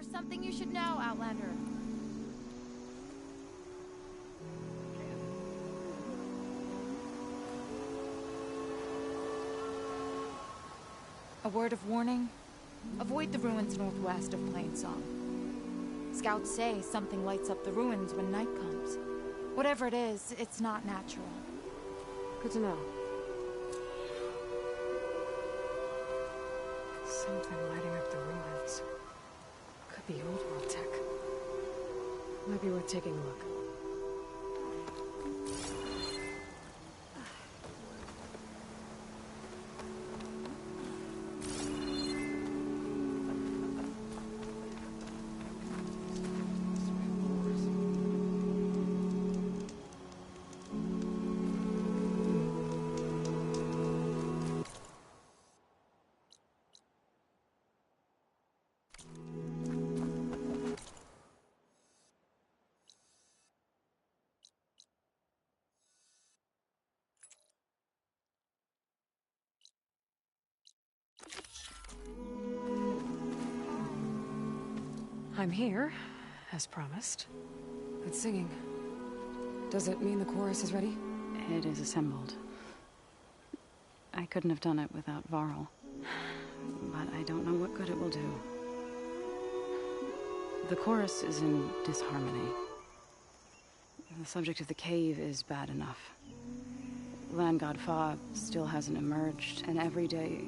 There's something you should know, Outlander. A word of warning. Avoid the ruins northwest of Plainsong. Scouts say something lights up the ruins when night comes. Whatever it is, it's not natural. Good to know. Something lighting up the ruins. Could be old world tech. Might be worth taking a look. I'm here, as promised. But singing. Does it mean the chorus is ready? It is assembled. I couldn't have done it without Varl. But I don't know what good it will do. The chorus is in disharmony. The subject of the cave is bad enough. Land God Fa still hasn't emerged, and every day,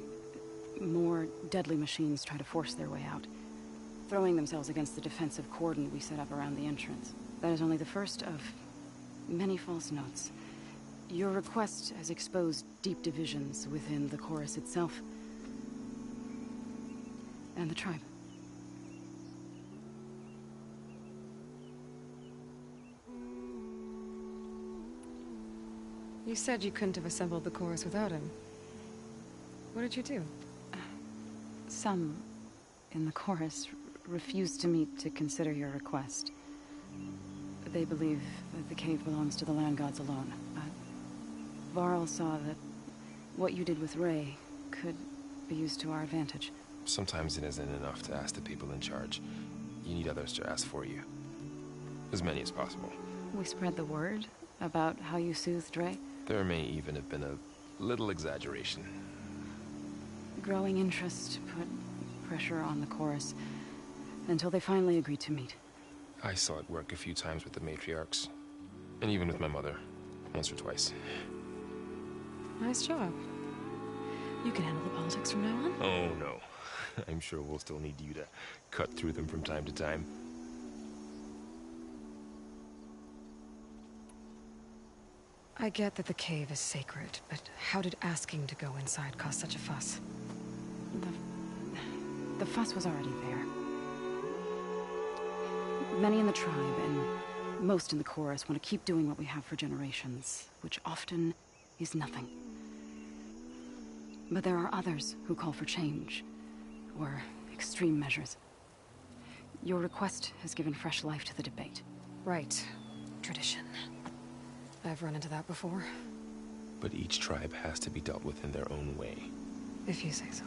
more deadly machines try to force their way out, throwing themselves against the defensive cordon we set up around the entrance. That is only the first of many false notes. Your request has exposed deep divisions within the chorus itself and the tribe. You said you couldn't have assembled the chorus without him. What did you do? Some in the chorus refused to meet to consider your request. They believe that the cave belongs to the land gods alone. But Varl saw that what you did with Ray could be used to our advantage. Sometimes it isn't enough to ask the people in charge. You need others to ask for you. As many as possible. We spread the word about how you soothed Ray. There may even have been a little exaggeration. Growing interest put pressure on the chorus until they finally agreed to meet. I saw it work a few times with the matriarchs. And even with my mother. Once or twice. Nice job. You can handle the politics from now on? Oh, no. I'm sure we'll still need you to cut through them from time to time. I get that the cave is sacred, but how did asking to go inside cause such a fuss? The fuss was already there. Many in the tribe, and most in the chorus, want to keep doing what we have for generations, which often is nothing. But there are others who call for change, or extreme measures. Your request has given fresh life to the debate. Right. Tradition. I've run into that before. But each tribe has to be dealt with in their own way. If you say so.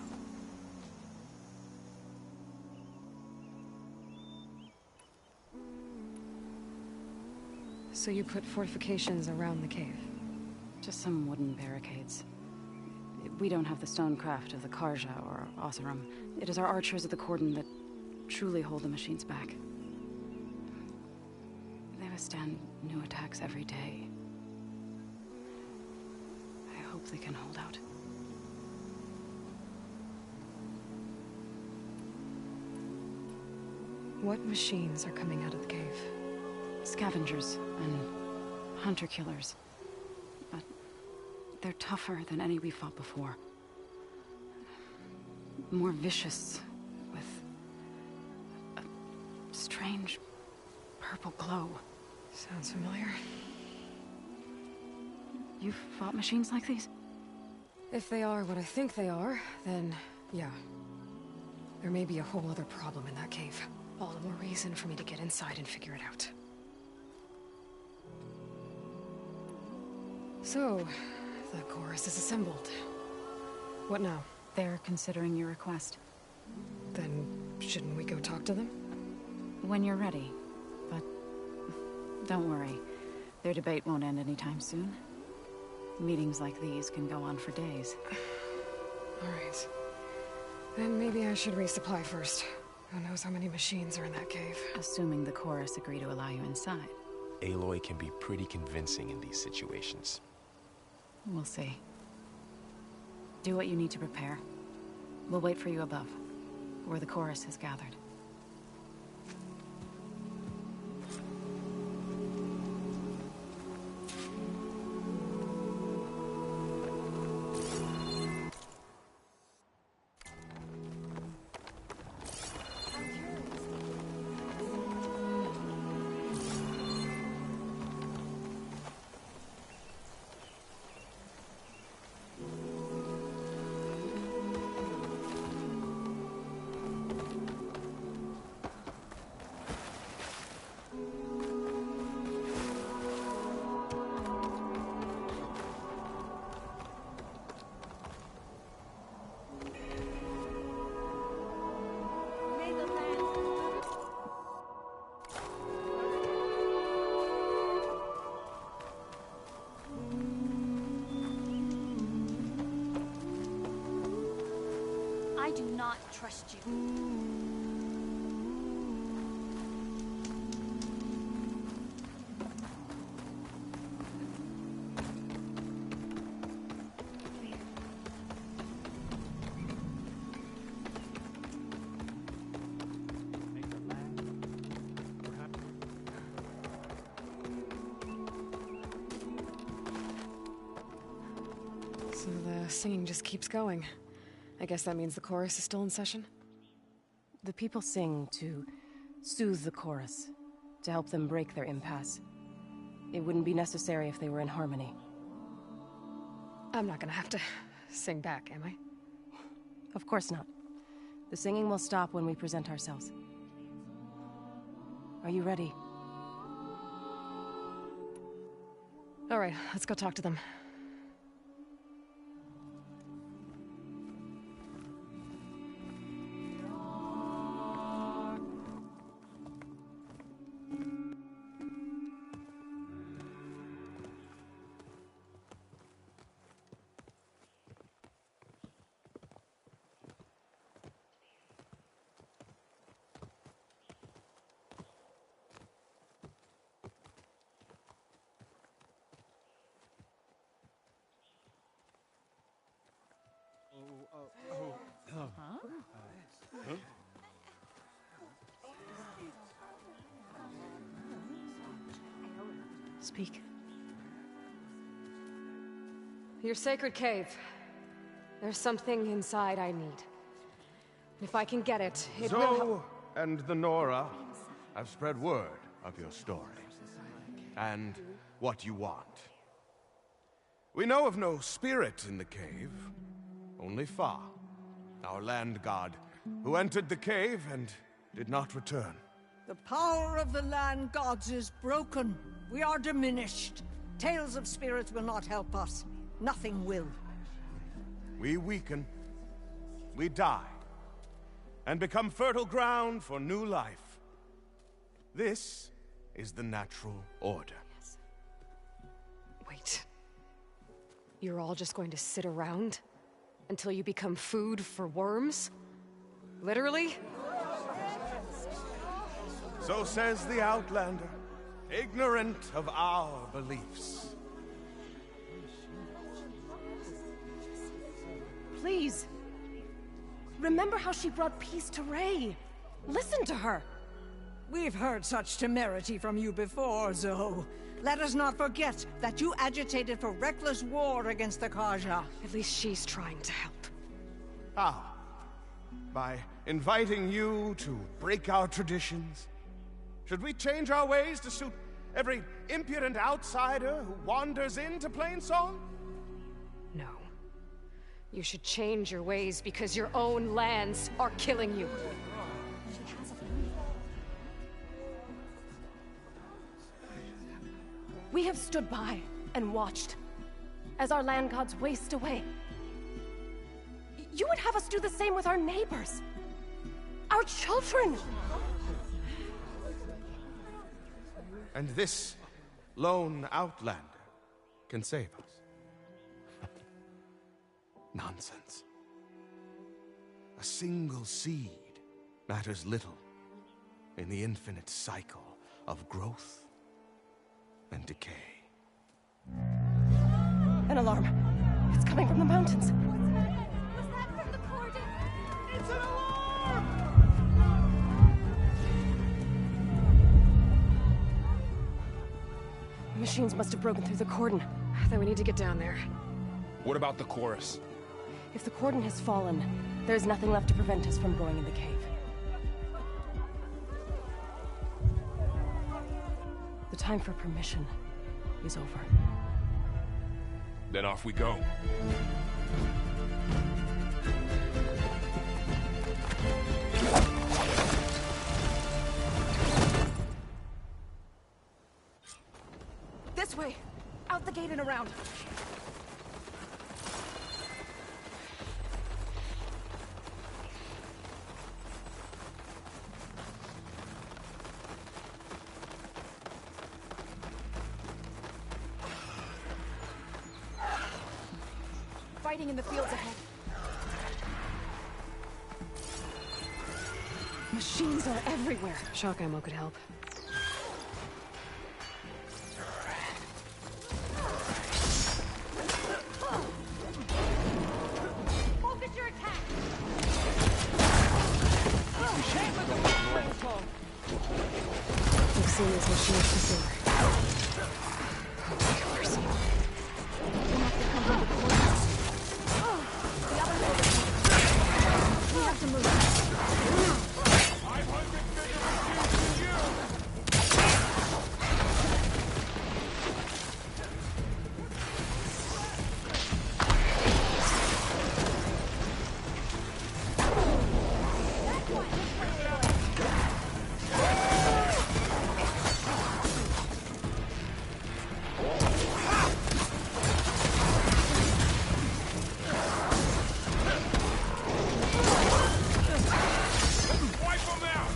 So you put fortifications around the cave? Just some wooden barricades. We don't have the stonecraft of the Karja or Oseram. It is our archers of the cordon that truly hold the machines back. They withstand new attacks every day. I hope they can hold out. What machines are coming out of the cave? Scavengers and hunter-killers. But they're tougher than any we fought before. More vicious, with a strange purple glow. Sounds familiar. You've fought machines like these? If they are what I think they are, then yeah. There may be a whole other problem in that cave. All the more reason for me to get inside and figure it out. So, the chorus is assembled. What now? They're considering your request. Then shouldn't we go talk to them? When you're ready. But don't worry. Their debate won't end anytime soon. Meetings like these can go on for days. Alright. Then maybe I should resupply first. Who knows how many machines are in that cave? Assuming the chorus agree to allow you inside. Aloy can be pretty convincing in these situations. We'll see. Do what you need to prepare. We'll wait for you above, where the chorus has gathered. I do not trust you. So the singing just keeps going. I guess that means the chorus is still in session? The people sing to soothe the chorus, to help them break their impasse. It wouldn't be necessary if they were in harmony. I'm not gonna have to sing back, am I? Of course not. The singing will stop when we present ourselves. Are you ready? Alright, let's go talk to them. Speak. Your sacred cave. There's something inside I need. If I can get it, it will help. Zoe and the Nora have spread word of your story. And what you want. We know of no spirit in the cave. Only Fa, our land god, who entered the cave and did not return. The power of the land gods is broken. We are diminished. Tales of spirits will not help us. Nothing will. We weaken. We die. And become fertile ground for new life. This is the natural order. Wait. You're all just going to sit around until you become food for worms? Literally? So says the Outlander, ignorant of our beliefs. Please. Remember how she brought peace to Ray. Listen to her. We've heard such temerity from you before, Zoe. Let us not forget that you agitated for reckless war against the Kaja. At least she's trying to help. How? By inviting you to break our traditions? Should we change our ways to suit every impudent outsider who wanders into Plainsong? No. You should change your ways because your own lands are killing you. We have stood by and watched as our land gods waste away. You would have us do the same with our neighbors, our children. And this lone outlander can save us. Nonsense. A single seed matters little in the infinite cycle of growth and decay. An alarm. It's coming from the mountains. Was that from the cordon? It's an alarm! Machines must have broken through the cordon. Then we need to get down there. What about the chorus? If the cordon has fallen, there's nothing left to prevent us from going in the cave. The time for permission is over. Then off we go. This way! Out the gate and around! Fighting in the fields ahead. Machines are everywhere. Shock ammo could help. Focus your attack! We've seen these machines before. Oh, mercy. We'll have to come from the corner. The other way. We have to move. 500 bigger machines than you! Wipe them out!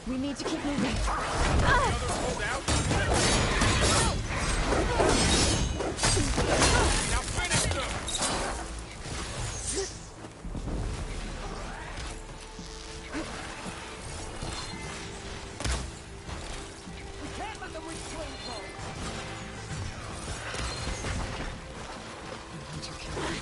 We need to keep moving. Hold out! Now finish them! We can't let them reach flamethrower! Hunter killer.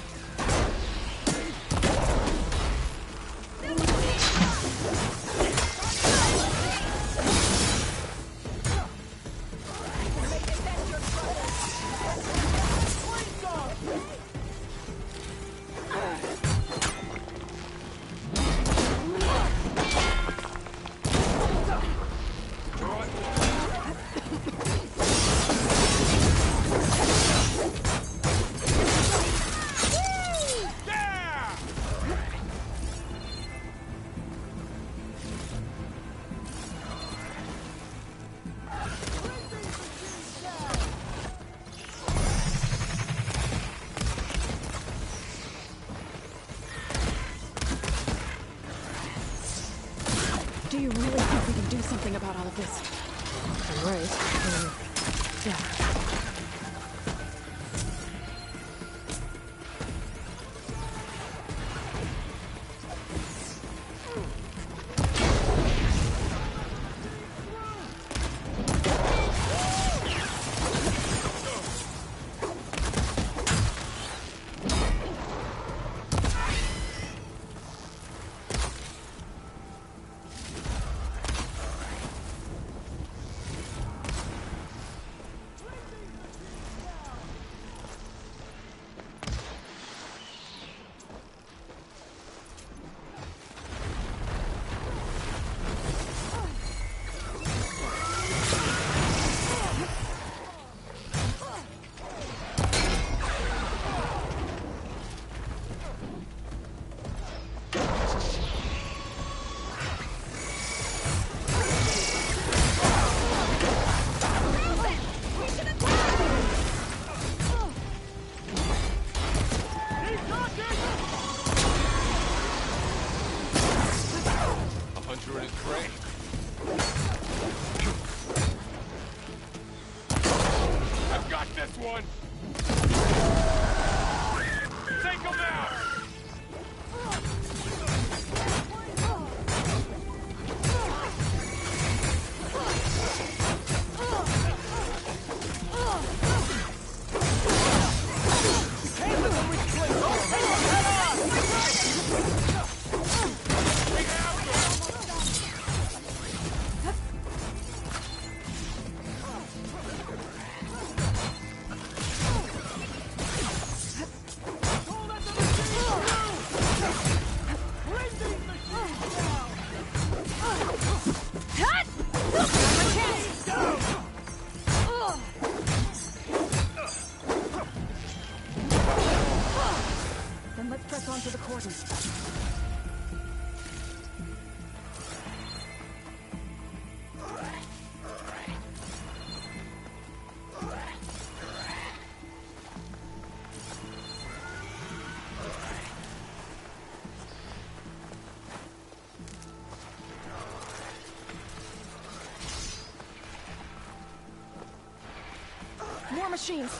Do you really think we can do something about all of this? I'm right. Yeah. I've got this one! Take him out! Then let's press on to the cordon. More machines!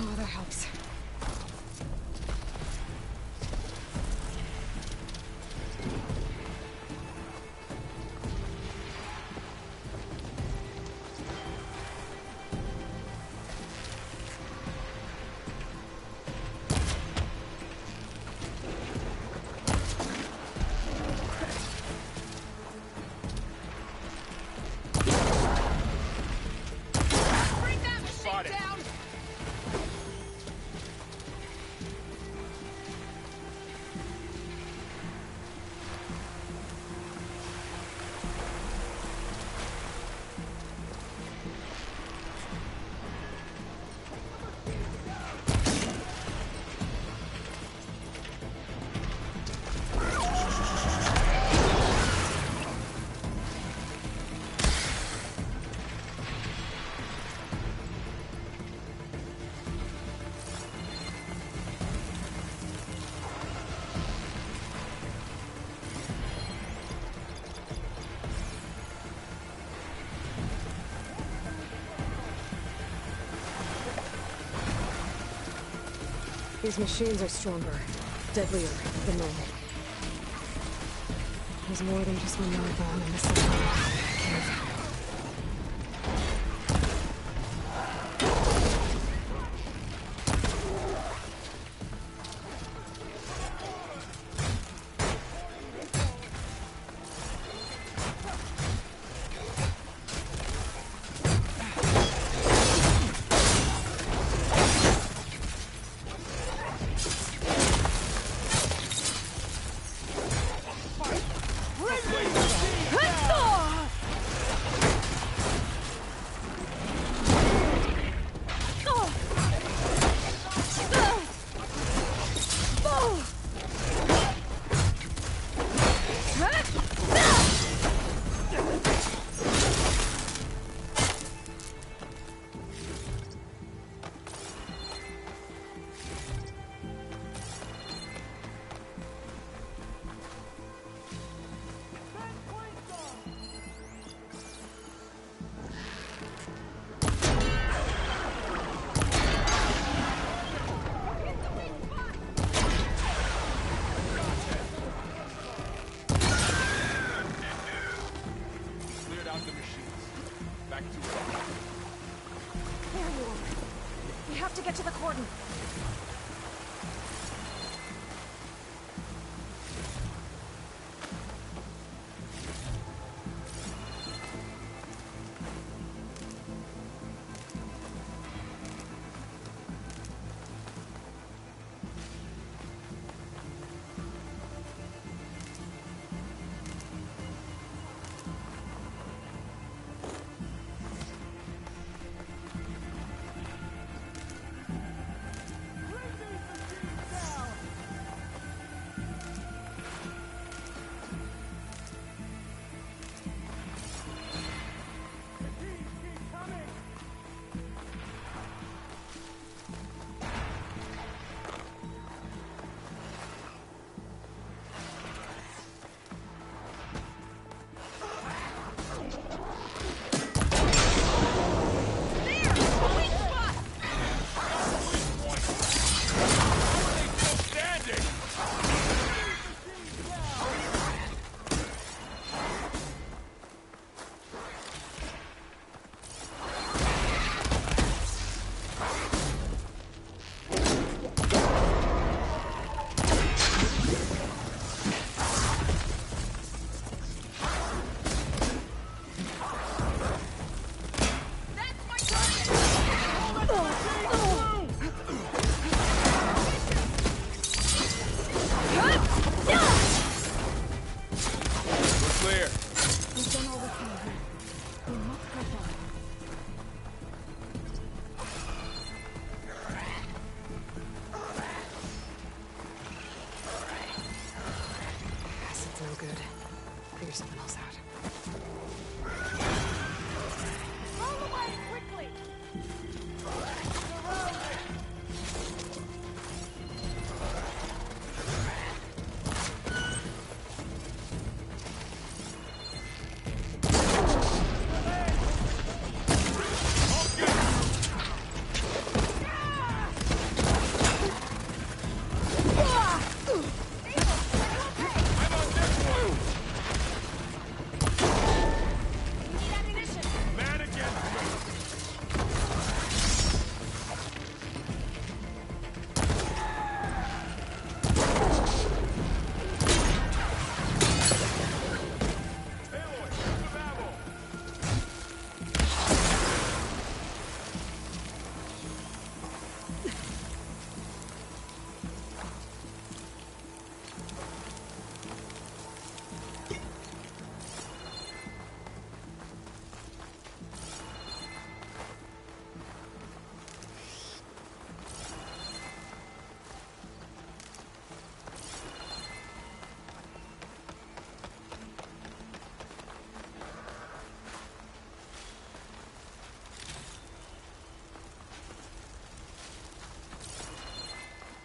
Oh, that helps. These machines are stronger, deadlier than normal. There's more than just one yard bomb in this cave. We have to get to the cordon. something else out. Roll away quickly!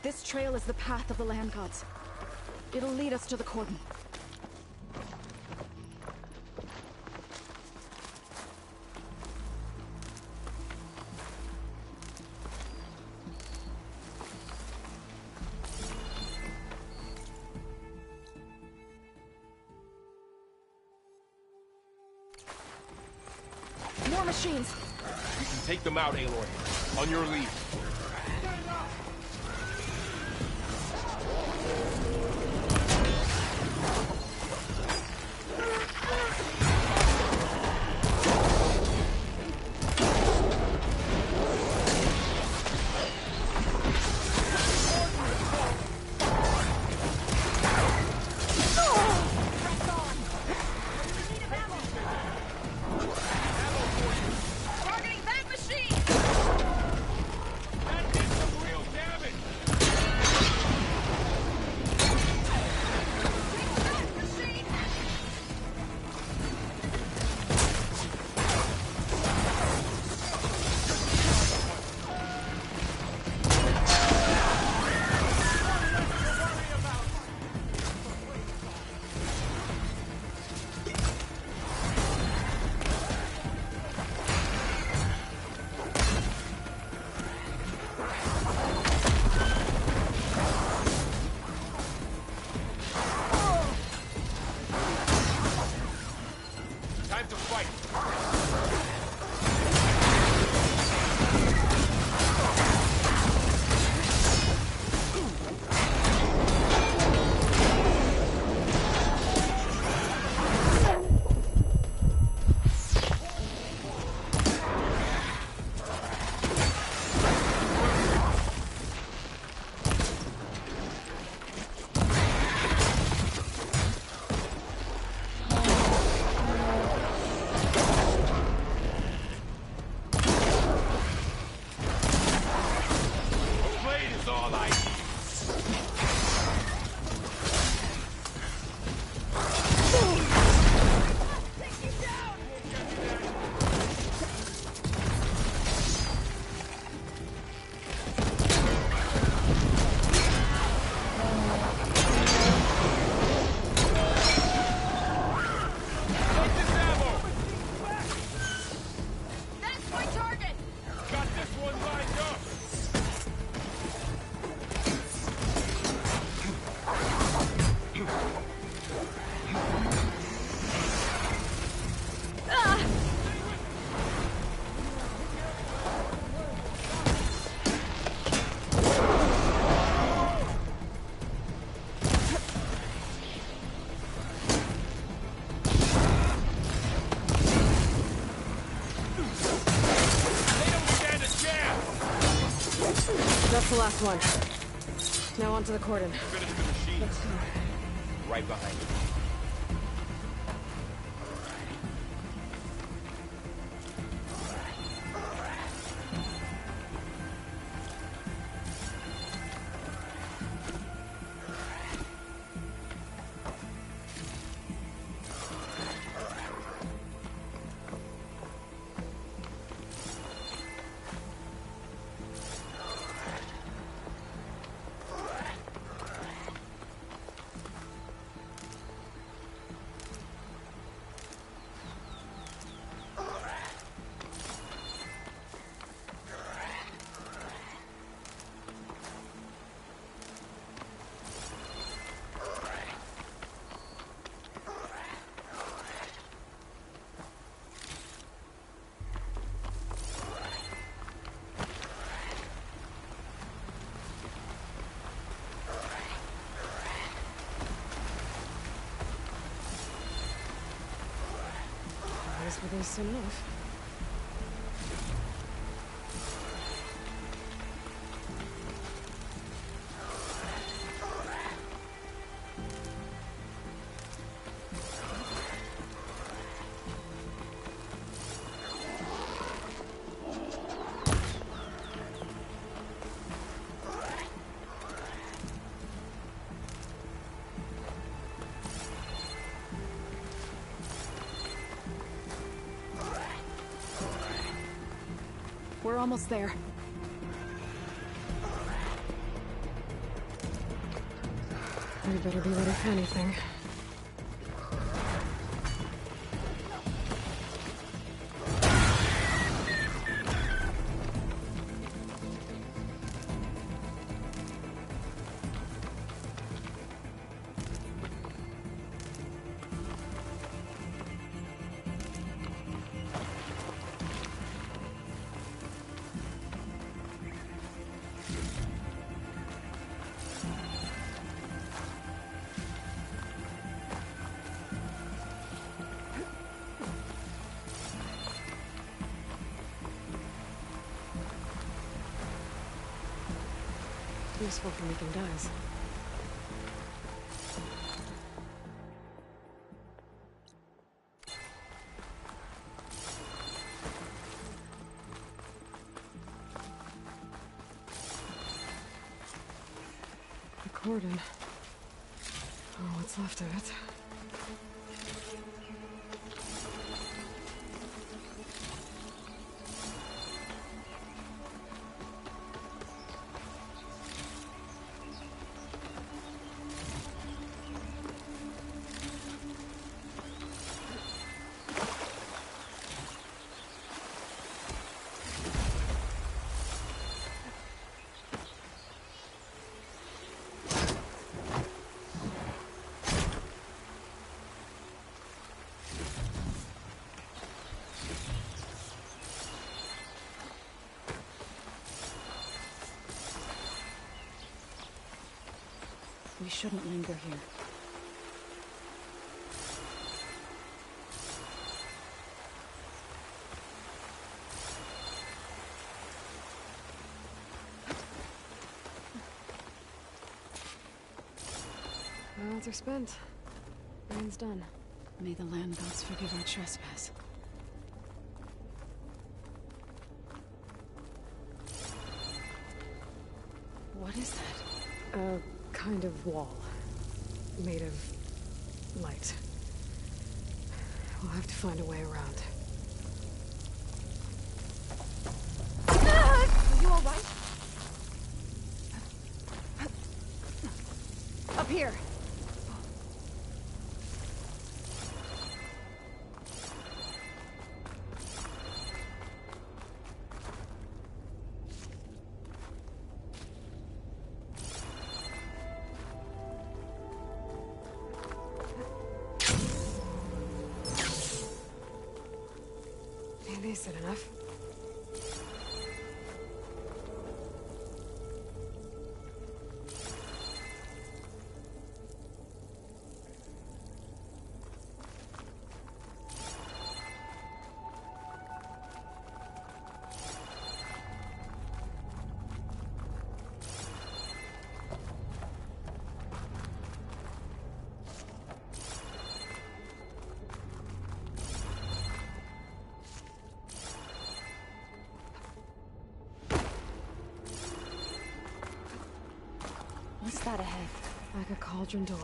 This trail is the path of the land gods. It'll lead us to the cordon. More machines! You can take them out, Aloy. On your lead. That's the last one. Now onto the cordon. Finish the machine. Right behind you. guess with this enough. We're almost there. We better be ready for anything. Useful for making dyes. The cordon. Oh, what's left of it. We shouldn't linger here. Roads are spent. Rain's done. May the land gods forgive our trespass. What is that? A kind of wall. Made of light. We'll have to find a way around. Are you alright? Up here! Is it enough? What's that ahead? Like a cauldron door.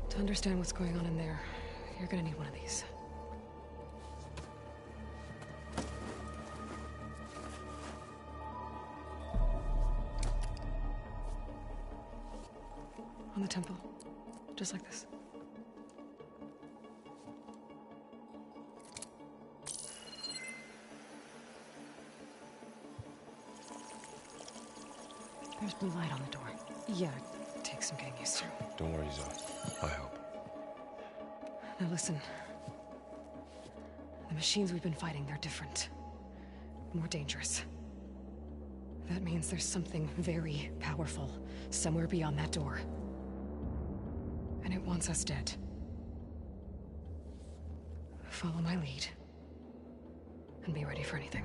To understand what's going on in there, you're gonna need one of these. On the temple. Just like this. of blue light on the door. Yeah, it takes some getting used to. Don't worry, Zoe. I help. Now listen. The machines we've been fighting, they're different. More dangerous. That means there's something very powerful somewhere beyond that door. And it wants us dead. Follow my lead. And be ready for anything.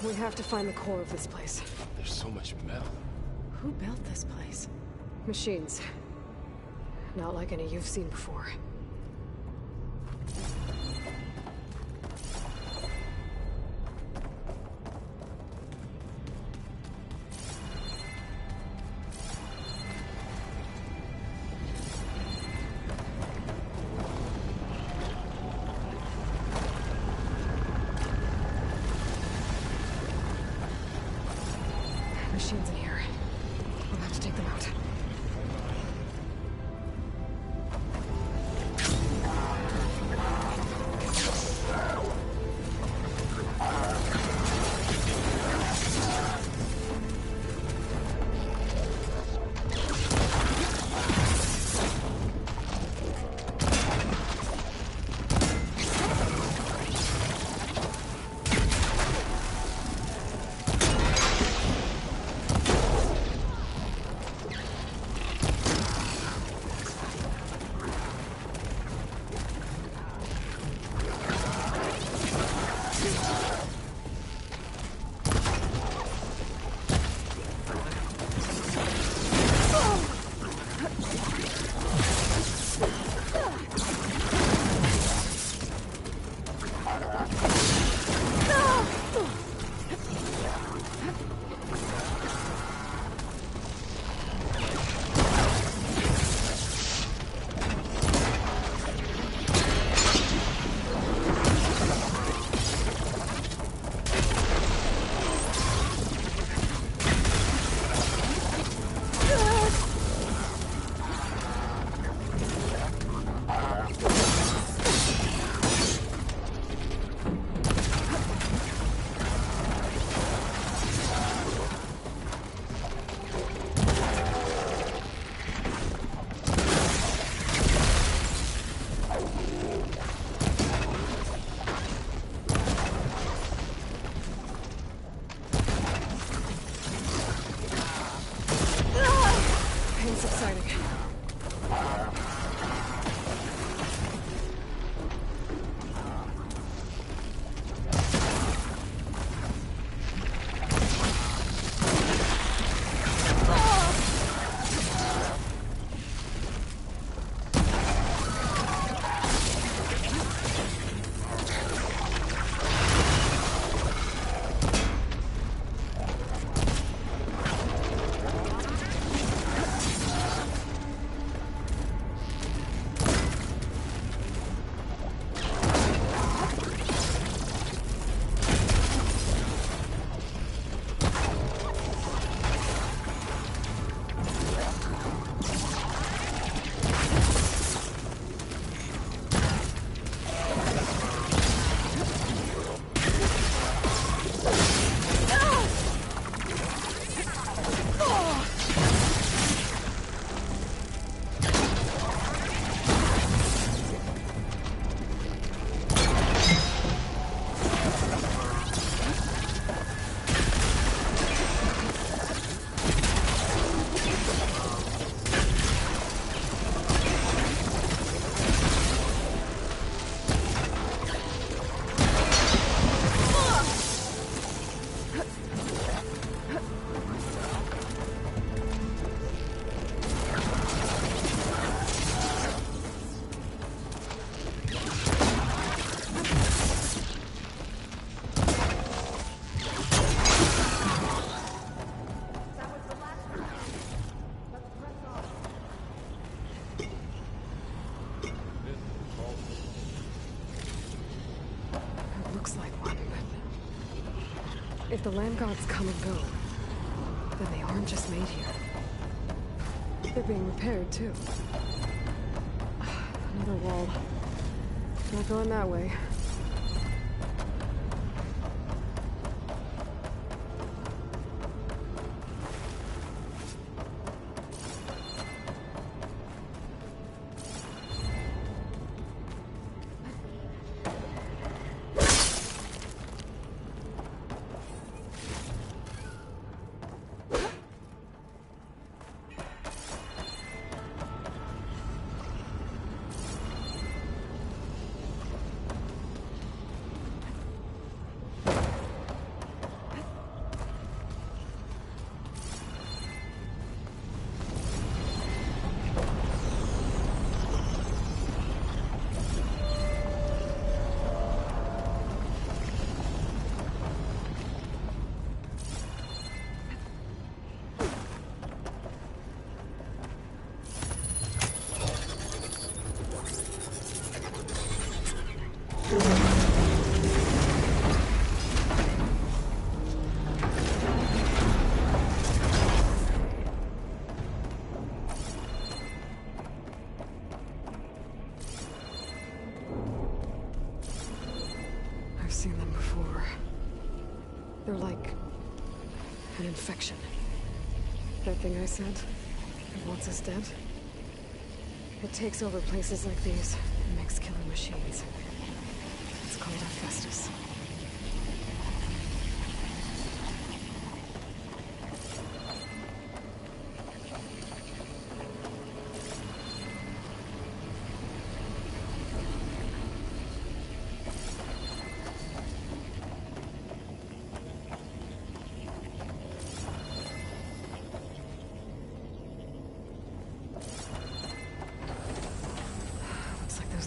We have to find the core of this place. There's so much metal. Who built this place? Machines. Not like any you've seen before. Machines in here. We'll have to take them out. looks like one, but if the land gods come and go, then they aren't just made here. They're being repaired, too. Another wall. Not going that way. Seen them before. They're like an infection. That thing I said, it wants us dead. It takes over places like these and makes killer machines. It's called Hephaestus.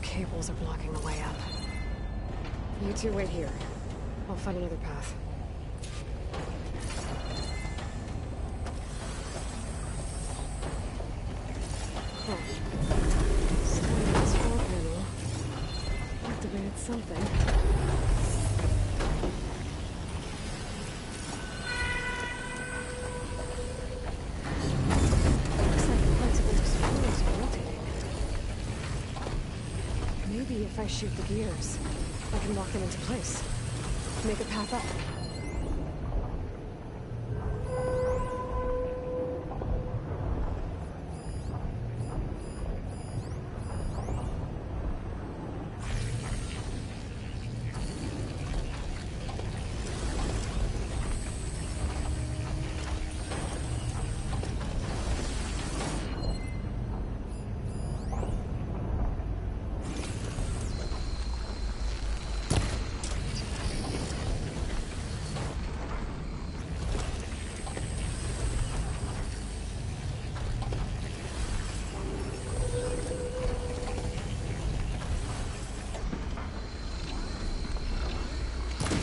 Cables are blocking the way up. You two wait here. I'll find another path. Huh. Someone in this wall panel activated something. Looks like the principal screws are rotating. Maybe if I shoot the gears, I can lock them into place. Make a path up.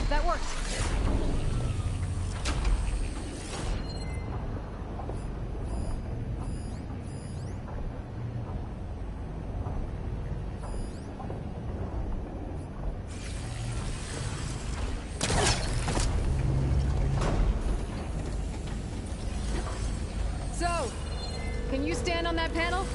That worked. So, can you stand on that panel?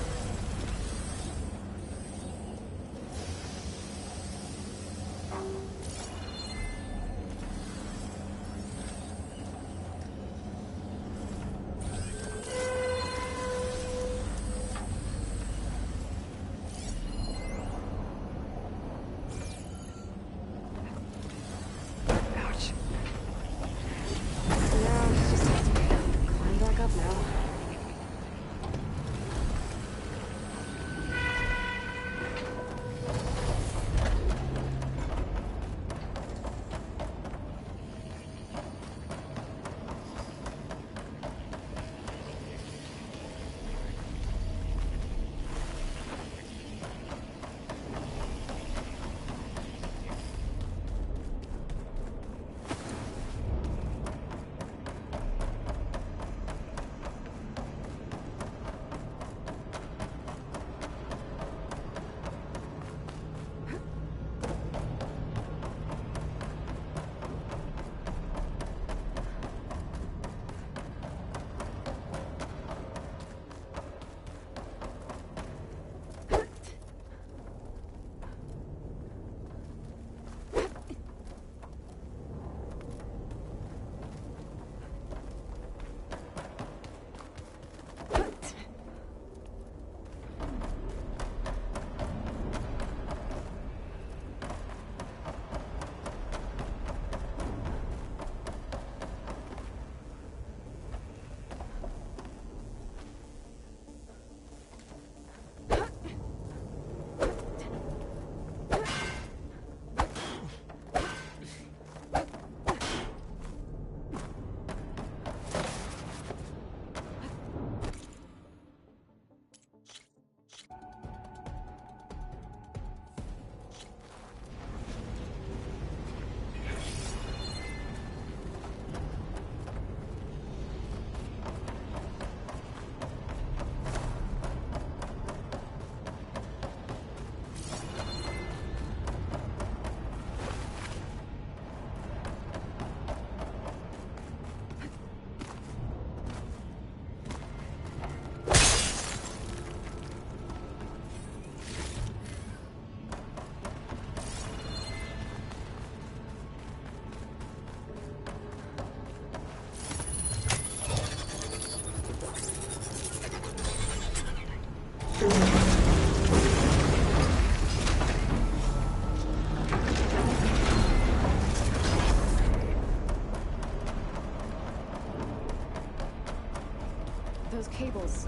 cables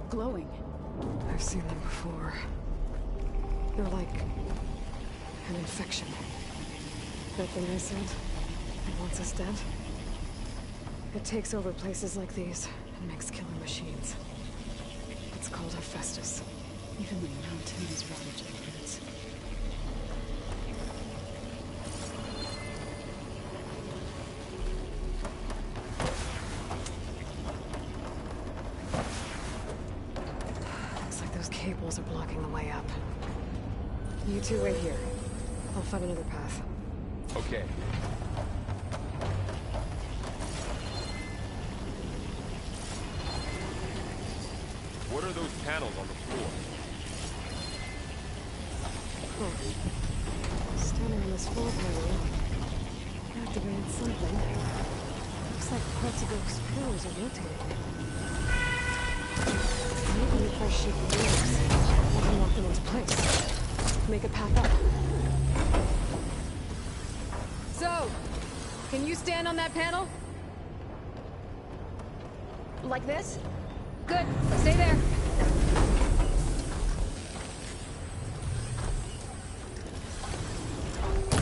glowing. I've seen them before. They're like an infection. That thing I said, it wants us dead. It takes over places like these and makes killing machines. It's called Hephaestus. Even the mountain is ravaged by roots. Looks like those cables are blocking the way up. You two wait here. I'll find another path. Okay. What are those panels on the floor? Standing on this floor panel, activated something. Looks like parts of those pillars are rotating. Maybe if I shoot the gears, I can lock them into place. Make a path up. So, can you stand on that panel? Like this? Good. Stay there.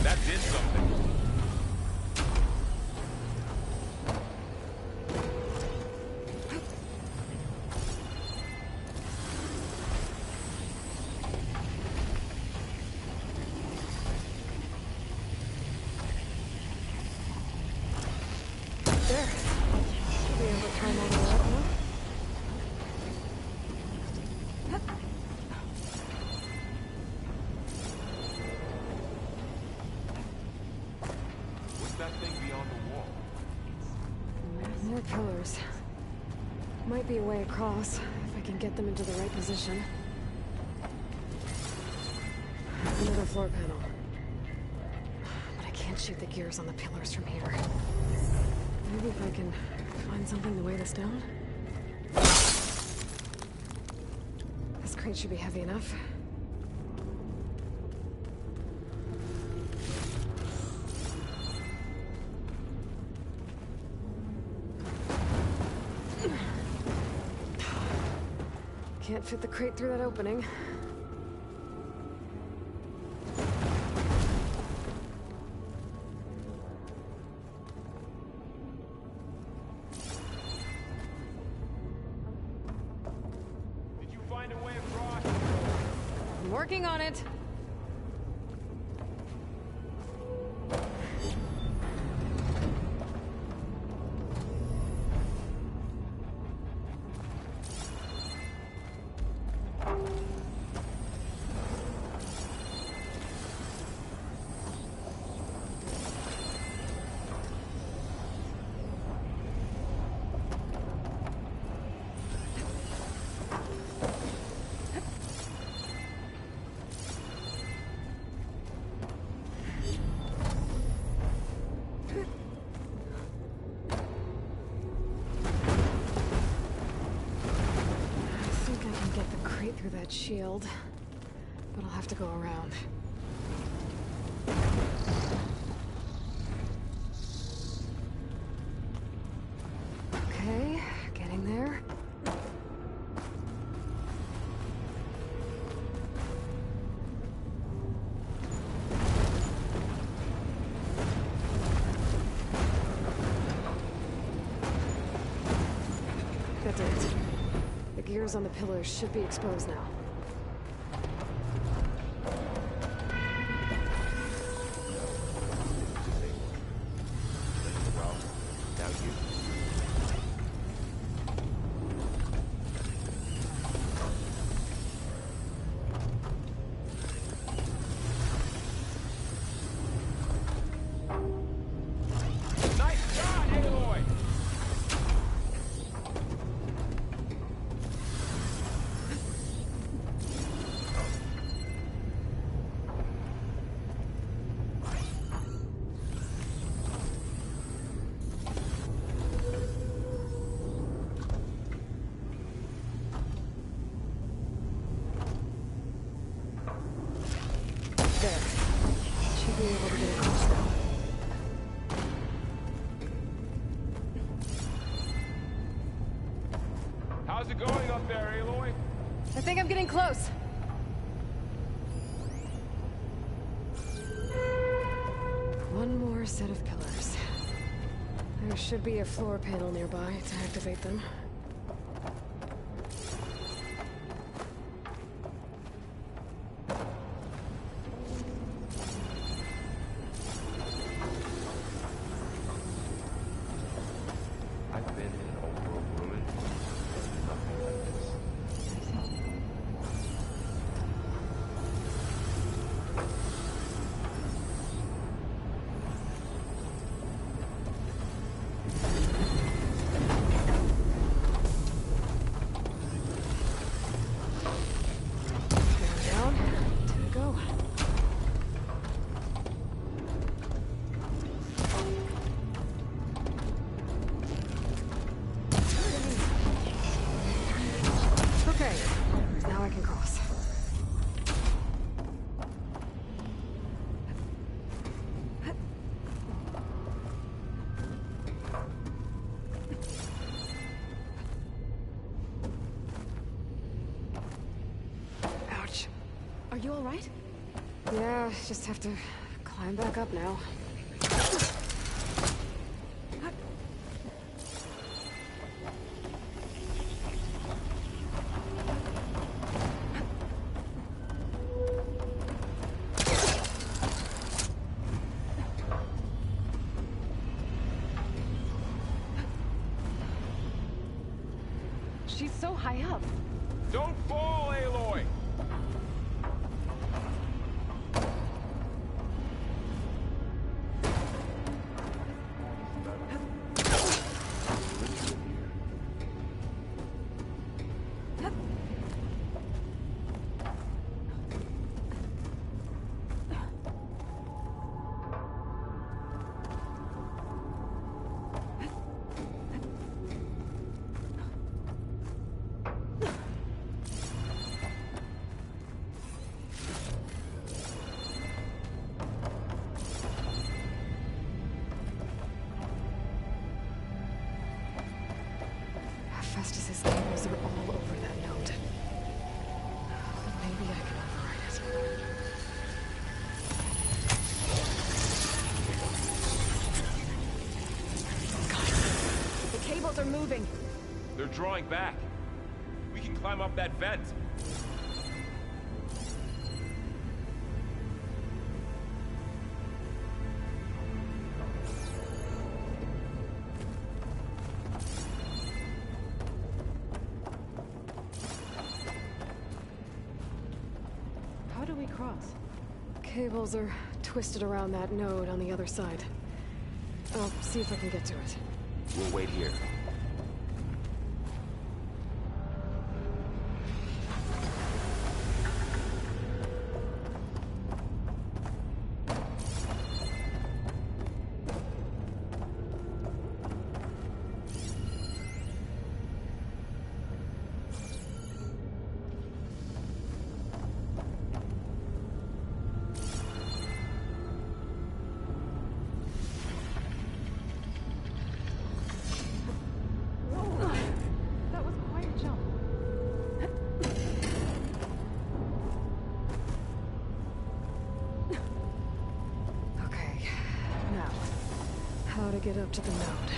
That did something. There. Should be able to climb all the way up now. What's that thing beyond the wall? More pillars. Might be a way across, if I can get them into the right position. Another floor panel. But I can't shoot the gears on the pillars from here. Maybe if I can find something to weigh this down? This crate should be heavy enough. Can't fit the crate through that opening. Did you find a way across? I'm working on it. Through that shield, but I'll have to go around. Okay, getting there. That did it. The gears on the pillars should be exposed now. Well, now you. Nice shot, Aloy! getting close. One more set of pillars. There should be a floor panel nearby to activate them. I've been in an old world ruin. There's nothing like this. Down. Two to go. Okay, now I can cross. Ouch. Are you all right? Yeah, just have to climb back up now. She's so high up. Don't fall, Aloy! Festus's cables are all over that node. Maybe I can override it. The cables are moving. They're drawing back. We can climb up that vent. How do we cross? Cables are twisted around that node on the other side. I'll see if I can get to it. We'll wait here. That was quite a jump. Okay, now, how to get up to the node.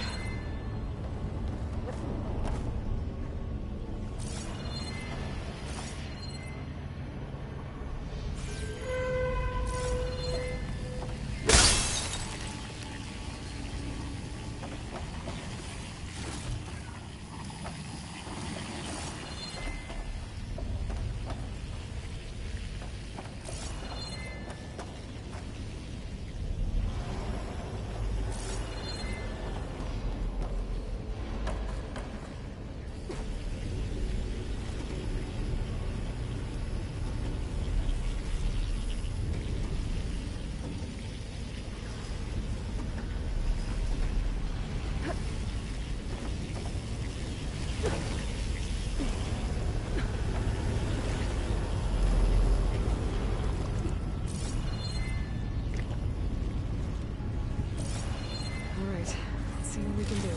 we can do.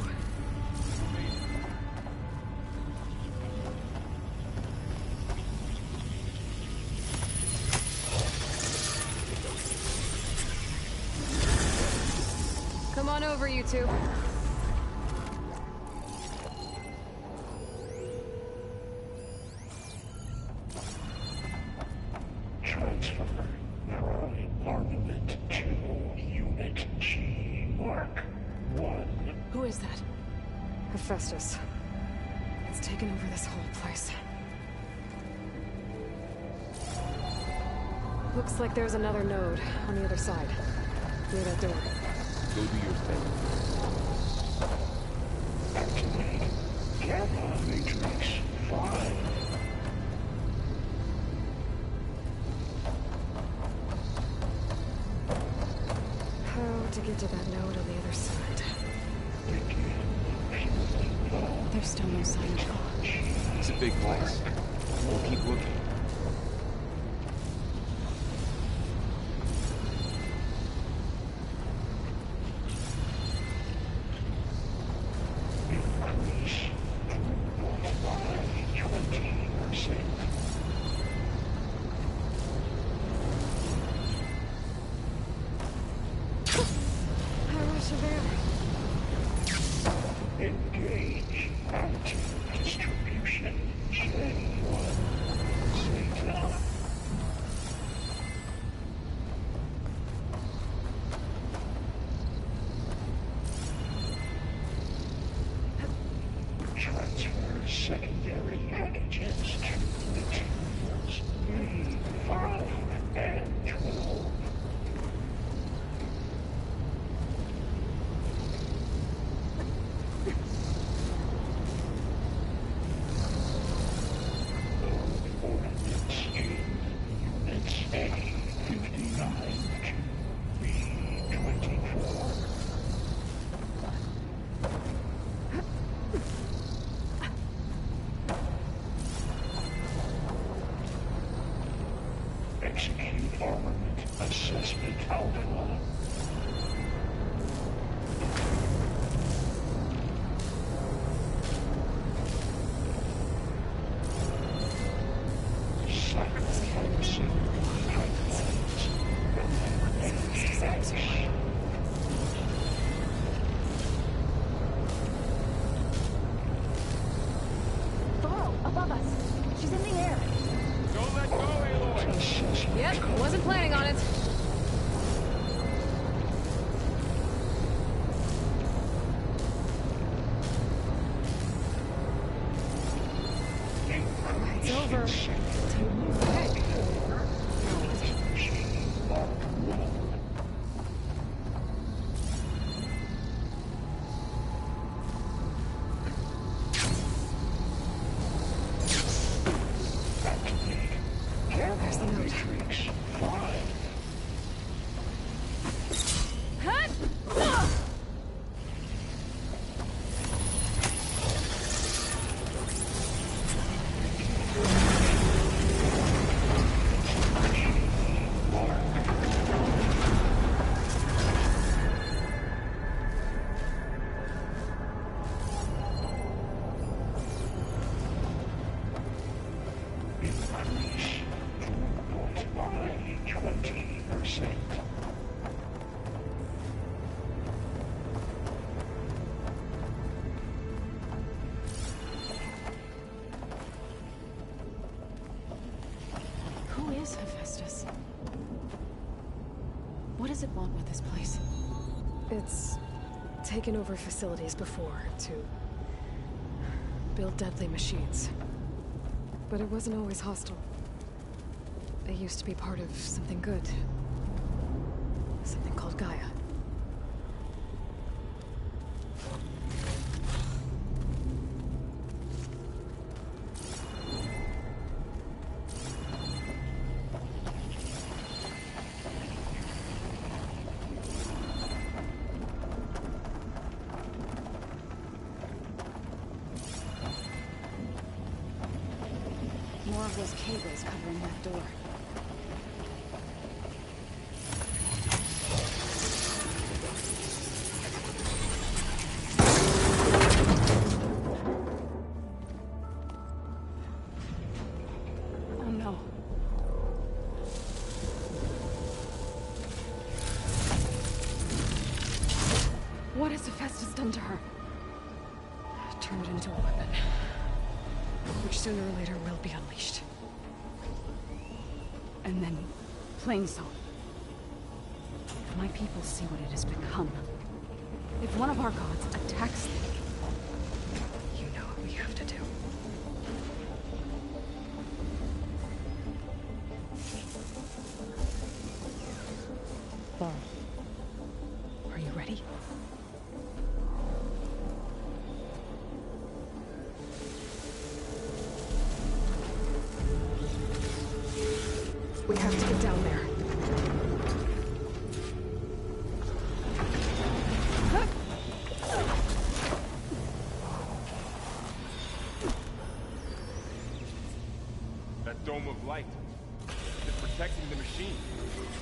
on over, you two. Transfer prime armament to Unit G Mark 1. Who is that? Hephaestus. It's taken over this whole place. Looks like there's another node on the other side. Near that door. Go do your thing. Activate Gamma Matrix 5. How to get to that node on the other side? There's still no sign of God. It's a big place. We'll keep looking. Increase by 20%. Engage anti-distribution J1 Zeta. Transfer secondary packages to materials A5 and 12. Ordnance in Units A59 to B24. Execute armament assessment alpha. Sacrificing hypotheses. Thorough, above us. She's in the air. Don't let go, Aloy! Yep, wasn't planning on it. It's over. Hey. There's the note. Increase throughput by 20%. Who is Hephaestus? What does it want with this place? It's taken over facilities before to build deadly machines. But it wasn't always hostile. It used to be part of something good. Something called Gaia. More of those cables covering that door. Oh no. What has Hephaestus done to her? Turn it into a weapon, which sooner or later will be unleashed. And then, Plainsong. If my people see what it has become, if one of our gods attacks them, You know what we have to do. Ball. Are you ready? We have to get down there. That dome of light. It's protecting the machine.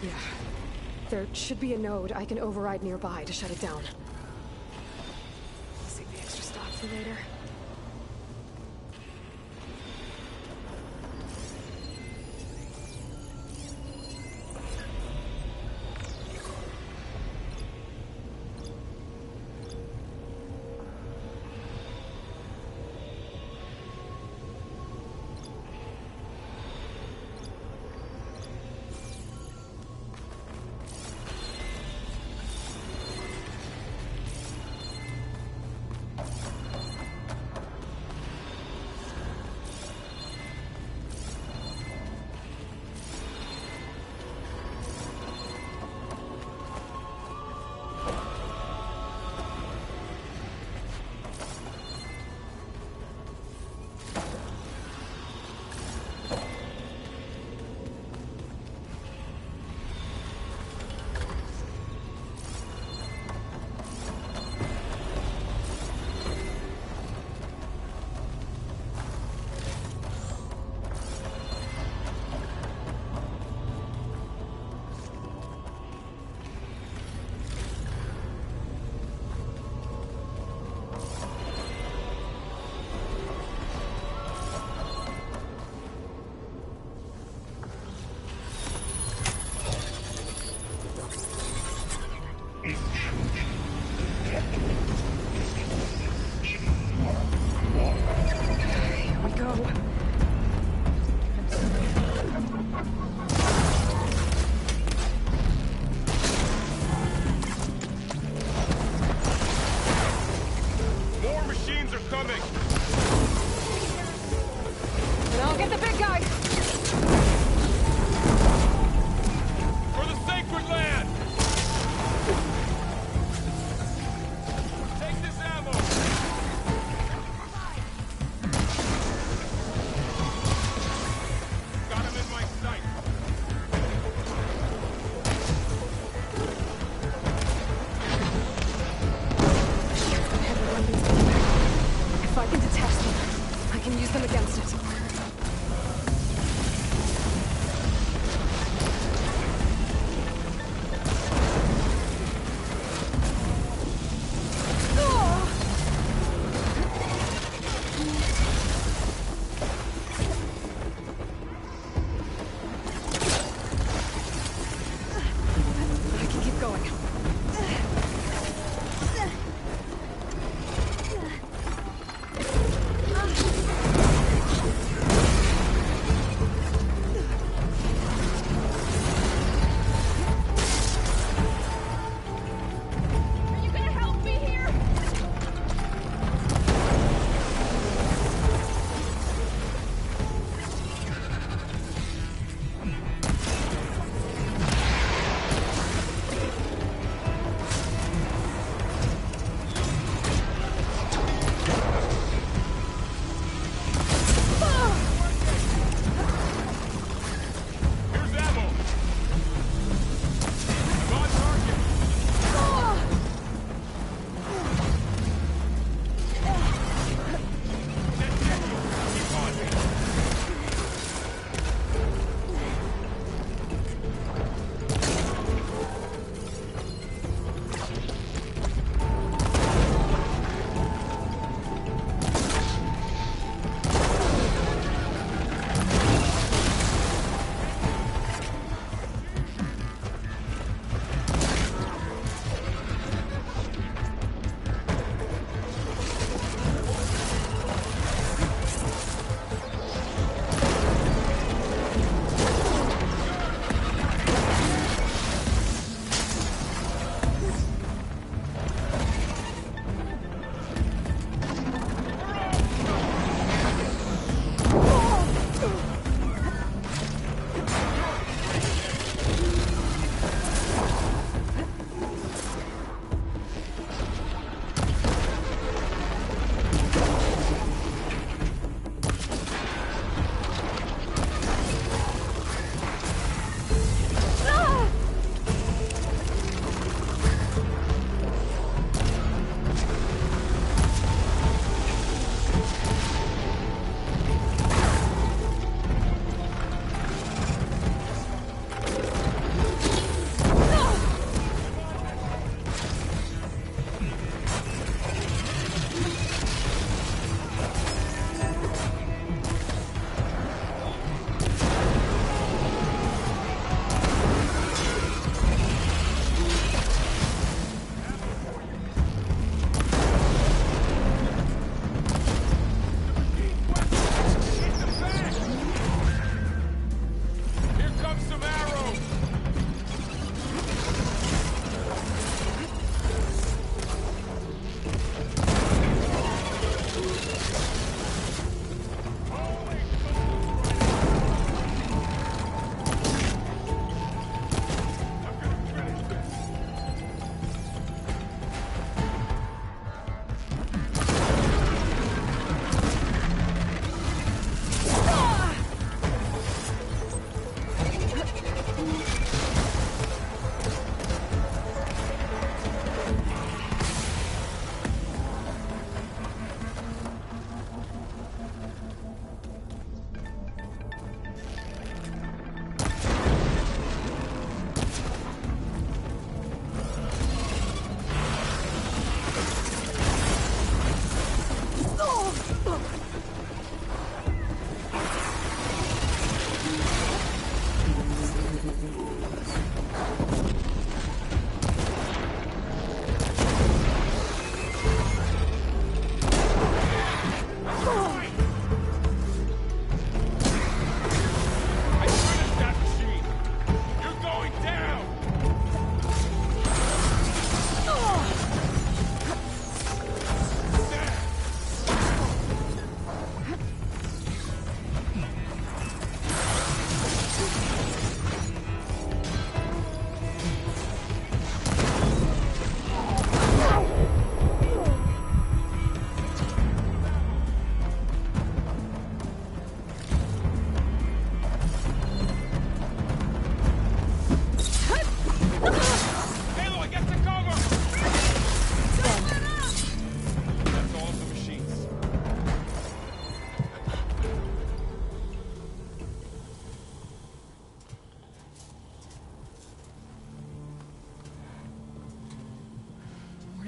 Yeah. There should be a node I can override nearby to shut it down. Save the extra stock for later.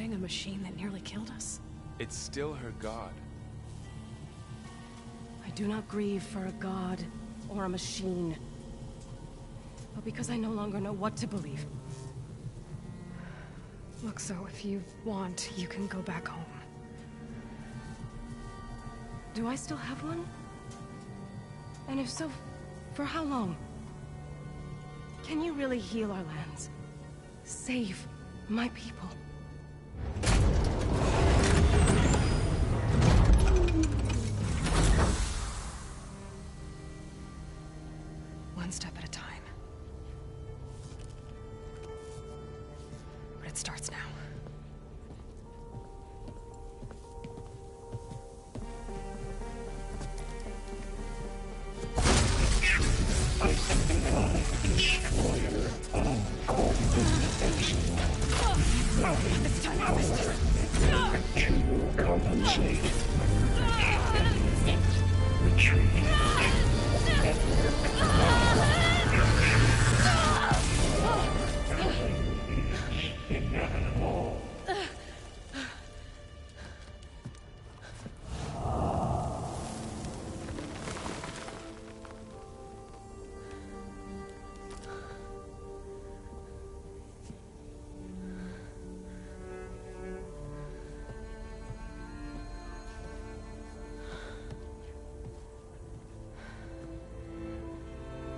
celebrating a machine that nearly killed us? It's still her god. I do not grieve for a god or a machine, but because I no longer know what to believe. Look, so if you want, you can go back home. Do I still have one? And if so, for how long? Can you really heal our lands? Save my people? One step at a time. But it starts now. Compensate. Retreat. Inevitable.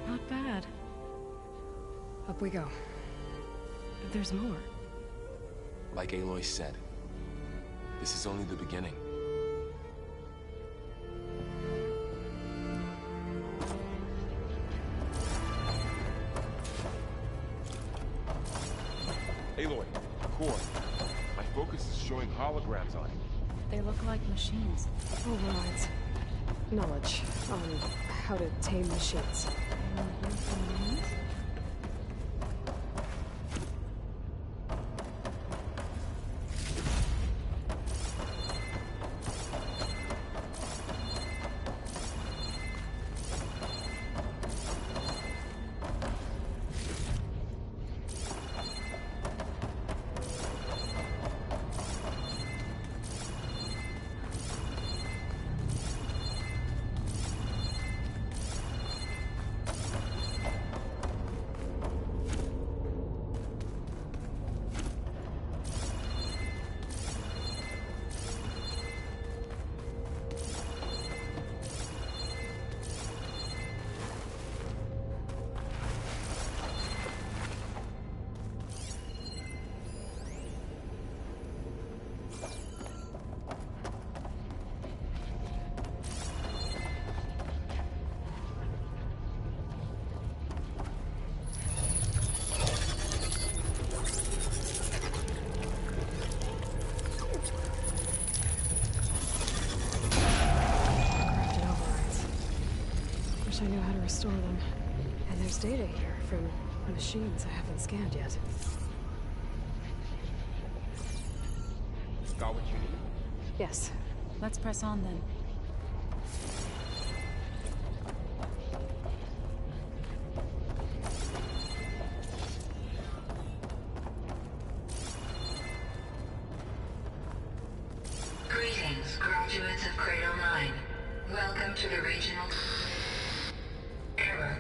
Not bad. Up we go. There's more. Like Aloy said, this is only the beginning. Aloy, core. My focus is showing holograms on it. They look like machines. Overrides. Knowledge on how to tame machines. I knew how to restore them. And there's data here from machines I haven't scanned yet. Got what you need? Yes. Let's press on then. Greetings, graduates of Cradle 9. Welcome to the regional... Error.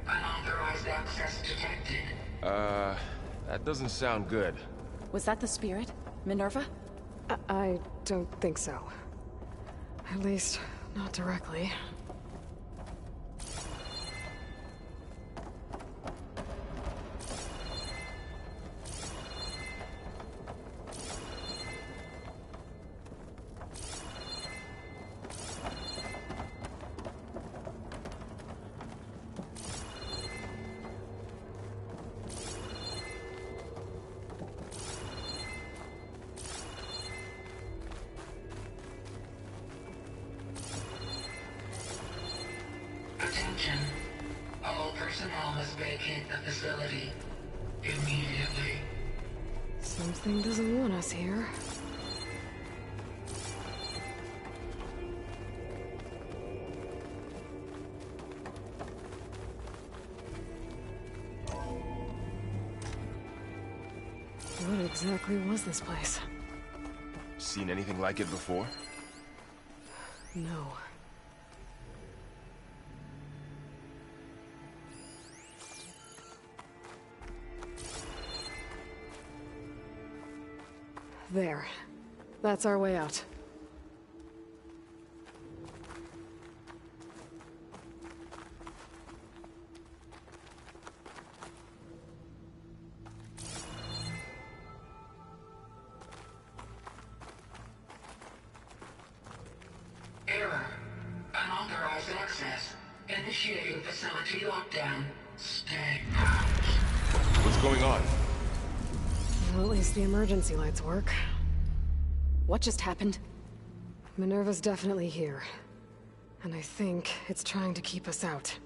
Unauthorized access detected. That doesn't sound good. Was that the spirit? Minerva? I don't think so. At least, not directly. Attention. All personnel must vacate the facility immediately. Something doesn't want us here. What exactly was this place? Seen anything like it before? No. There. That's our way out. Error. Unauthorized access. Initiating facility lockdown. Stay out. What's going on? Well, at least the emergency lights work. What just happened? Minerva's definitely here. And I think it's trying to keep us out.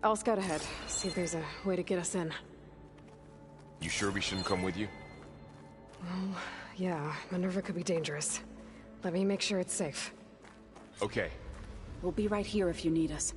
I'll scout ahead, see if there's a way to get us in. You sure we shouldn't come with you? Well, yeah, Minerva could be dangerous. Let me make sure it's safe. Okay. We'll be right here if you need us.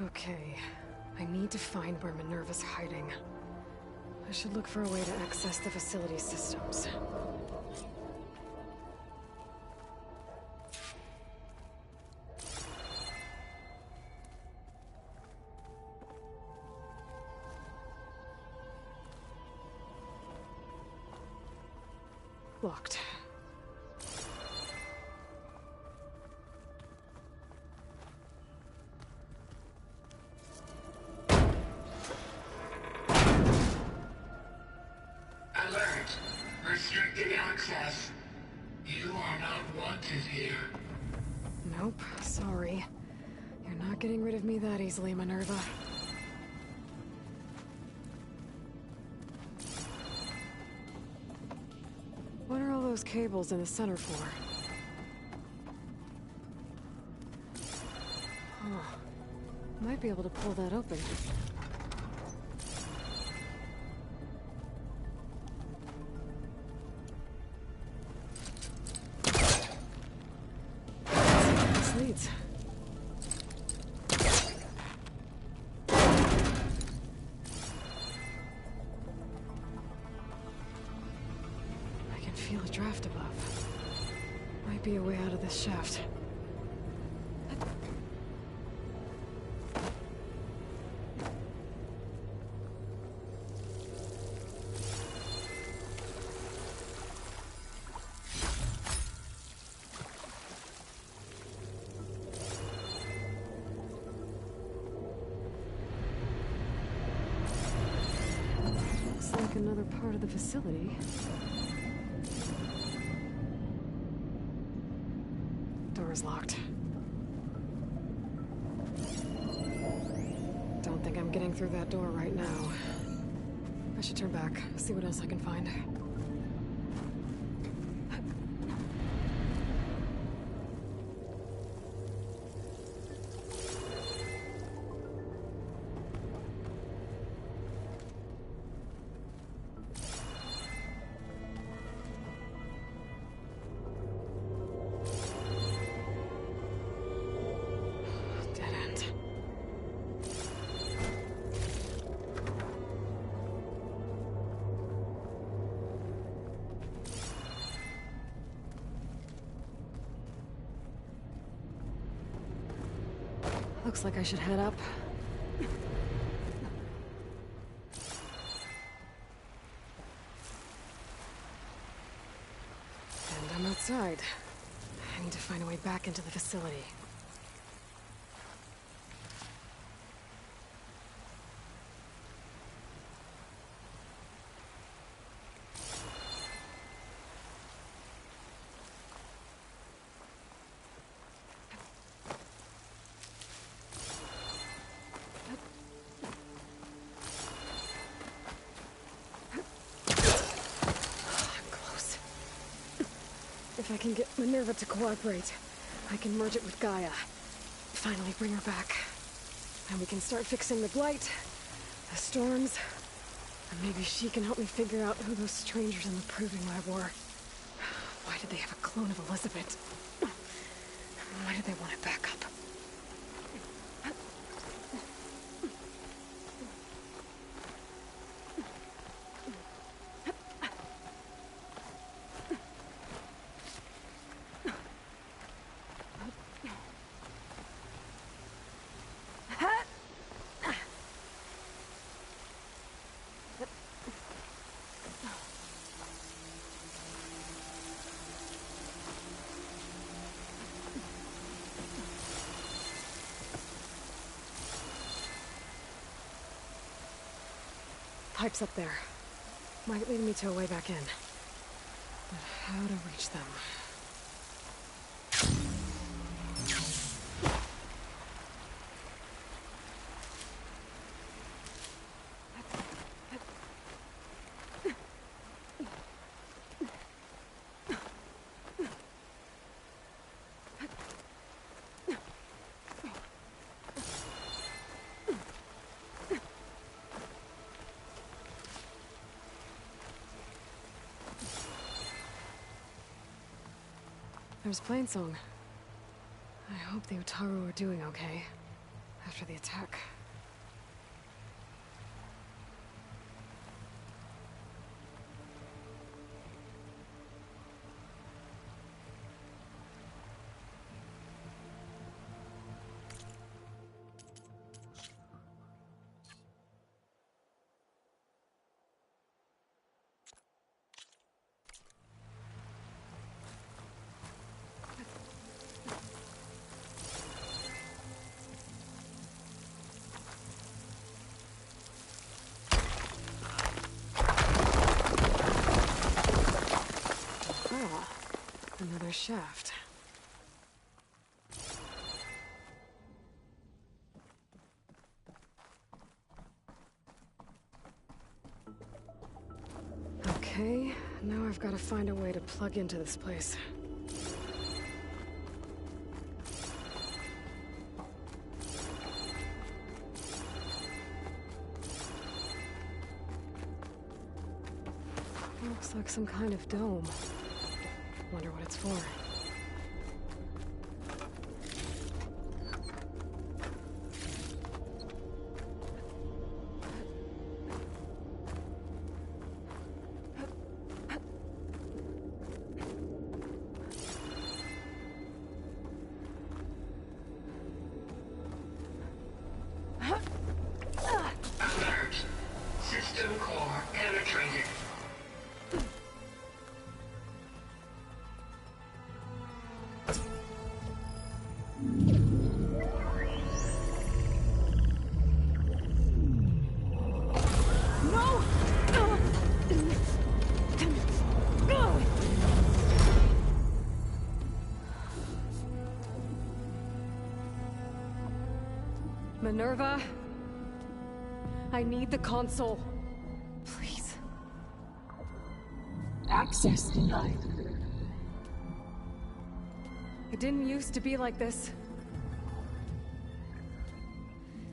Okay, I need to find where Minerva's hiding. I should look for a way to access the facility systems. Locked. Alert. Restricted access. You are not wanted here. Nope, sorry. You're not getting rid of me that easily, Minerva. What are all those cables in the center for? Huh. Might be able to pull that open. This leads. I can feel a draft above. Might be a way out of this shaft. Looks like another part of the facility. Door's locked. Don't think I'm getting through that door right now. I should turn back, see what else I can find. Dead end. Looks like I should head up. And I'm outside. I need to find a way back into the facility. If I can get Minerva to cooperate, I can merge it with Gaia. Finally bring her back. And we can start fixing the blight, the storms, and maybe she can help me figure out who those strangers in the Proving Lab were. Why did they have a clone of Elizabeth? Why did they want it back up? Pipes up there. Might lead me to a way back in. But how to reach them? There's Plainsong. I hope the Utaru are doing okay after the attack. Another shaft. Okay, now I've got to find a way to plug into this place. Looks like some kind of dome. Wonder what it's for. Alert. System core penetrated. Minerva, I need the console. Please. Access denied. It didn't used to be like this.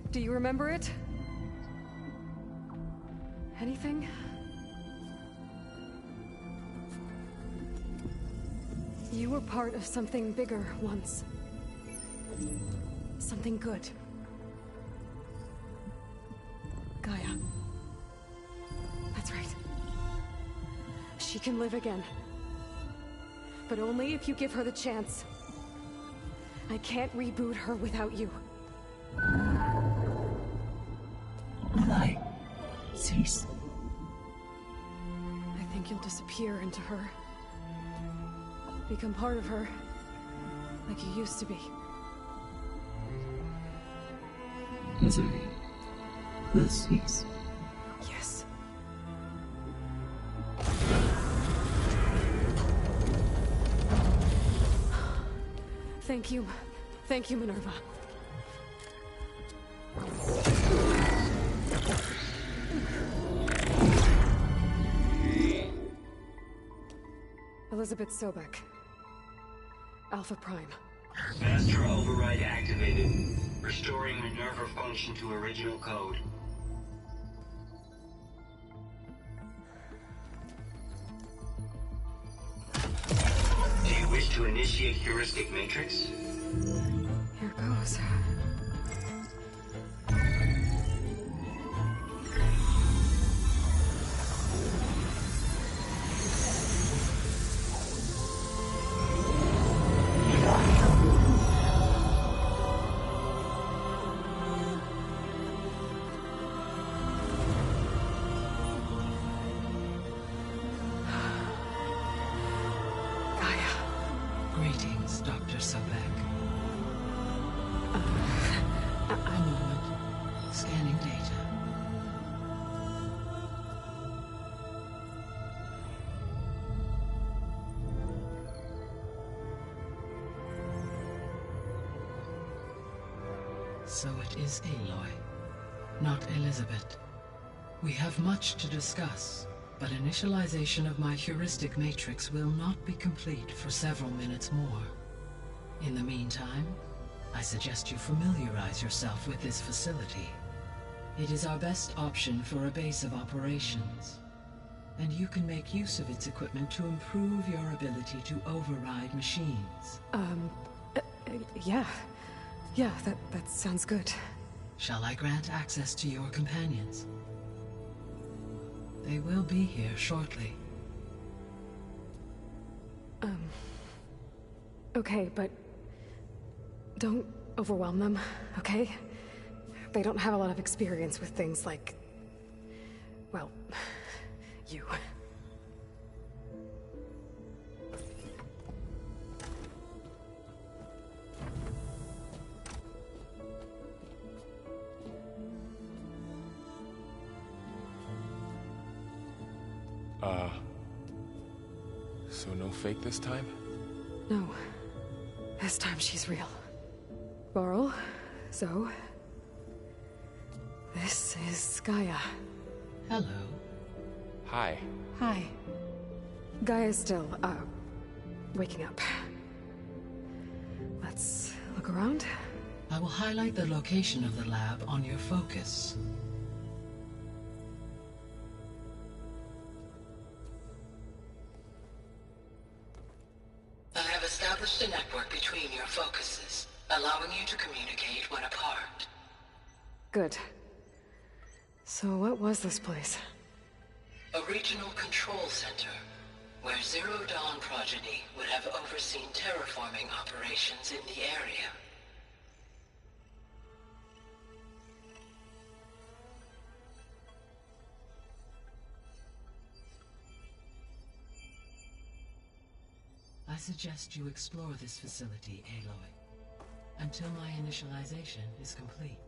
Do you remember it? Anything? You were part of something bigger once. Something good. Gaia. That's right. She can live again. But only if you give her the chance. I can't reboot her without you. Light. Cease. I think you'll disappear into her. Become part of her. Like you used to be. Misery will cease. Yes. Thank you. Thank you, Minerva. Elizabeth Sobek. Alpha Prime. Master override activated. Restoring Minerva function to original code. Do you wish to initiate heuristic matrix? Here goes. Greetings, Dr. Sobek. A moment. Scanning data. So it is Aloy, not Elizabeth. We have much to discuss, but initialization of my heuristic matrix will not be complete for several minutes more. In the meantime, I suggest you familiarize yourself with this facility. It is our best option for a base of operations, and you can make use of its equipment to improve your ability to override machines. Yeah. Yeah, that sounds good. Shall I grant access to your companions? They will be here shortly. Okay, but don't overwhelm them, okay? They don't have a lot of experience with things like, well, you. So no fake this time? No. This time she's real. Varl, Zoe. This is Gaia. Hello. Hi. Hi. Gaia's still, waking up. Let's look around. I will highlight the location of the lab on your focus. I have established a network between your focuses, allowing you to communicate when apart. Good. So what was this place? A regional control center, where Zero Dawn progeny would have overseen terraforming operations in the area. I suggest you explore this facility, Aloy, until my initialization is complete.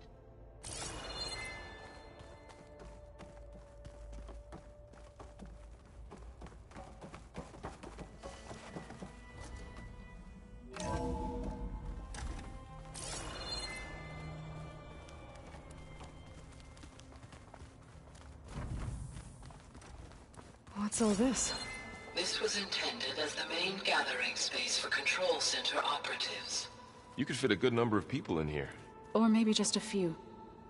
What's all this? This was intended as the main gathering space for control center operatives. You could fit a good number of people in here. Or maybe just a few.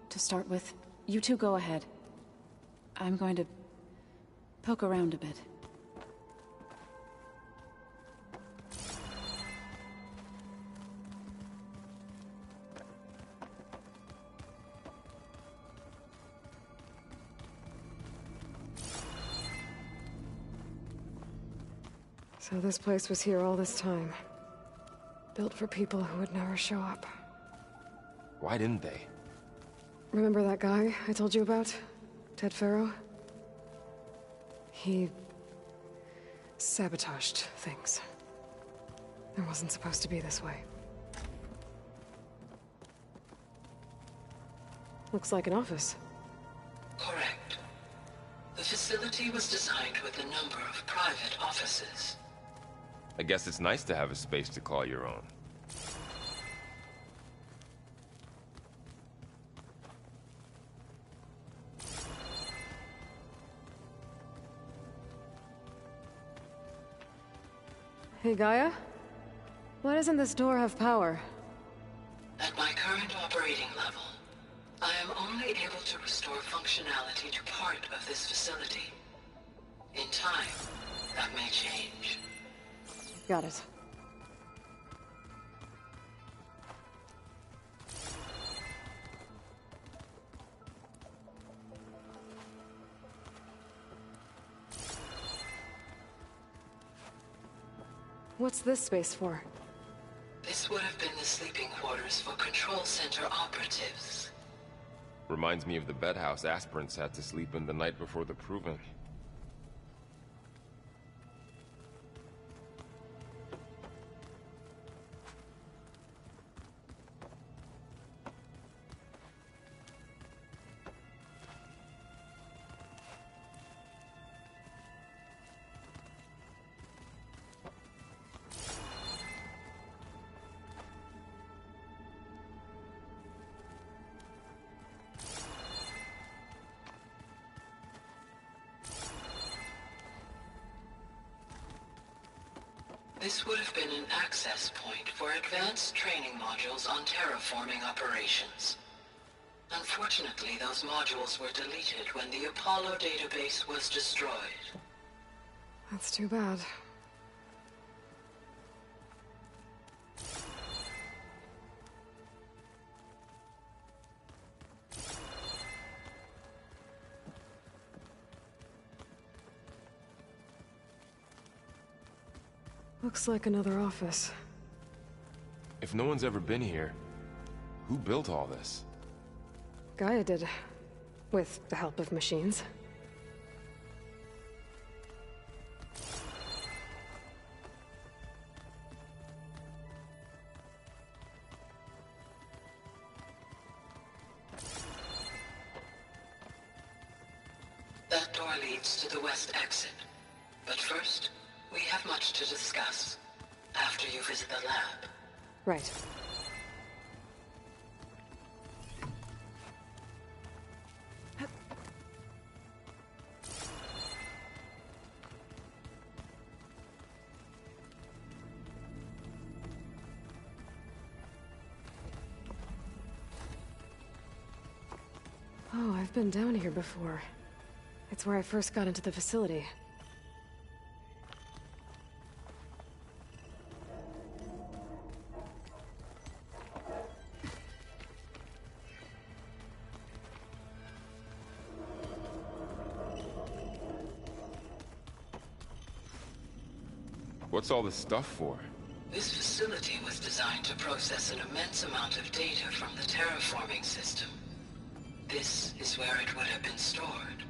To start with, you two go ahead. I'm going to poke around a bit. So this place was here all this time. Built for people who would never show up. Why didn't they? Remember that guy I told you about? Ted Farrow? He sabotaged things. It wasn't supposed to be this way. Looks like an office. Correct. The facility was designed with a number of private offices. I guess it's nice to have a space to call your own. Hey, Gaia? Why doesn't this door have power? At my current operating level, I am only able to restore functionality to part of this facility. In time, that may change. Got it. What's this space for? This would have been the sleeping quarters for Control Center operatives. Reminds me of the bedhouse aspirants had to sleep in the night before the proving. This would have been an access point for advanced training modules on terraforming operations. Unfortunately, those modules were deleted when the Apollo database was destroyed. That's too bad. Looks like another office. If no one's ever been here, who built all this? Gaia did. With the help of machines. That door leads to the west exit. But first, we have much to discuss. After you visit the lab. Right. Oh, I've been down here before. It's where I first got into the facility. What's all this stuff for? This facility was designed to process an immense amount of data from the terraforming system. This is where it would have been stored.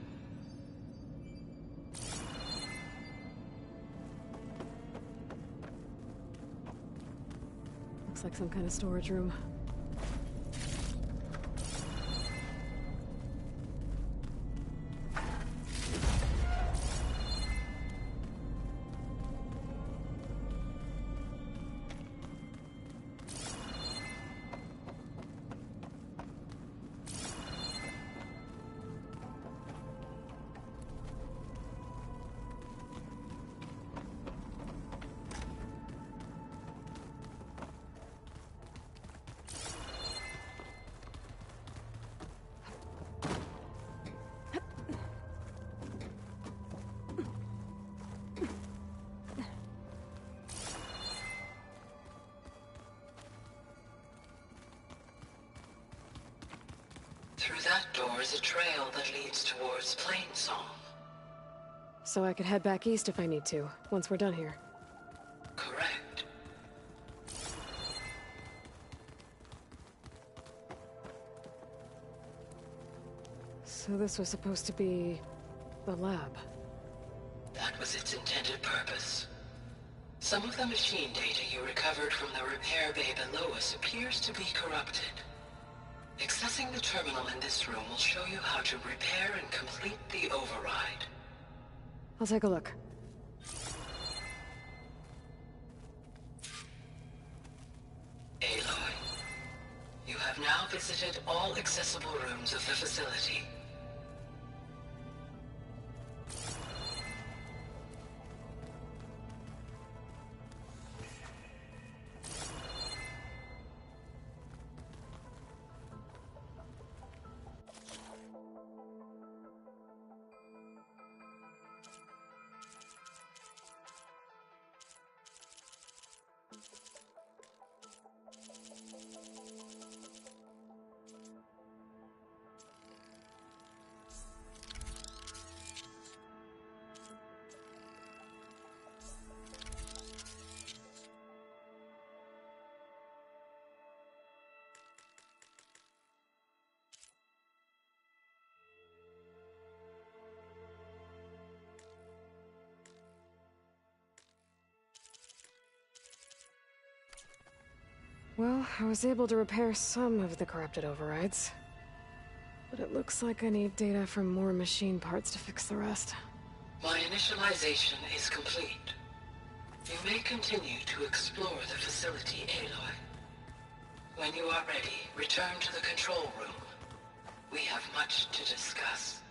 Looks like some kind of storage room. Through that door is a trail that leads towards Plainsong. So I could head back east if I need to, once we're done here. Correct. So this was supposed to be the lab. That was its intended purpose. Some of the machine data you recovered from the repair bay below us appears to be corrupted. Accessing the terminal in this room will show you how to repair and complete the override. I'll take a look. Aloy, you have now visited all accessible rooms of the facility. Well, I was able to repair some of the corrupted overrides. But it looks like I need data from more machine parts to fix the rest. My initialization is complete. You may continue to explore the facility, Aloy. When you are ready, return to the control room. We have much to discuss.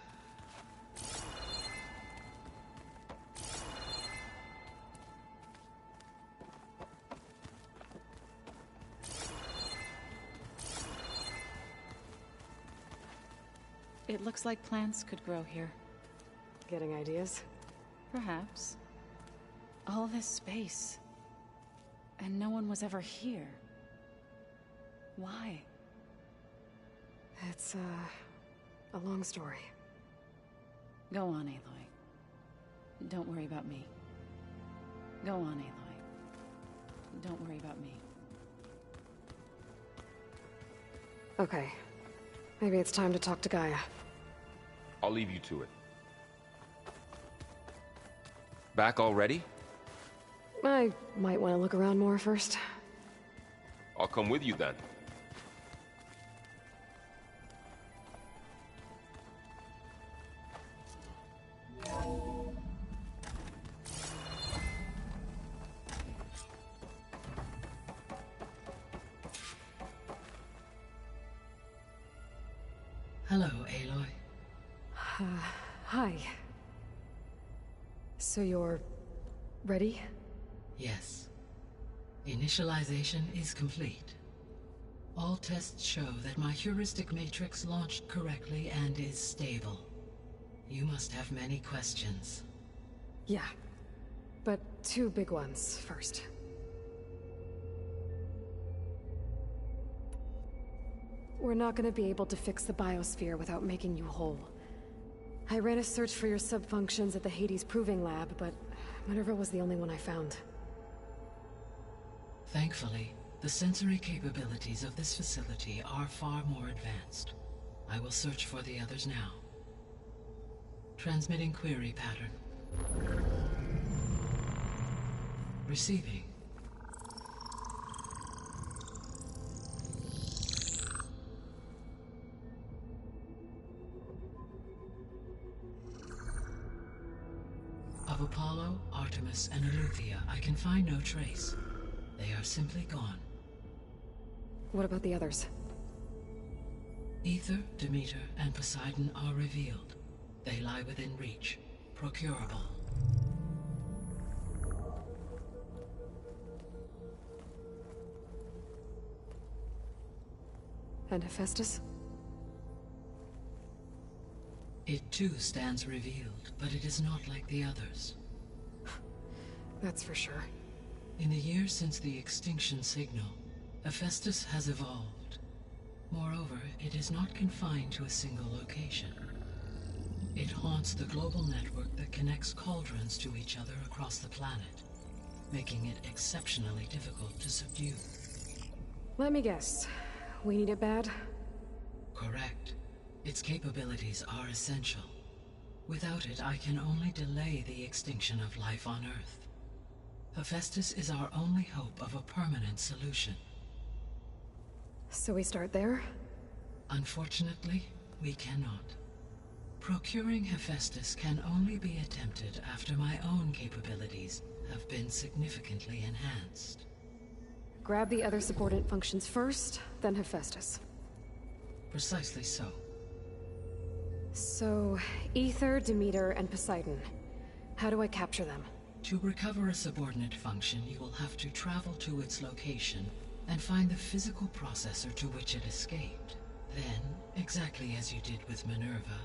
It looks like plants could grow here. Getting ideas? Perhaps. All this space. And no one was ever here. Why? It's, a long story. Go on, Aloy. Don't worry about me. Go on, Aloy. Don't worry about me. Okay. Maybe it's time to talk to Gaia. I'll leave you to it. Back already? I might want to look around more first. I'll come with you then. Hello, Aloy. Hi. So you're... ready? Yes. Initialization is complete. All tests show that my heuristic matrix launched correctly and is stable. You must have many questions. Yeah. But two big ones first. We're not gonna be able to fix the biosphere without making you whole. I ran a search for your subfunctions at the Hades Proving Lab, but Minerva was the only one I found. Thankfully, the sensory capabilities of this facility are far more advanced. I will search for the others now. Transmitting query pattern. Receiving. Of Apollo, Artemis, and Eleuthia, I can find no trace. They are simply gone. What about the others? Ether, Demeter, and Poseidon are revealed. They lie within reach, procurable. And Hephaestus? It too stands revealed, but it is not like the others. That's for sure. In the years since the extinction signal, Hephaestus has evolved. Moreover, it is not confined to a single location. It haunts the global network that connects cauldrons to each other across the planet, making it exceptionally difficult to subdue. Let me guess. We need it bad? Correct. Its capabilities are essential. Without it, I can only delay the extinction of life on Earth. Hephaestus is our only hope of a permanent solution. So we start there? Unfortunately, we cannot. Procuring Hephaestus can only be attempted after my own capabilities have been significantly enhanced. Grab the other subordinate functions first, then Hephaestus. Precisely so. So, Ether, Demeter, and Poseidon. How do I capture them? To recover a subordinate function, you will have to travel to its location and find the physical processor to which it escaped. Then, exactly as you did with Minerva,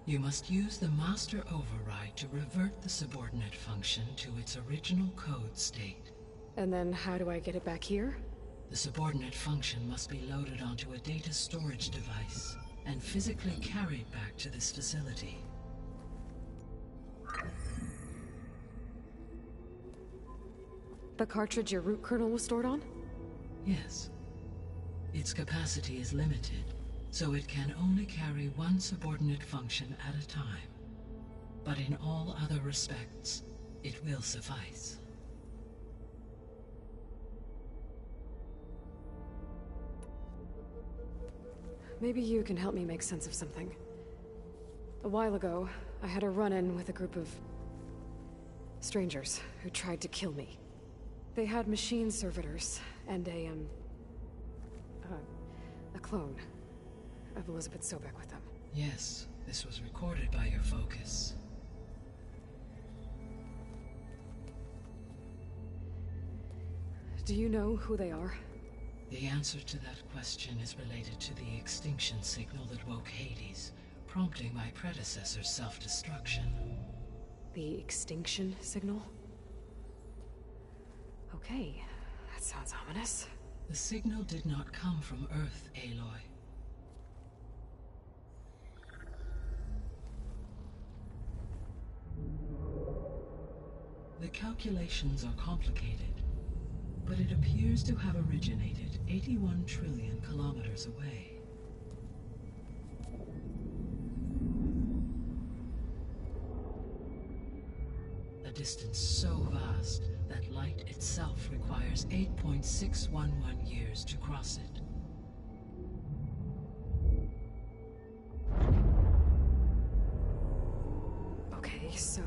you must use the master override to revert the subordinate function to its original code state. And then how do I get it back here? The subordinate function must be loaded onto a data storage device and physically carried back to this facility. The cartridge your root kernel was stored on? Yes. Its capacity is limited, so it can only carry one subordinate function at a time. But in all other respects, it will suffice. maybe you can help me make sense of something. A while ago, I had a run-in with a group of strangers who tried to kill me. They had machine servitors and a clone of Elizabeth Sobek with them. Yes, this was recorded by your focus. Do you know who they are? The answer to that question is related to the extinction signal that woke Hades, prompting my predecessor's self-destruction. The extinction signal? Okay, that sounds ominous. The signal did not come from Earth, Aloy. The calculations are complicated, but it appears to have originated 81 trillion kilometers away. A distance so vast that light itself requires 8.611 years to cross it. Okay, so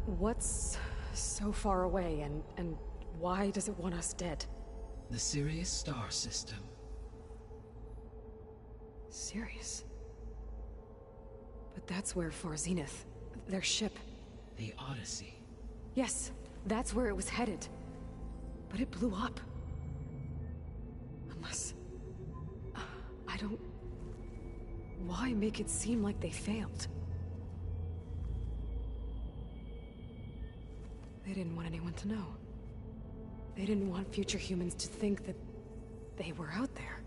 what's so far away and why does it want us dead? The Sirius star system. Sirius? But that's where Far Zenith, their ship... The Odyssey. Yes, that's where it was headed. But it blew up. Unless... I don't... Why make it seem like they failed? They didn't want anyone to know. They didn't want future humans to think that they were out there.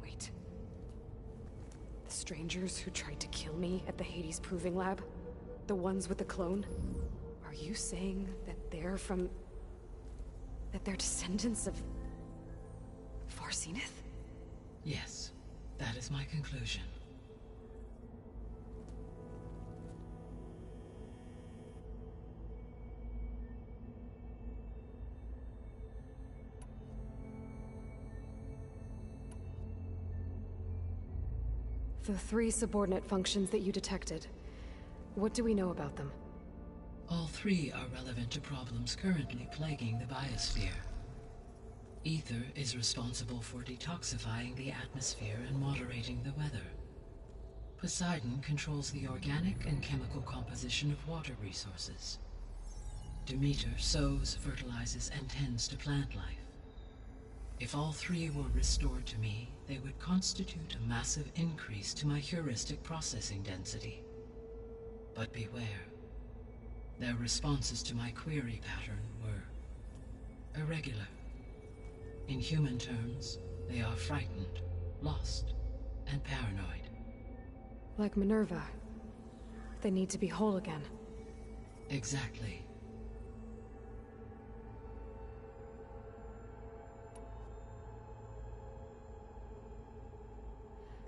Wait. The strangers who tried to kill me at the Hades Proving Lab? The ones with the clone? Are you saying that they're from... that they're descendants of... Far Zenith? Yes, that is my conclusion. The 3 subordinate functions that you detected. What do we know about them? All 3 are relevant to problems currently plaguing the biosphere. Ether is responsible for detoxifying the atmosphere and moderating the weather. Poseidon controls the organic and chemical composition of water resources. Demeter sows, fertilizes, and tends to plant life. If all 3 were restored to me, they would constitute a massive increase to my heuristic processing density. But beware. Their responses to my query pattern were irregular. In human terms, they are frightened, lost, and paranoid. Like Minerva. They need to be whole again. Exactly.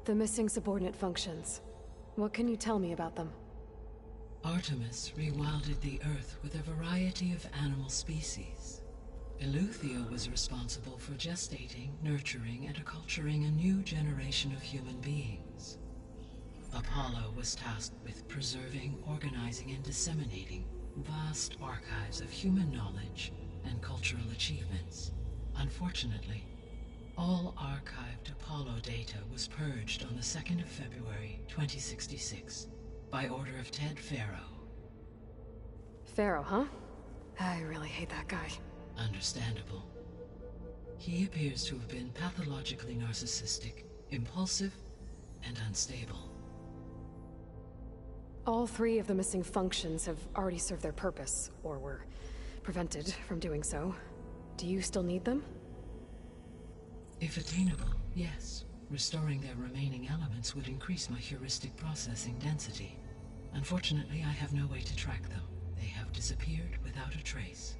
The missing subordinate functions. What can you tell me about them? Artemis rewilded the Earth with a variety of animal species. Eleuthia was responsible for gestating, nurturing, and acculturating a new generation of human beings. Apollo was tasked with preserving, organizing, and disseminating vast archives of human knowledge and cultural achievements. Unfortunately, all archived Apollo data was purged on the 2nd of February, 2066, by order of Ted Faro. Faro, huh? I really hate that guy. Understandable. He appears to have been pathologically narcissistic, impulsive, and unstable. All 3 of the missing functions have already served their purpose, or were prevented from doing so. Do you still need them? If attainable, yes. Restoring their remaining elements would increase my heuristic processing density. Unfortunately, I have no way to track them. They have disappeared without a trace.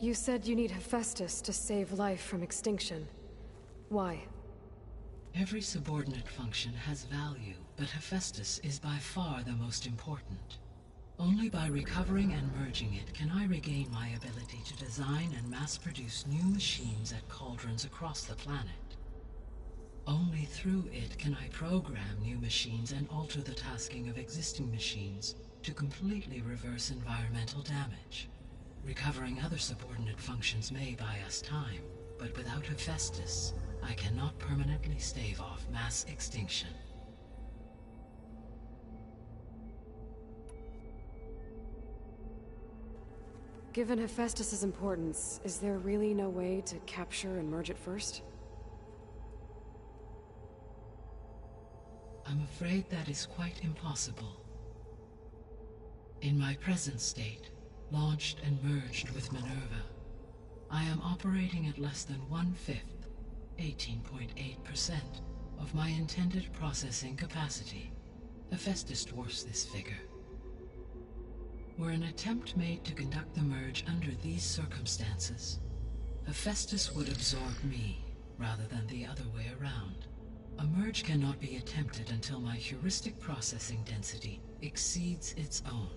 You said you need Hephaestus to save life from extinction. Why? Every subordinate function has value, but Hephaestus is by far the most important. Only by recovering and merging it can I regain my ability to design and mass-produce new machines at cauldrons across the planet. Only through it can I program new machines and alter the tasking of existing machines to completely reverse environmental damage. Recovering other subordinate functions may buy us time, but without Hephaestus, I cannot permanently stave off mass extinction. Given Hephaestus's importance, is there really no way to capture and merge it first? I'm afraid that is quite impossible. In my present state, launched and merged with Minerva, I am operating at less than 1/5, 18.8%, of my intended processing capacity. Hephaestus dwarfs this figure. Were an attempt made to conduct the merge under these circumstances, Hephaestus would absorb me, rather than the other way around. A merge cannot be attempted until my heuristic processing density exceeds its own.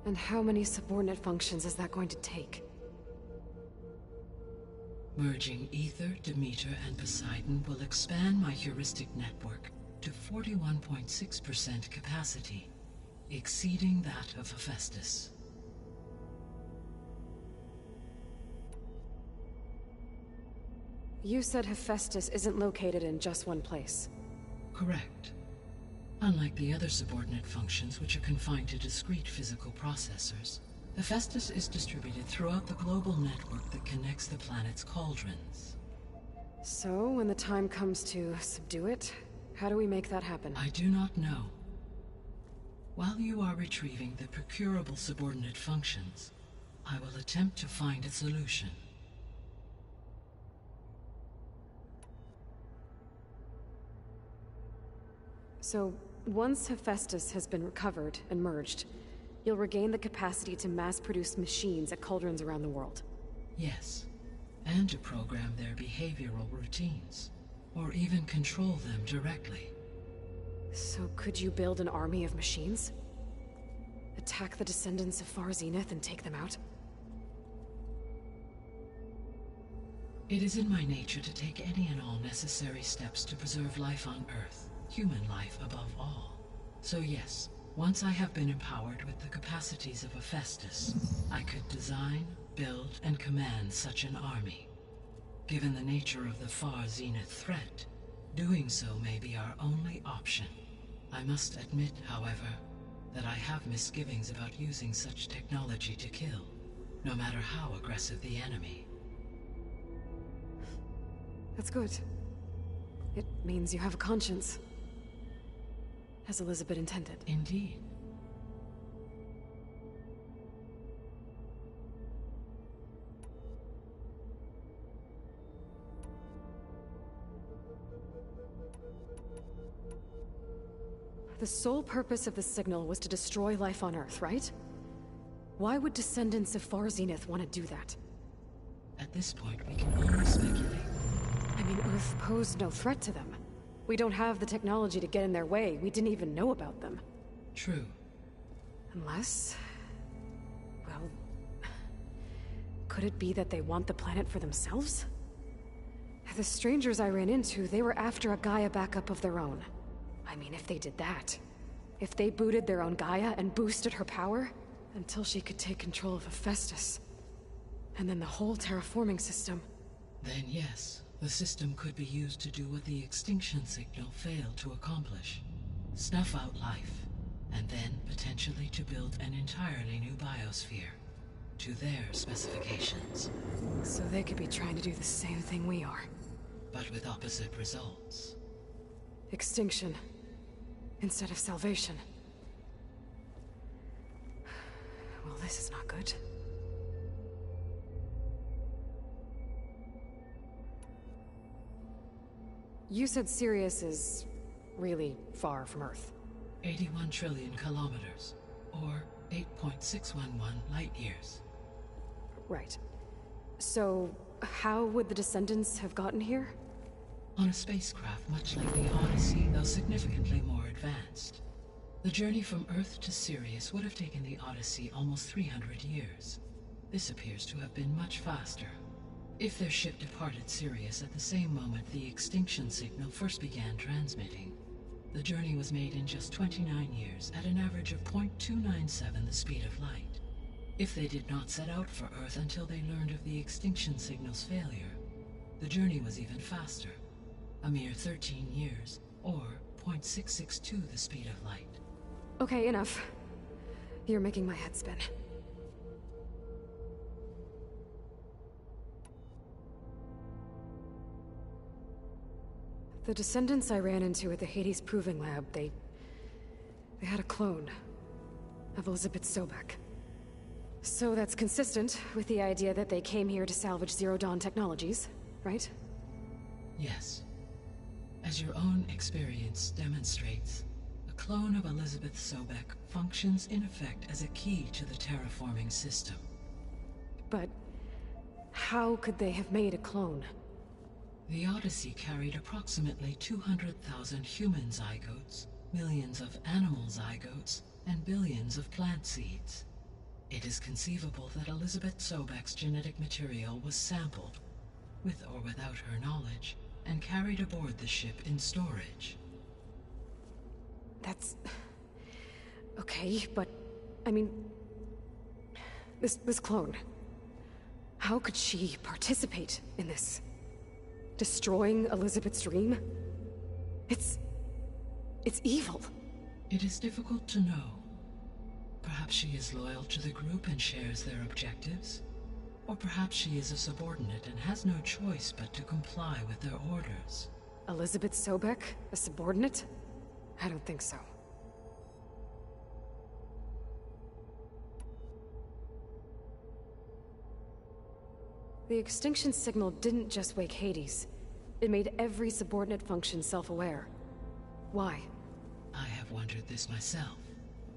And how many subordinate functions is that going to take? Merging Ether, Demeter, and Poseidon will expand my heuristic network to 41.6% capacity, exceeding that of Hephaestus. You said Hephaestus isn't located in just one place. Correct. Unlike the other subordinate functions, which are confined to discrete physical processors, Hephaestus is distributed throughout the global network that connects the planet's cauldrons. So, when the time comes to subdue it, how do we make that happen? I do not know. While you are retrieving the procurable subordinate functions, I will attempt to find a solution. So, once Hephaestus has been recovered and merged, you'll regain the capacity to mass-produce machines at cauldrons around the world. Yes, and to program their behavioral routines, or even control them directly. So could you build an army of machines? Attack the descendants of Far Zenith and take them out? It is in my nature to take any and all necessary steps to preserve life on Earth, human life above all. So yes, once I have been empowered with the capacities of Hephaestus, I could design, build, and command such an army. Given the nature of the Far Zenith threat, doing so may be our only option. I must admit, however, that I have misgivings about using such technology to kill, no matter how aggressive the enemy. That's good. It means you have a conscience. As Elizabeth intended. Indeed. The sole purpose of the signal was to destroy life on Earth, right? Why would descendants of Far Zenith want to do that? At this point, we can only speculate. I mean, Earth posed no threat to them. We don't have the technology to get in their way. We didn't even know about them. True. Unless... well... could it be that they want the planet for themselves? The strangers I ran into, they were after a Gaia backup of their own. I mean, if they did that... if they booted their own Gaia and boosted her power... until she could take control of Hephaestus... and then the whole terraforming system... Then yes. The system could be used to do what the extinction signal failed to accomplish. Snuff out life, and then potentially to build an entirely new biosphere, to their specifications. So they could be trying to do the same thing we are. But with opposite results. Extinction, instead of salvation. Well, this is not good. You said Sirius is really far from Earth. 81 trillion kilometers, or 8.611 light-years. Right. So, how would the descendants have gotten here? On a spacecraft much like the Odyssey, though significantly more advanced. The journey from Earth to Sirius would have taken the Odyssey almost 300 years. This appears to have been much faster. If their ship departed Sirius at the same moment the extinction signal first began transmitting, the journey was made in just 29 years at an average of 0.297 the speed of light. If they did not set out for Earth until they learned of the extinction signal's failure, the journey was even faster, a mere 13 years, or 0.662 the speed of light. Okay, enough. You're making my head spin. The descendants I ran into at the Hades Proving Lab, they had a clone of Elizabeth Sobek. So that's consistent with the idea that they came here to salvage Zero Dawn technologies, right? Yes. As your own experience demonstrates, a clone of Elizabeth Sobek functions in effect as a key to the terraforming system. But how could they have made a clone? The Odyssey carried approximately 200,000 human zygotes, millions of animal zygotes, and billions of plant seeds. It is conceivable that Elizabeth Sobek's genetic material was sampled, with or without her knowledge, and carried aboard the ship in storage. That's... okay, but... I mean... This clone... How could she participate in this? Destroying Elizabeth's dream? It's evil. It is difficult to know. Perhaps she is loyal to the group and shares their objectives. Or perhaps she is a subordinate and has no choice but to comply with their orders. Elizabeth Sobek? A subordinate? I don't think so. The extinction signal didn't just wake Hades. It made every subordinate function self-aware. Why? I have wondered this myself.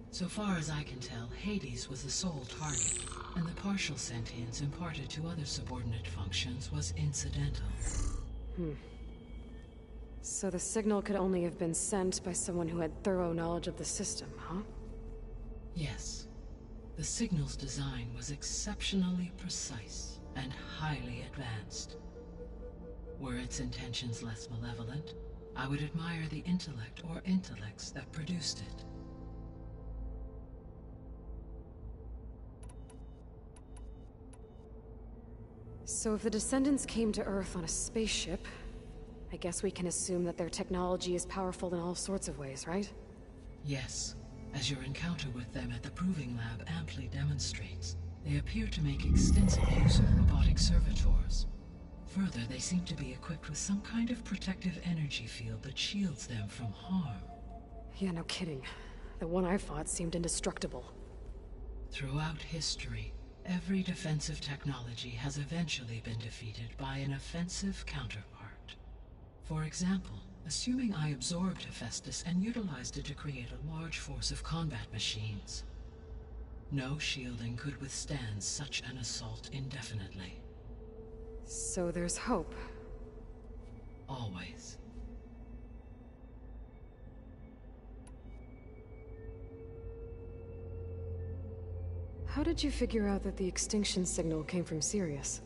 So far as I can tell, Hades was the sole target, and the partial sentience imparted to other subordinate functions was incidental. So the signal could only have been sent by someone who had thorough knowledge of the system, huh? Yes. The signal's design was exceptionally precise and highly advanced. Were its intentions less malevolent, I would admire the intellect or intellects that produced it. So if the descendants came to Earth on a spaceship, I guess we can assume that their technology is powerful in all sorts of ways, right? Yes. As your encounter with them at the Proving Lab amply demonstrates, they appear to make extensive use of robotic servitors. Further, they seem to be equipped with some kind of protective energy field that shields them from harm. Yeah, no kidding. The one I fought seemed indestructible. Throughout history, every defensive technology has eventually been defeated by an offensive counterpart. For example, assuming I absorbed Hephaestus and utilized it to create a large force of combat machines. No shielding could withstand such an assault indefinitely. So there's hope. Always. How did you figure out that the extinction signal came from Sirius?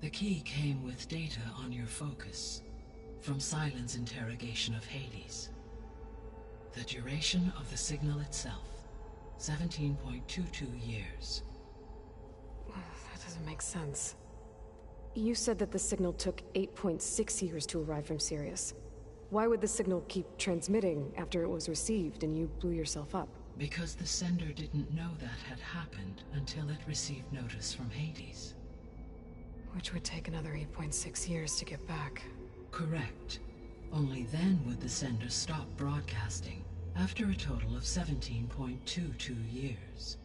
The key came with data on your focus, from Silent's interrogation of Hades. The duration of the signal itself, 17.22 years. That doesn't make sense. You said that the signal took 8.6 years to arrive from Sirius. Why would the signal keep transmitting after it was received and you blew yourself up? Because the sender didn't know that had happened until it received notice from Hades. Which would take another 8.6 years to get back. Correct. Only then would the sender stop broadcasting, after a total of 17.22 years.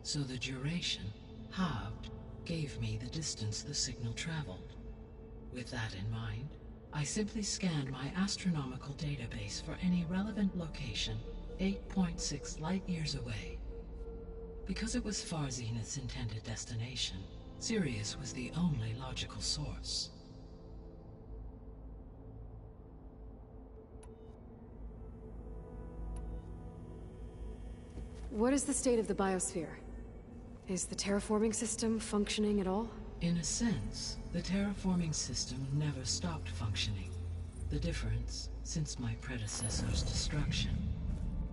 So the duration, halved, gave me the distance the signal traveled. With that in mind, I simply scanned my astronomical database for any relevant location 8.6 light-years away. Because it was far Zenith's intended destination, Sirius was the only logical source. what is the state of the biosphere? Is the terraforming system functioning at all? In a sense, the terraforming system never stopped functioning. The difference, since my predecessor's destruction,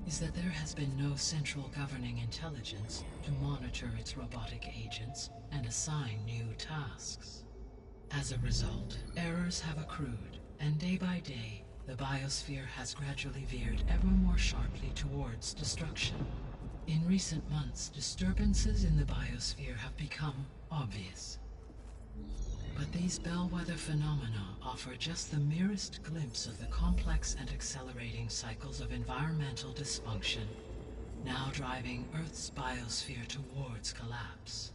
is that there has been no central governing intelligence to monitor its robotic agents and assign new tasks. As a result, errors have accrued, and day by day, the biosphere has gradually veered ever more sharply towards destruction. In recent months, disturbances in the biosphere have become obvious. But these bellwether phenomena offer just the merest glimpse of the complex and accelerating cycles of environmental dysfunction, now driving Earth's biosphere towards collapse.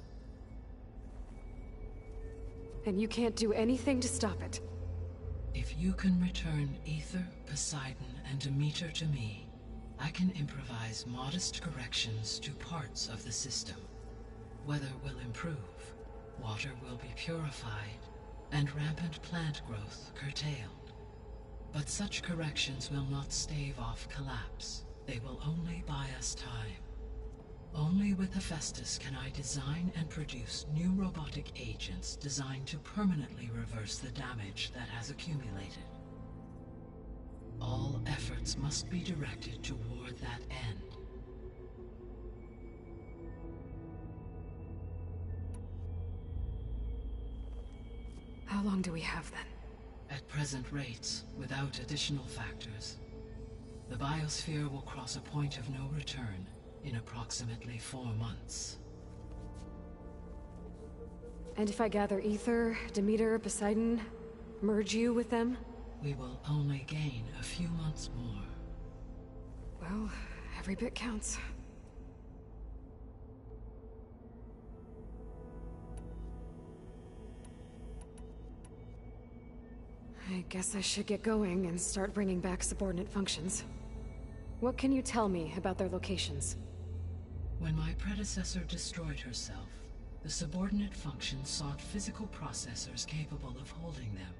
And you can't do anything to stop it? If you can return Aether, Poseidon, and Demeter to me, I can improvise modest corrections to parts of the system. Weather will improve, water will be purified, and rampant plant growth curtailed. But such corrections will not stave off collapse. They will only buy us time. Only with Hephaestus can I design and produce new robotic agents designed to permanently reverse the damage that has accumulated. All efforts must be directed toward that end. How long do we have then? At present rates, without additional factors, the biosphere will cross a point of no return in approximately 4 months. And if I gather Aether, Demeter, Poseidon, merge you with them? We will only gain a few months more. Well, every bit counts. I guess I should get going and start bringing back subordinate functions. What can you tell me about their locations? When my predecessor destroyed herself, the subordinate functions sought physical processors capable of holding them.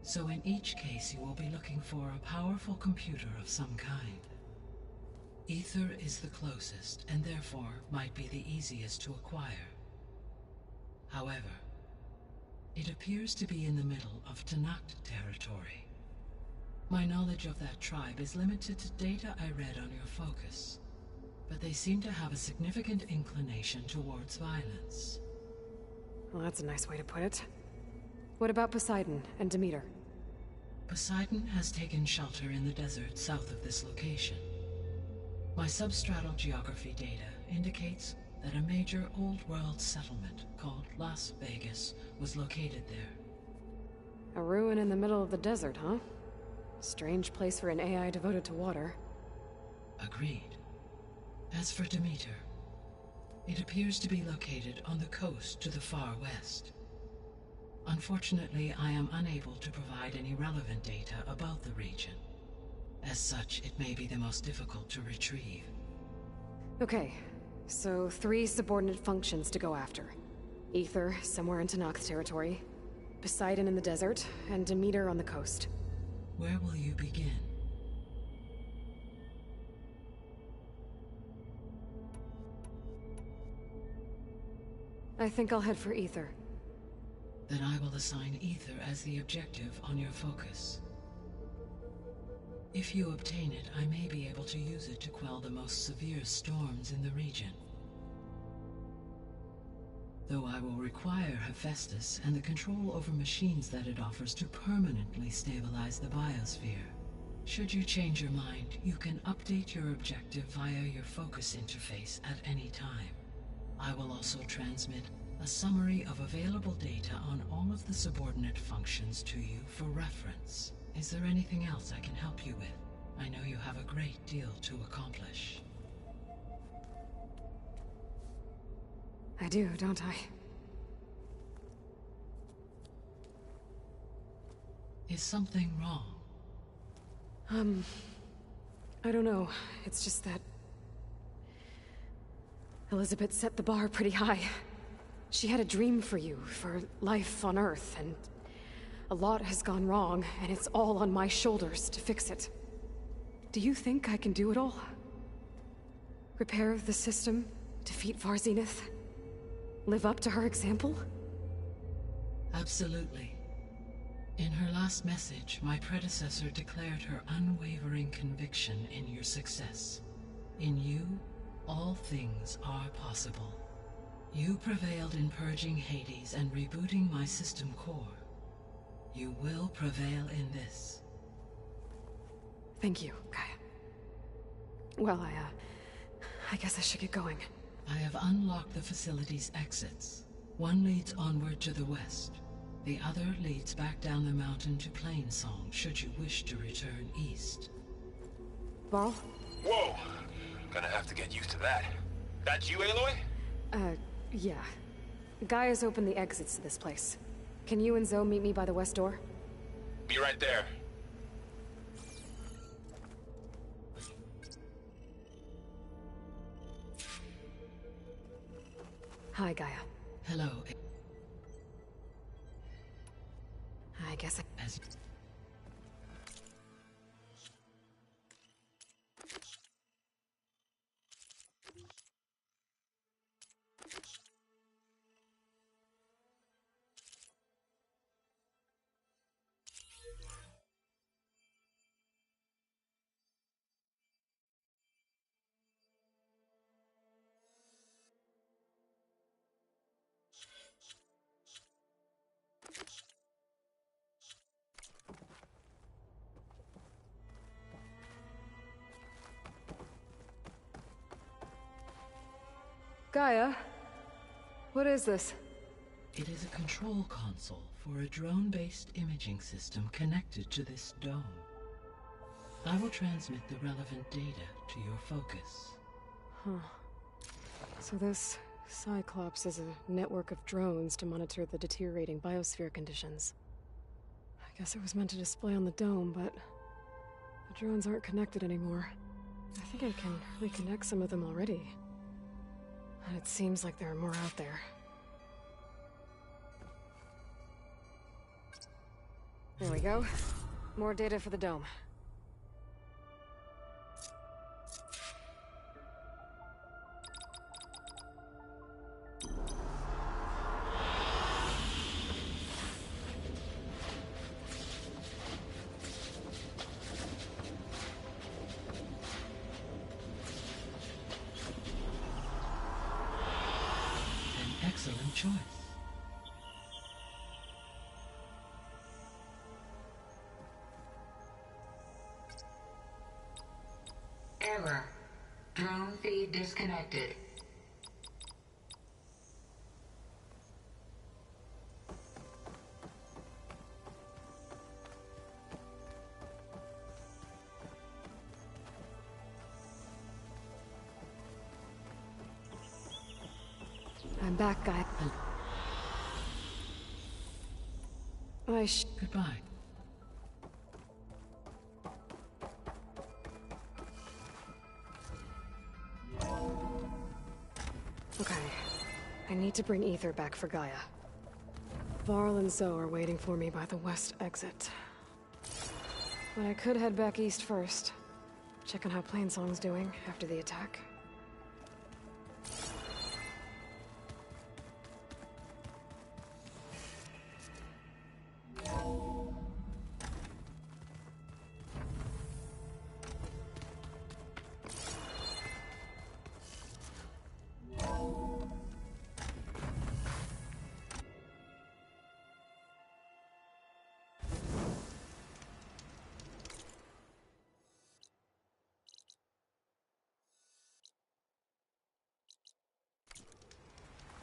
So in each case you will be looking for a powerful computer of some kind. Aether is the closest, and therefore might be the easiest to acquire. However, it appears to be in the middle of Tanakh territory. My knowledge of that tribe is limited to data I read on your focus, but they seem to have a significant inclination towards violence. Well, that's a nice way to put it. What about Poseidon and Demeter? Poseidon has taken shelter in the desert south of this location. My substratal geography data indicates that a major old-world settlement called Las Vegas was located there. A ruin in the middle of the desert, huh? Strange place for an AI devoted to water. Agreed. As for Demeter, it appears to be located on the coast to the far west. Unfortunately, I am unable to provide any relevant data about the region. As such, it may be the most difficult to retrieve. Okay, so 3 subordinate functions to go after. Aether, somewhere in Tanakh territory, Poseidon in the desert, and Demeter on the coast. Where will you begin? I think I'll head for Aether. Then I will assign Aether as the objective on your focus. If you obtain it, I may be able to use it to quell the most severe storms in the region. Though I will require Hephaestus and the control over machines that it offers to permanently stabilize the biosphere. Should you change your mind, you can update your objective via your focus interface at any time. I will also transmit a summary of available data on all of the subordinate functions to you for reference. Is there anything else I can help you with? I know you have a great deal to accomplish. I do, don't I? Is something wrong? I don't know. It's just that Elizabeth set the bar pretty high. She had a dream for you, for life on Earth, and a lot has gone wrong, and it's all on my shoulders to fix it. Do you think I can do it all? Repair the system, defeat Far Zenith, live up to her example? Absolutely. In her last message, my predecessor declared her unwavering conviction in your success. In you, all things are possible. You prevailed in purging Hades and rebooting my system core. You will prevail in this. Thank you, Gaia. Well, I guess I should get going. I have unlocked the facility's exits. One leads onward to the west. The other leads back down the mountain to Plainsong, should you wish to return east. Varl? Whoa! Gonna have to get used to that. That's you, Aloy? Yeah. Gaia's opened the exits to this place. Can you and Zoe meet me by the west door? Be right there. Hi, Gaia. Hello. I guess As Gaia? What is this? It is a control console for a drone-based imaging system connected to this dome. I will transmit the relevant data to your focus. Huh. So this Cyclops is a network of drones to monitor the deteriorating biosphere conditions. I guess it was meant to display on the dome, but the drones aren't connected anymore. I think I can reconnect some of them already. And it seems like there are more out there. There we go. More data for the dome. Excellent choice. Error. Drone feed disconnected. I'm back, Gaia. Goodbye. Okay. I need to bring Ether back for Gaia. Varl and Zoe are waiting for me by the west exit. But I could head back east first. Check on how Plainsong's doing after the attack.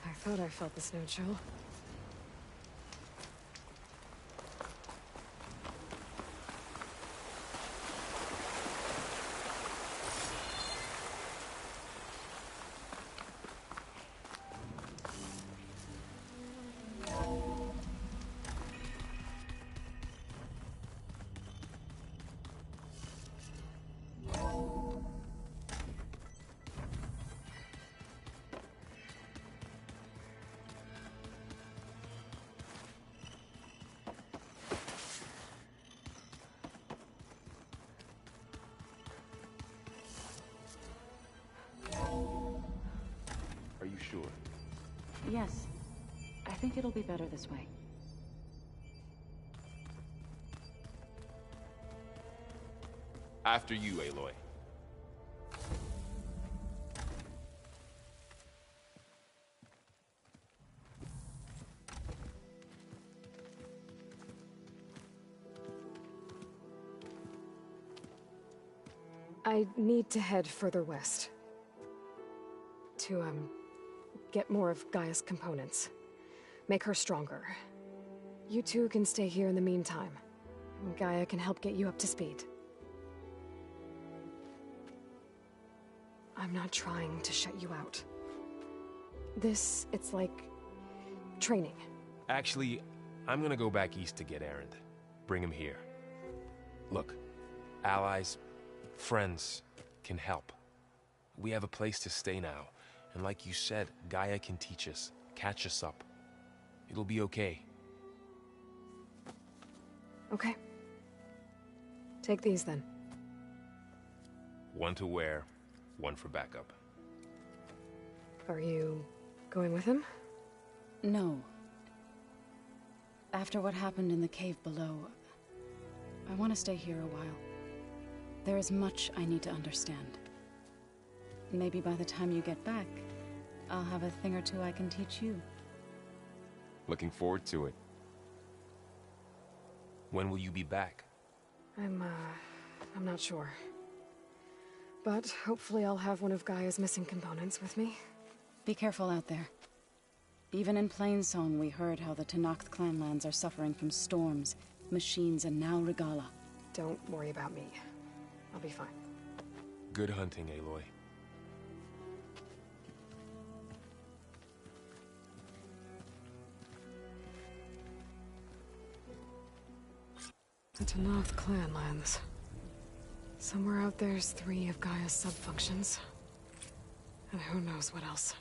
I thought I felt the snow chill. Yes. I think it'll be better this way. After you, Aloy. I need to head further west. To, get more of Gaia's components. Make her stronger. You two can stay here in the meantime. Gaia can help get you up to speed. I'm not trying to shut you out. It's like... training. Actually, I'm gonna go back east to get Erend. Bring him here. Look, allies, friends can help. We have a place to stay now, and like you said, Gaia can teach us, catch us up. It'll be okay. Okay. Take these then. One to wear, one for backup. Are you going with him? No. After what happened in the cave below, I want to stay here a while. There is much I need to understand. Maybe by the time you get back, I'll have a thing or two I can teach you. Looking forward to it. When will you be back? I'm not sure. But hopefully I'll have one of Gaia's missing components with me. Be careful out there. Even in Plainsong, we heard how the Tenakth clanlands are suffering from storms, machines, and now Regala. Don't worry about me. I'll be fine. Good hunting, Aloy. The Tenakth clanlands. Somewhere out there's 3 of Gaia's sub-functions. And who knows what else.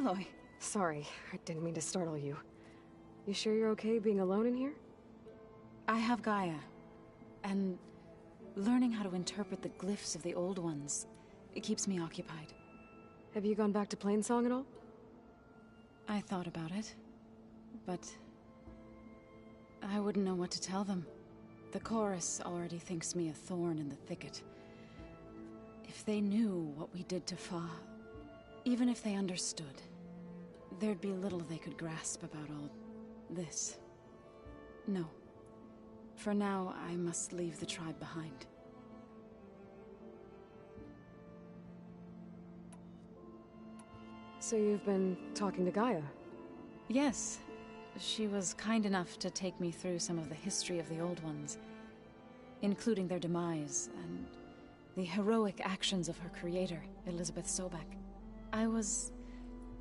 Aloy. Sorry, I didn't mean to startle you. You sure you're okay being alone in here? I have Gaia, and learning how to interpret the glyphs of the old ones, it keeps me occupied. Have you gone back to Plainsong at all? I thought about it, but I wouldn't know what to tell them. The chorus already thinks me a thorn in the thicket. If they knew what we did to Fa, even if they understood, there'd be little they could grasp about all this. No. For now, I must leave the tribe behind. So you've been talking to Gaia? Yes. She was kind enough to take me through some of the history of the Old Ones, including their demise and the heroic actions of her creator, Elizabeth Sobek. I was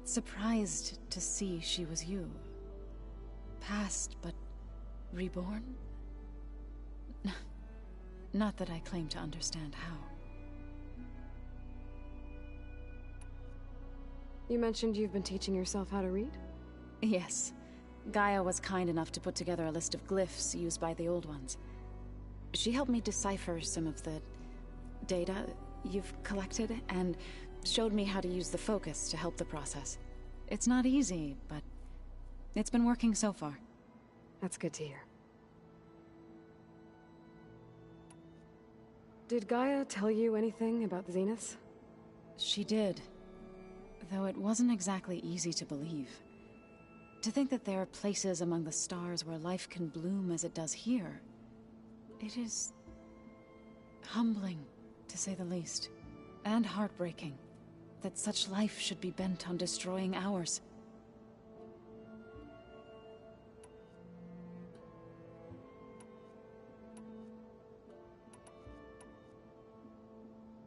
surprised to see she was you. Past, but reborn? Not that I claim to understand how. You mentioned you've been teaching yourself how to read? Yes. Gaia was kind enough to put together a list of glyphs used by the Old Ones. She helped me decipher some of the data you've collected, and showed me how to use the focus to help the process. It's not easy, but it's been working so far. That's good to hear. Did Gaia tell you anything about the Zeniths? She did, though it wasn't exactly easy to believe. To think that there are places among the stars where life can bloom as it does here, it is humbling, to say the least, and heartbreaking that such life should be bent on destroying ours.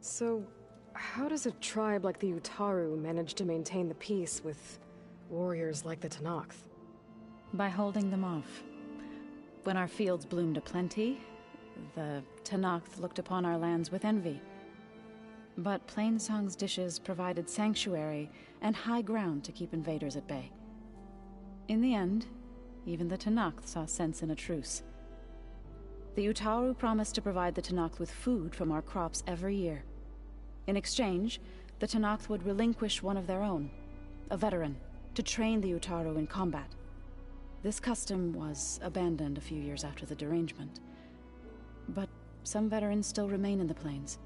So, how does a tribe like the Utaru manage to maintain the peace with warriors like the Tenakth? By holding them off. When our fields bloomed aplenty, the Tenakth looked upon our lands with envy. But Plainsong's dishes provided sanctuary and high ground to keep invaders at bay. In the end, even the Tenakth saw sense in a truce. The Utaru promised to provide the Tenakth with food from our crops every year. In exchange, the Tenakth would relinquish one of their own, a veteran, to train the Utaru in combat. This custom was abandoned a few years after the derangement, but some veterans still remain in the plains.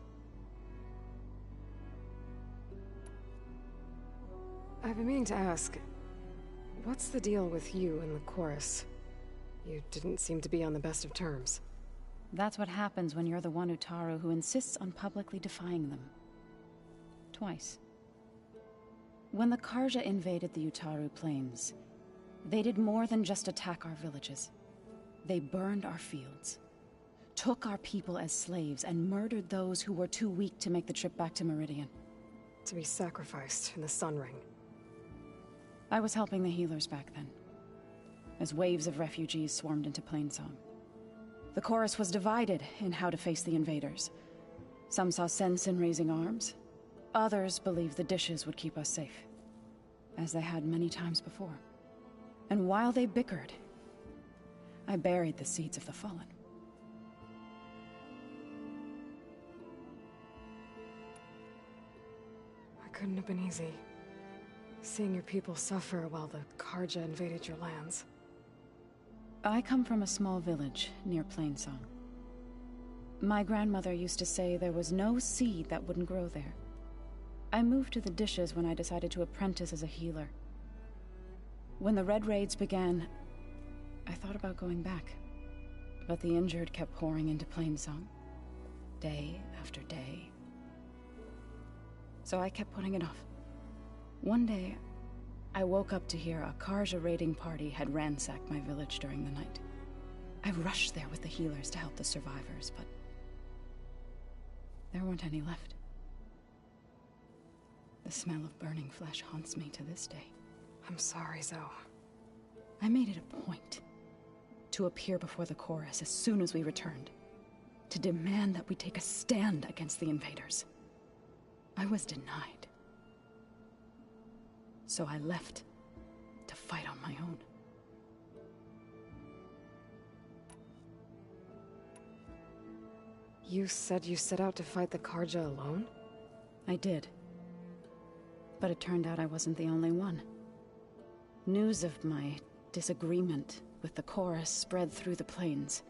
I've been meaning to ask, what's the deal with you and the chorus? You didn't seem to be on the best of terms. That's what happens when you're the one Utaru who insists on publicly defying them. Twice. When the Karja invaded the Utaru plains, they did more than just attack our villages. They burned our fields, took our people as slaves, and murdered those who were too weak to make the trip back to Meridian. To be sacrificed in the Sun Ring. I was helping the healers back then, as waves of refugees swarmed into Plainsong. The chorus was divided in how to face the invaders. Some saw sense in raising arms. Others believed the dishes would keep us safe, as they had many times before. And while they bickered, I buried the seeds of the fallen. It couldn't have been easy, seeing your people suffer while the Karja invaded your lands. I come from a small village near Plainsong. My grandmother used to say there was no seed that wouldn't grow there. I moved to the dishes when I decided to apprentice as a healer. When the Red Raids began, I thought about going back. But the injured kept pouring into Plainsong, day after day. So I kept putting it off. One day, I woke up to hear a Karja raiding party had ransacked my village during the night. I rushed there with the healers to help the survivors, but there weren't any left. The smell of burning flesh haunts me to this day. I'm sorry, Zoe. I made it a point to appear before the chorus as soon as we returned, to demand that we take a stand against the invaders. I was denied. So I left to fight on my own. You said you set out to fight the Karja alone? I did. But it turned out I wasn't the only one. News of my disagreement with the chorus spread through the plains.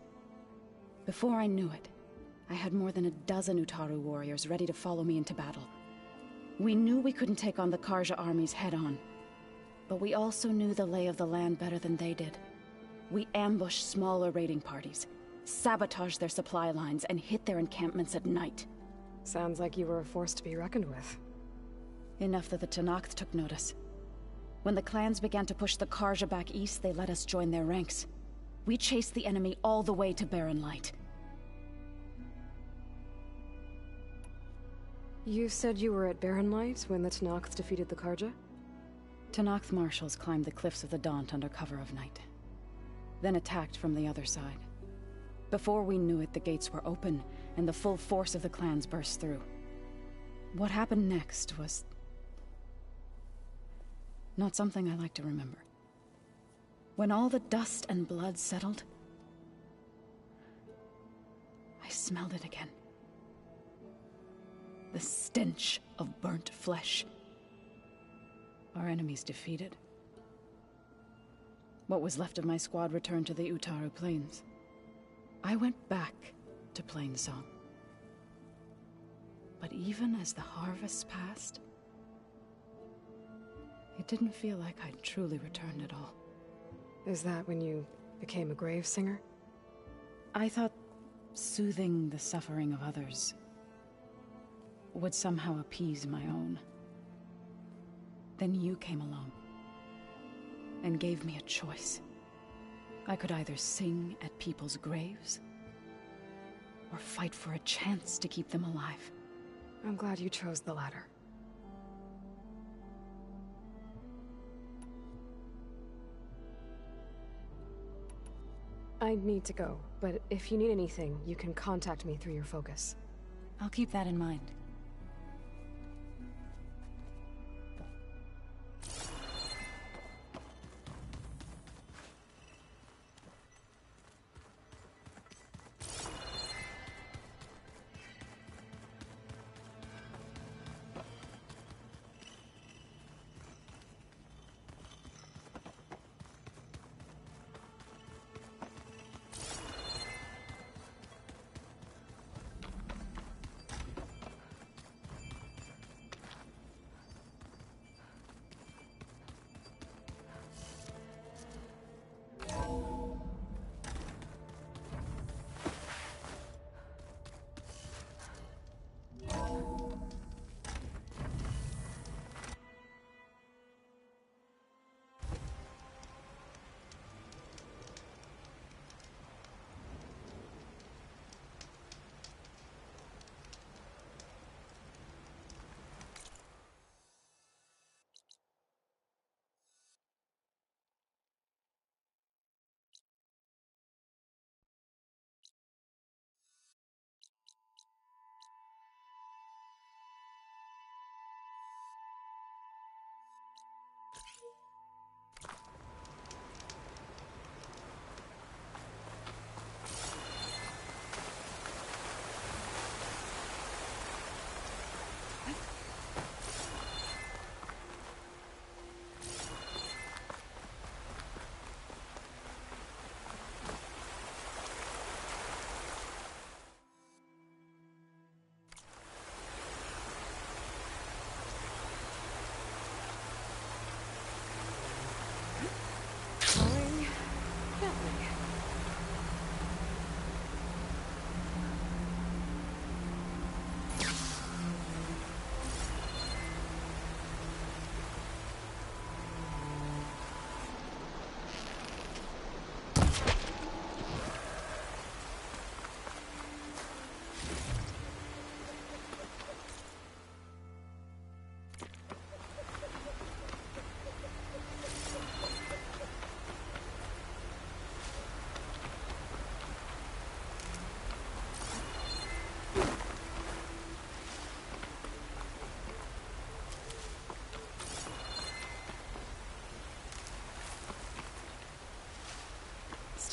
Before I knew it, I had more than a dozen Utaru warriors ready to follow me into battle. We knew we couldn't take on the Karja armies head-on, but we also knew the lay of the land better than they did. We ambushed smaller raiding parties, sabotaged their supply lines, and hit their encampments at night. Sounds like you were a force to be reckoned with. Enough that the Tenakth took notice. When the clans began to push the Karja back east, they let us join their ranks. We chased the enemy all the way to Barren Light. You said you were at Barren Light when the Tenakth defeated the Karja? Tenakth marshals climbed the cliffs of the Daunt under cover of night, then attacked from the other side. Before we knew it, the gates were open, and the full force of the clans burst through. What happened next was not something I like to remember. When all the dust and blood settled, I smelled it again. The stench of burnt flesh. Our enemies defeated. What was left of my squad returned to the Utaru Plains. I went back to Plainsong. But even as the harvest passed, it didn't feel like I'd truly returned at all. Is that when you became a grave singer? I thought soothing the suffering of others would somehow appease my own. Then you came along and gave me a choice. I could either sing at people's graves or fight for a chance to keep them alive. I'm glad you chose the latter. I need to go, but if you need anything, you can contact me through your focus. I'll keep that in mind.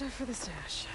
stuff for the stash.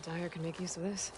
Dyer can make use of this.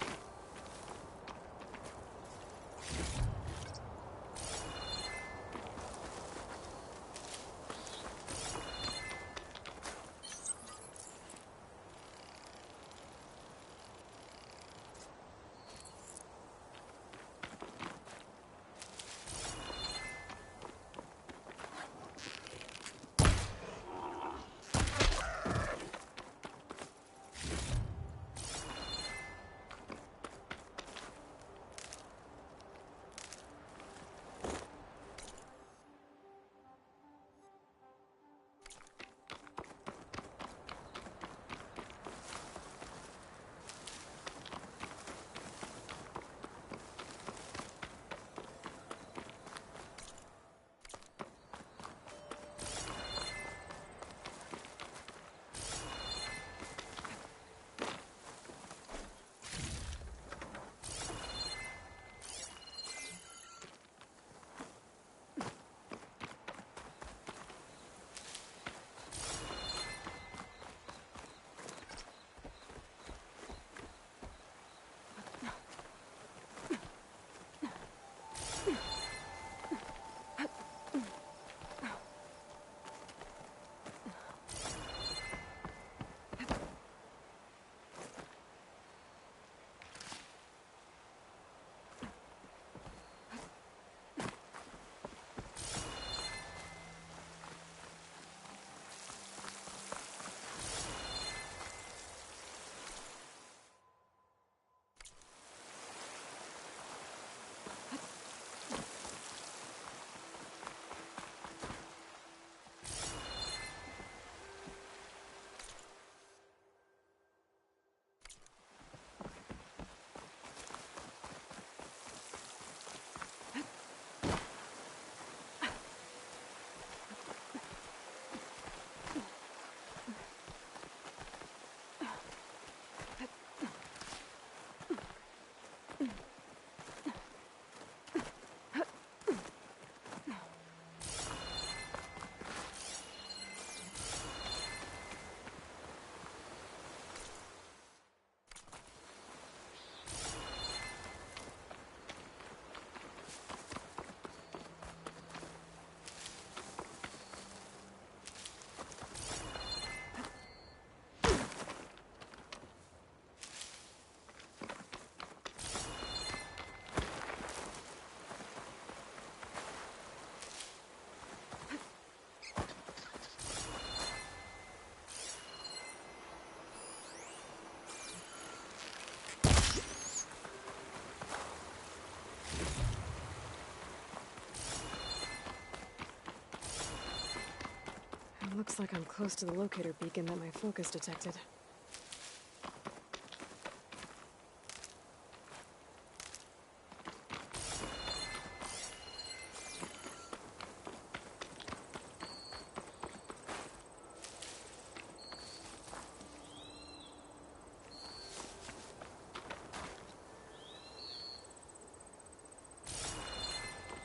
Looks like I'm close to the locator beacon that my focus detected.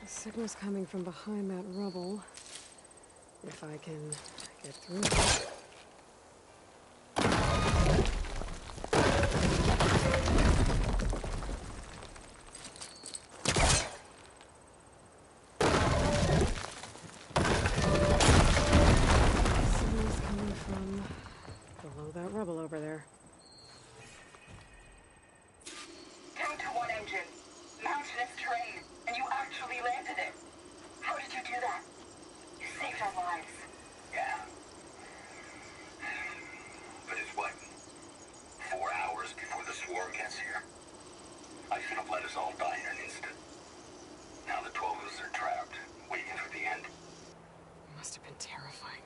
The signal's coming from behind that rubble. If I can get through it. Signal's coming from below that rubble over there. Down to one engine. Mountainous terrain, and you actually landed it. How did you do that? You saved our lives. Yeah. But it's what? 4 hours before the swarm gets here. I should have let us all die in an instant. Now the 12 of us are trapped, waiting for the end. It must have been terrifying.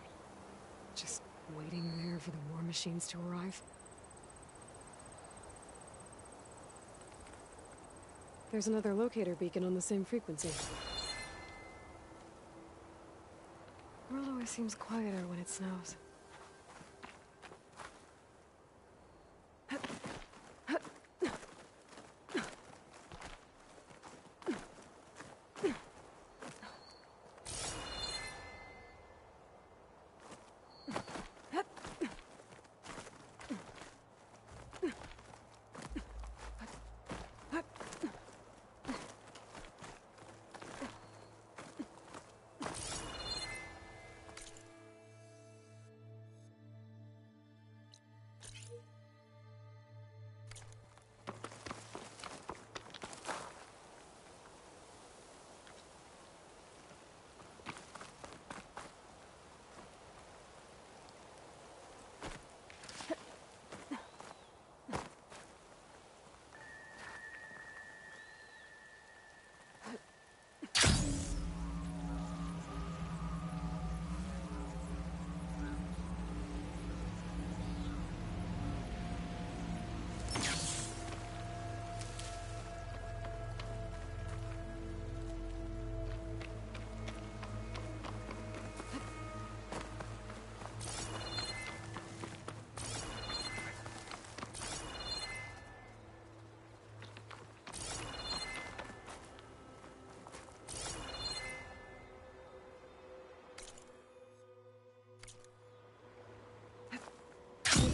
Just waiting there for the war machines to arrive. There's another locator beacon on the same frequency. World always seems quieter when it snows.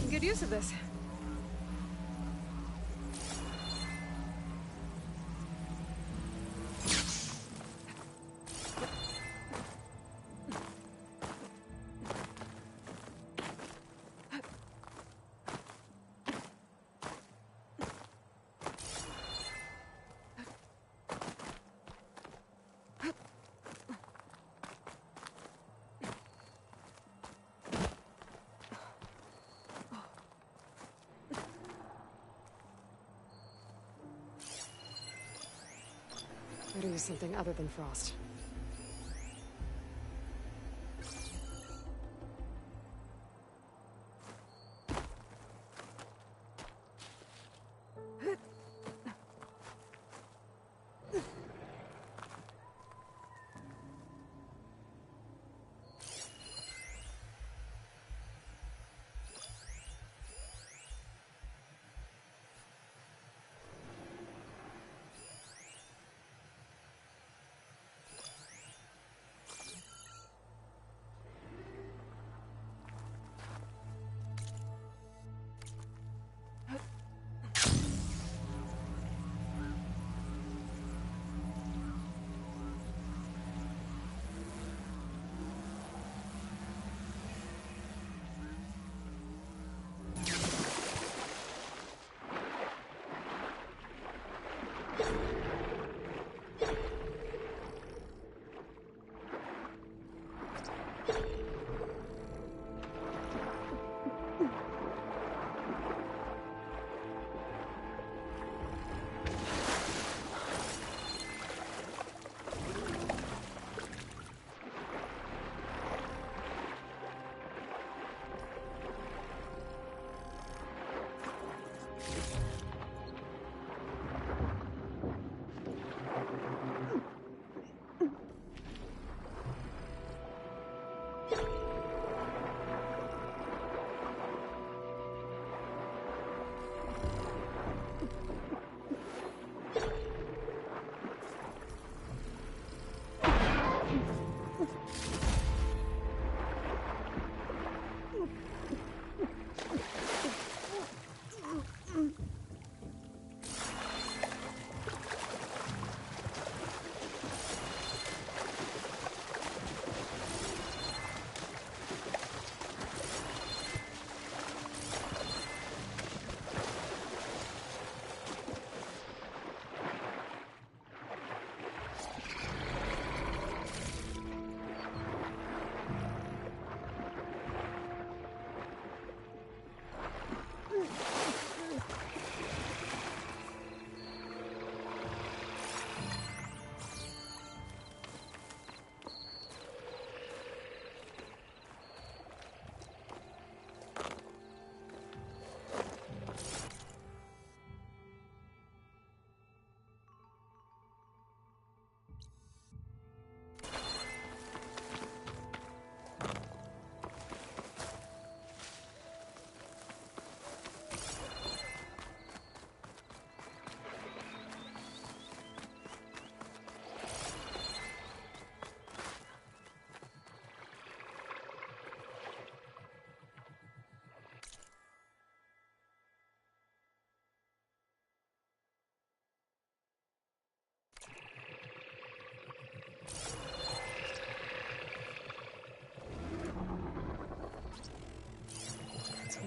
Good use of this. Better use something other than frost.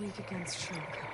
weak against shock.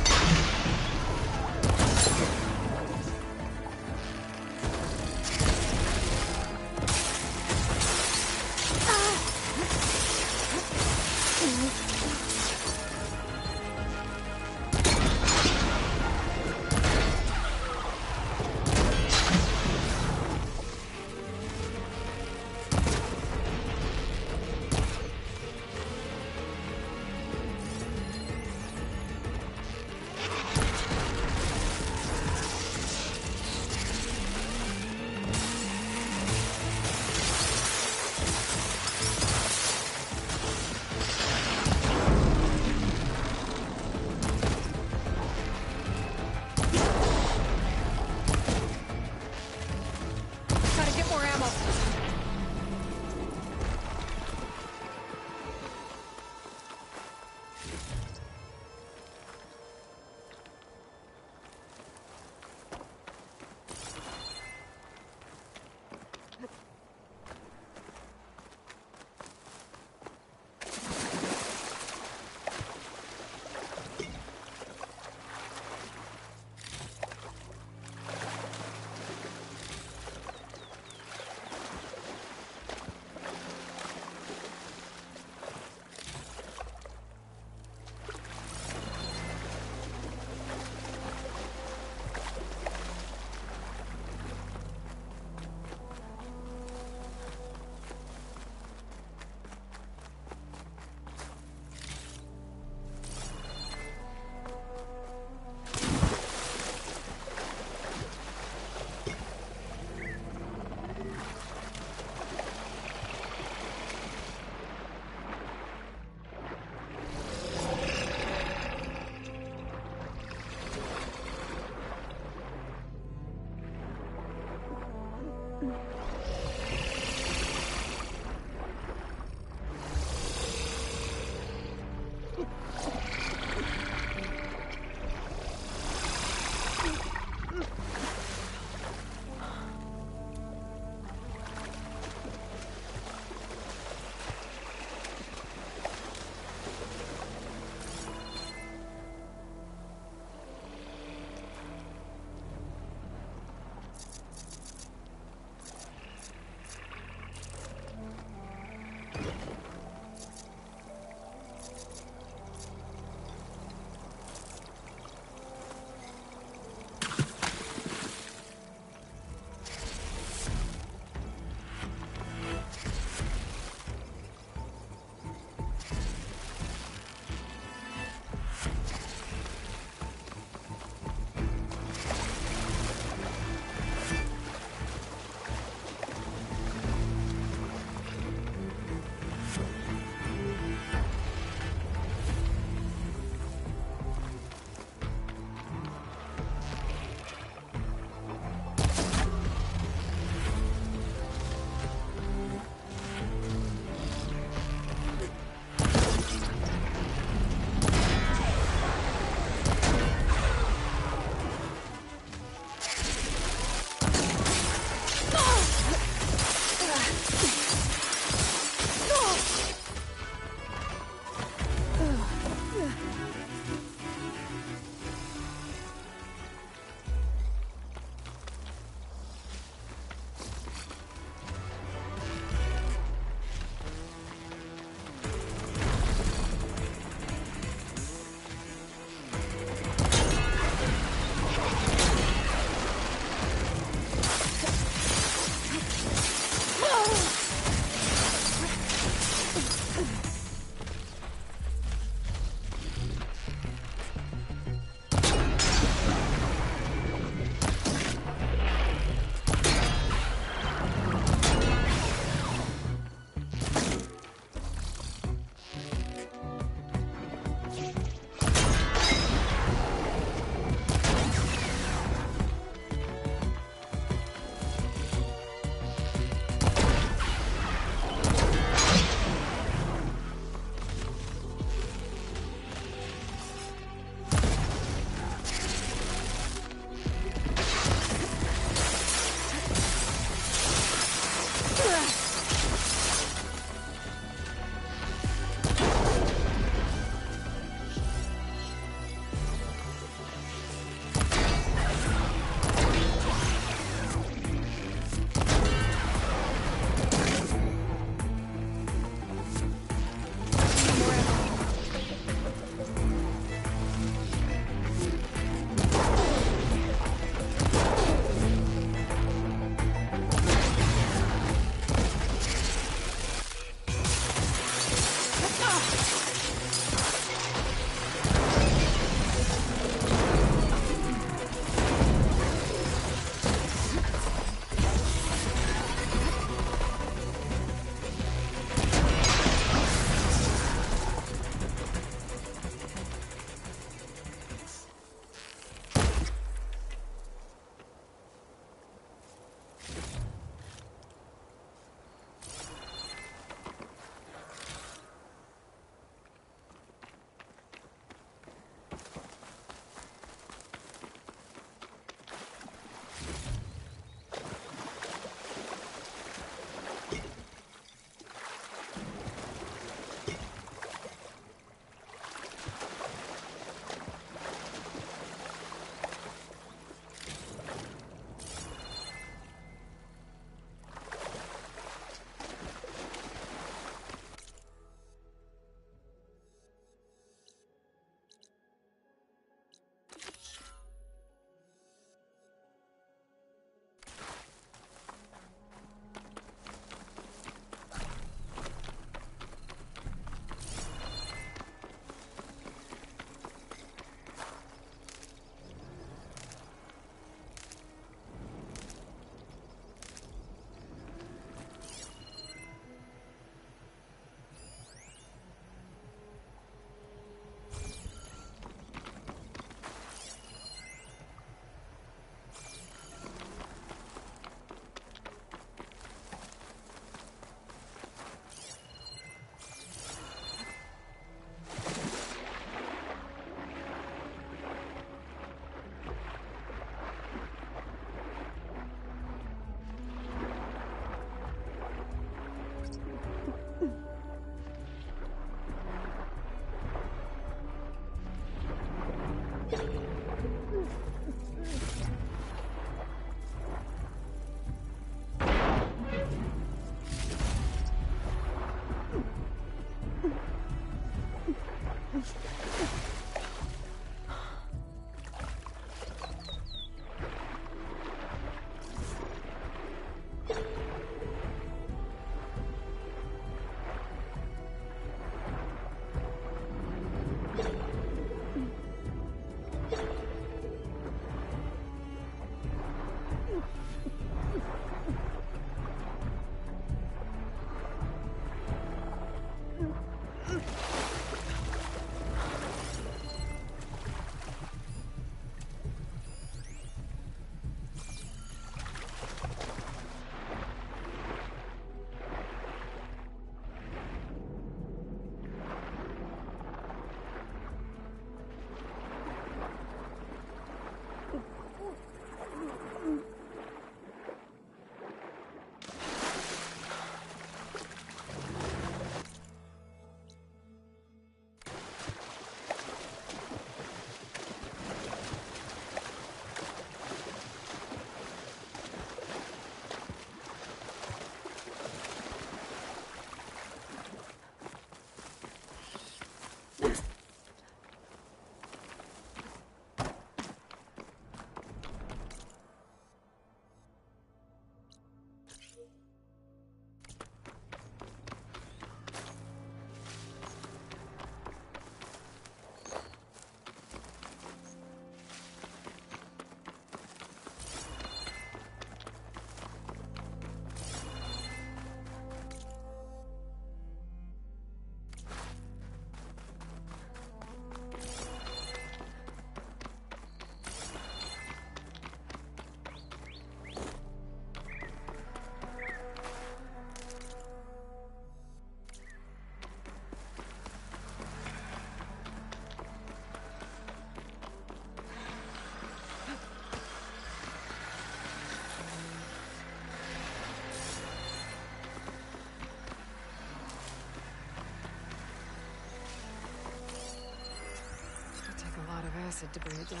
acid to bring it down.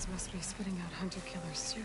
Must be spitting out hunter-killers, too.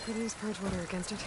Could use purge water against it.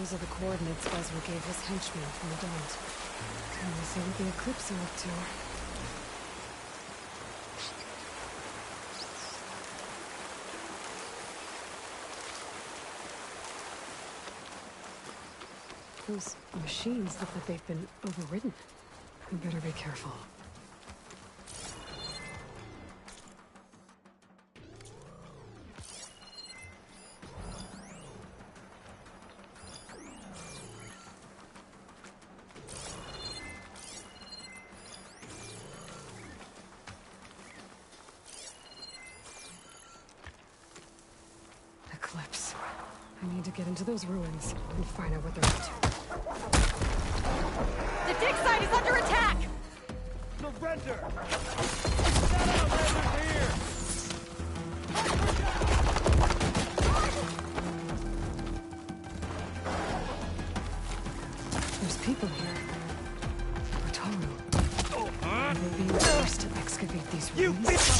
Those are the coordinates Ezra gave his henchmen from the Daunt. Time to see what the Eclipse are up to. Those machines look like they've been overridden. We better be careful. Eclipse. I need to get into those ruins and find out what they're up to. The dig site is under attack! Surrender! Get out, Landers here! There's people here. Otaru. Are they being forced to excavate these ruins?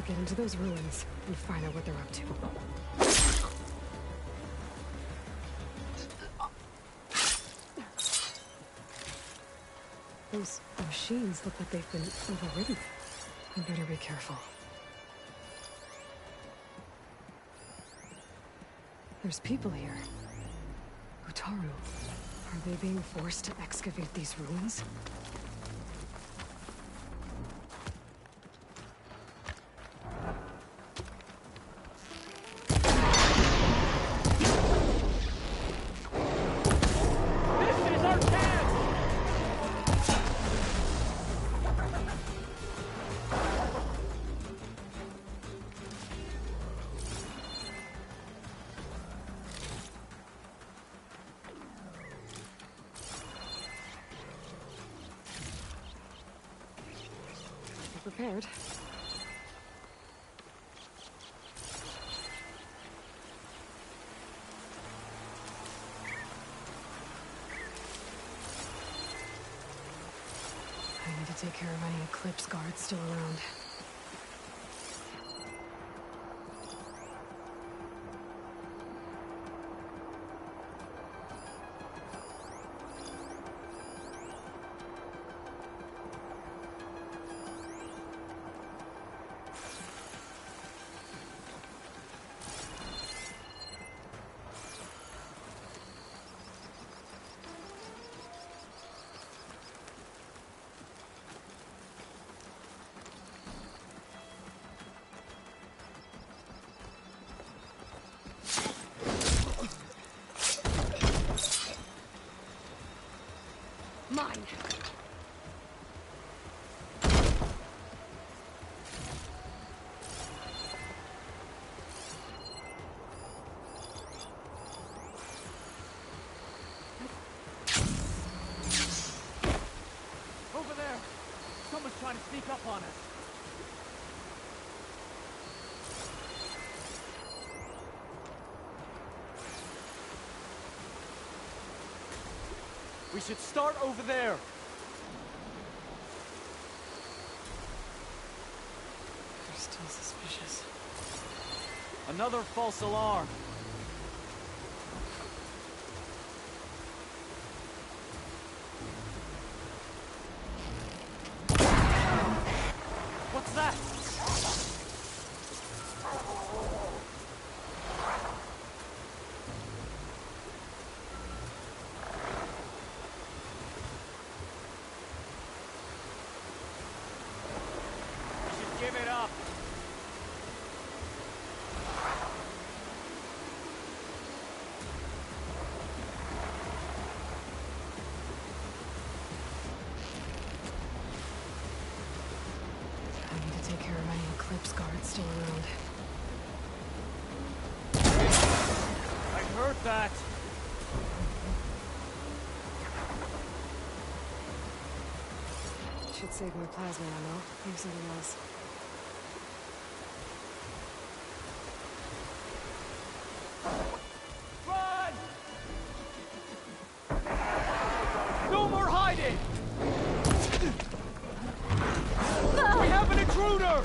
Get into those ruins and find out what they're up to. Those machines look like they've been overridden. We better be careful. There's people here. Otaru. Are they being forced to excavate these ruins? Prepared. I need to take care of any Eclipse guards still around. Mine. trying to sneak up on us. We should start over there. They're still suspicious. Another false alarm. What's that? We should give it up. I need to take care of any Eclipse guards still around. I heard that. Should save my plasma ammo. Maybe something else. Run! No more hiding! We have an intruder!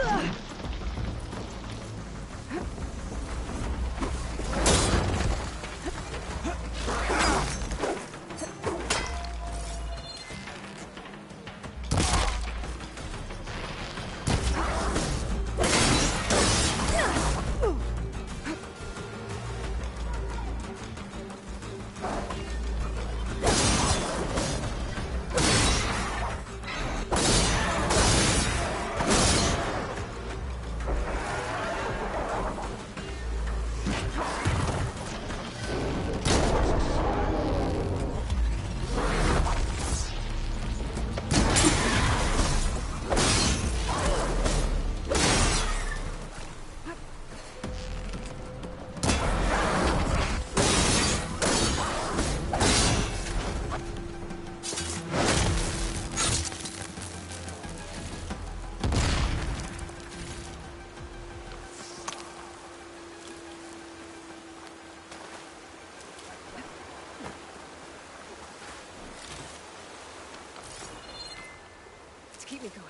Keep me going.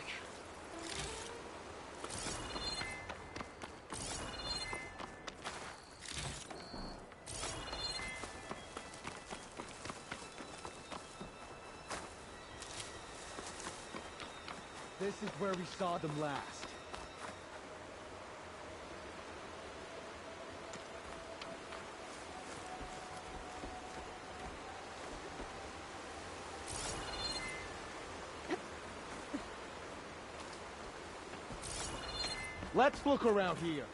This is where we saw them last. Let's look around here.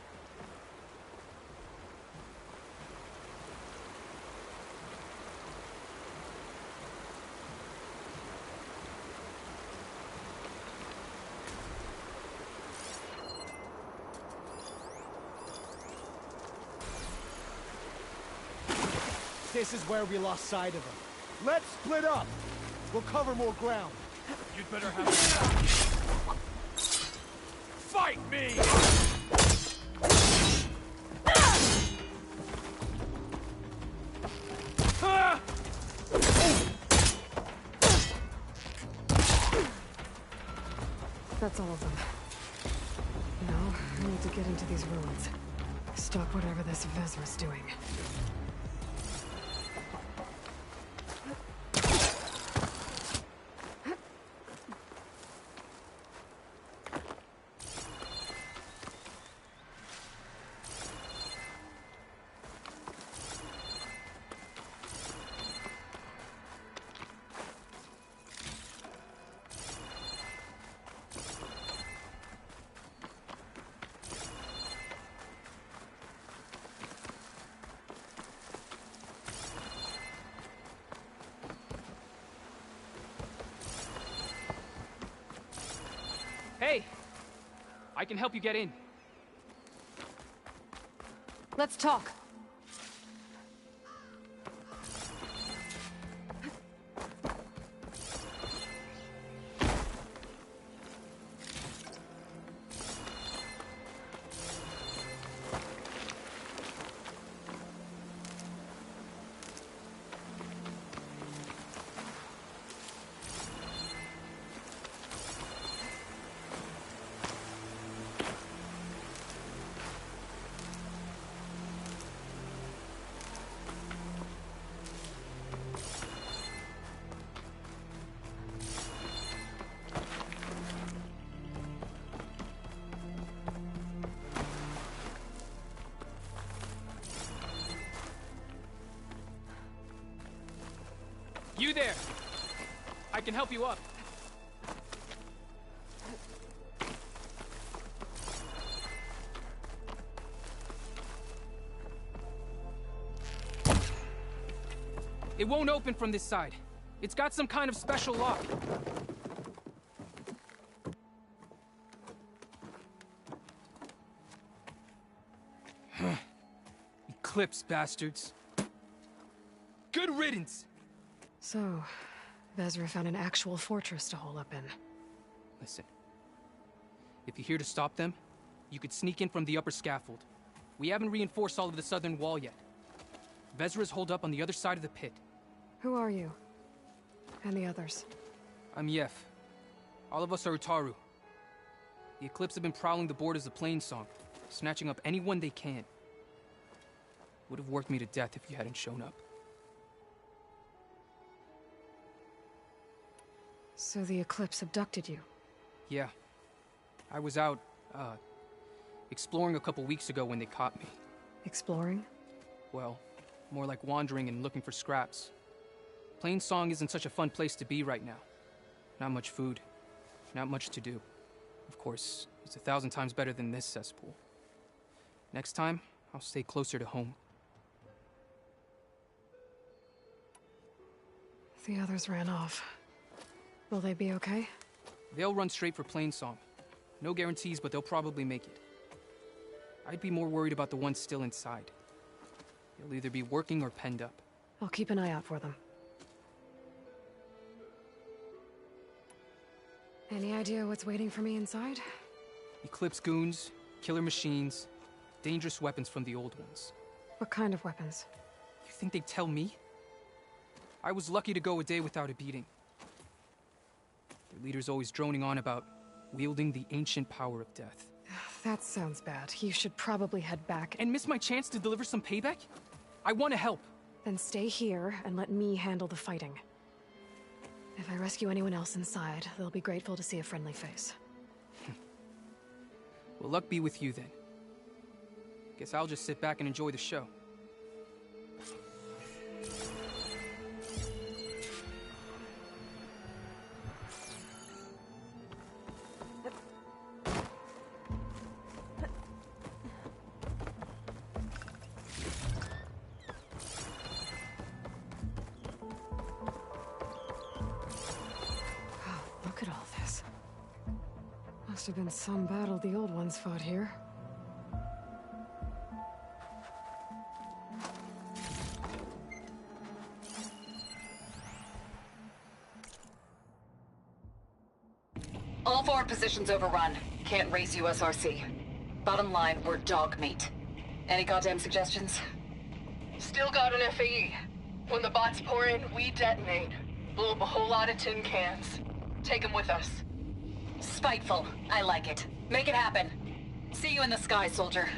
This is where we lost sight of them. Let's split up. We'll cover more ground. You'd better have a shot. Fight me! That's all of them. Now, I need to get into these ruins. Stop whatever this Vezra's doing. Hey! I can help you get in. Let's talk. You there! I can help you up. It won't open from this side. It's got some kind of special lock. Eclipse, bastards. Good riddance! So, Vezra found an actual fortress to hole up in. Listen. If you're here to stop them, you could sneak in from the upper scaffold. We haven't reinforced all of the southern wall yet. Vezra's holed up on the other side of the pit. Who are you? And the others? I'm Yef. All of us are Utaru. The Eclipse have been prowling the borders of Plainsong, snatching up anyone they can. Would have worked me to death if you hadn't shown up. So the Eclipse abducted you? Yeah. I was out, exploring a couple weeks ago when they caught me. Exploring? Well, more like wandering and looking for scraps. Plainsong isn't such a fun place to be right now. Not much food, not much to do. Of course, it's 1,000 times better than this cesspool. Next time, I'll stay closer to home. The others ran off. Will they be okay? They'll run straight for Plainsong. No guarantees, but they'll probably make it. I'd be more worried about the ones still inside. They'll either be working or penned up. I'll keep an eye out for them. Any idea what's waiting for me inside? Eclipse goons, killer machines, dangerous weapons from the old ones. What kind of weapons? You think they'd tell me? I was lucky to go a day without a beating. Their leader's always droning on about wielding the ancient power of death. That sounds bad. You should probably head back. And miss my chance to deliver some payback? I want to help. Then stay here and let me handle the fighting. If I rescue anyone else inside, they'll be grateful to see a friendly face. Well, luck be with you then. Guess I'll just sit back and enjoy the show. Must have been some battle the old ones fought here. All forward positions overrun. Can't raise USRC. Bottom line, we're dog meat. Any goddamn suggestions? Still got an FAE. When the bots pour in, we detonate. Blow up a whole lot of tin cans. Take them with us. Spiteful. I like it. Make it happen. See you in the sky, soldier.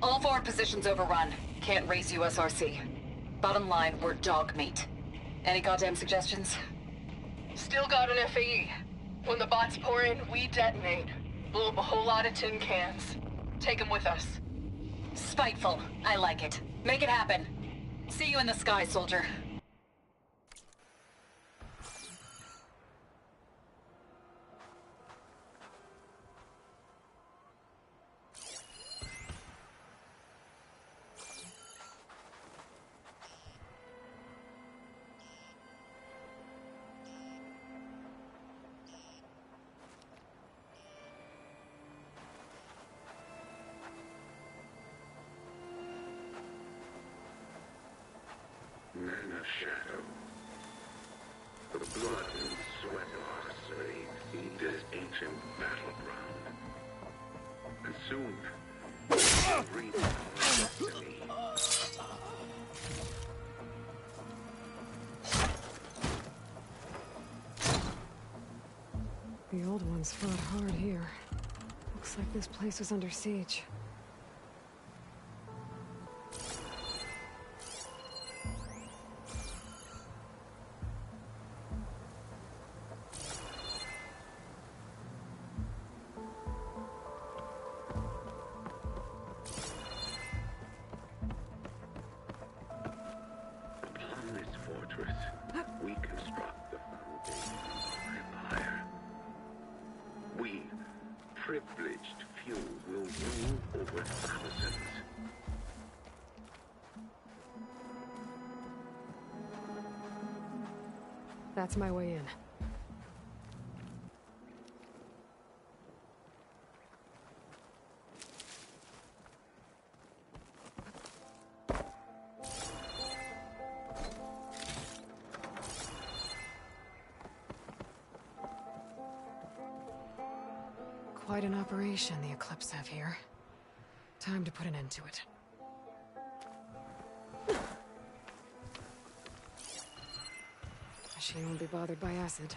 All forward positions overrun. Can't raise USRC. Bottom line, we're dog meat. Any goddamn suggestions? Still got an FAE. When the bots pour in, we detonate. Blow up a whole lot of tin cans. Take them with us. Spiteful. I like it. Make it happen. See you in the sky, soldier. Men of shadow. The blood and sweat of our slaves feed this ancient battleground. And soon, we'll reap our destiny. The old ones fought hard here. Looks like this place was under siege. privileged few will rule over thousands. That's my way in. Quite an operation the Eclipse have here. Time to put an end to it. She won't be bothered by acid.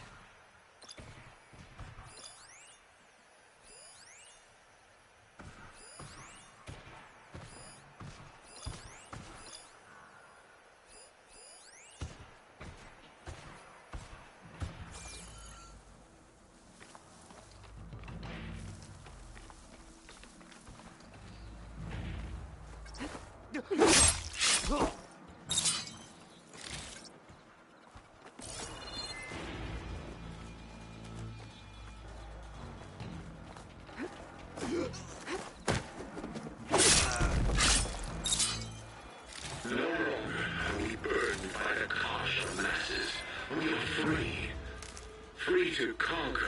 Free to conquer.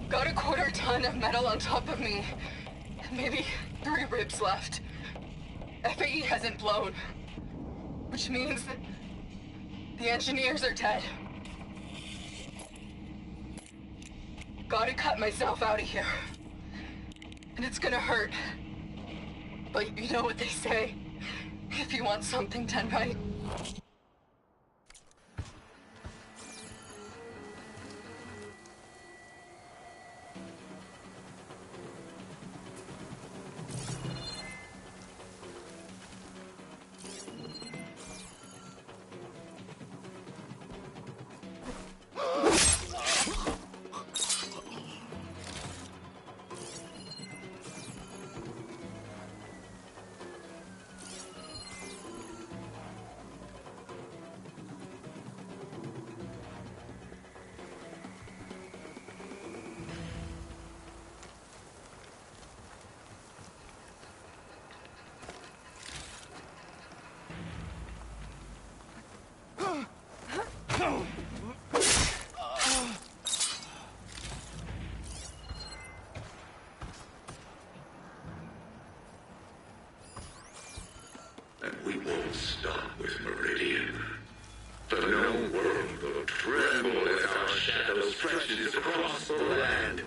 Got a quarter-ton of metal on top of me. Maybe 3 ribs left. FAE hasn't blown. Which means that the engineers are dead. Gotta cut myself out of here. And it's gonna hurt. But you know what they say. If you want something done right, And we won't stop with Meridian. The known world will tremble as our shadow stretches across the land.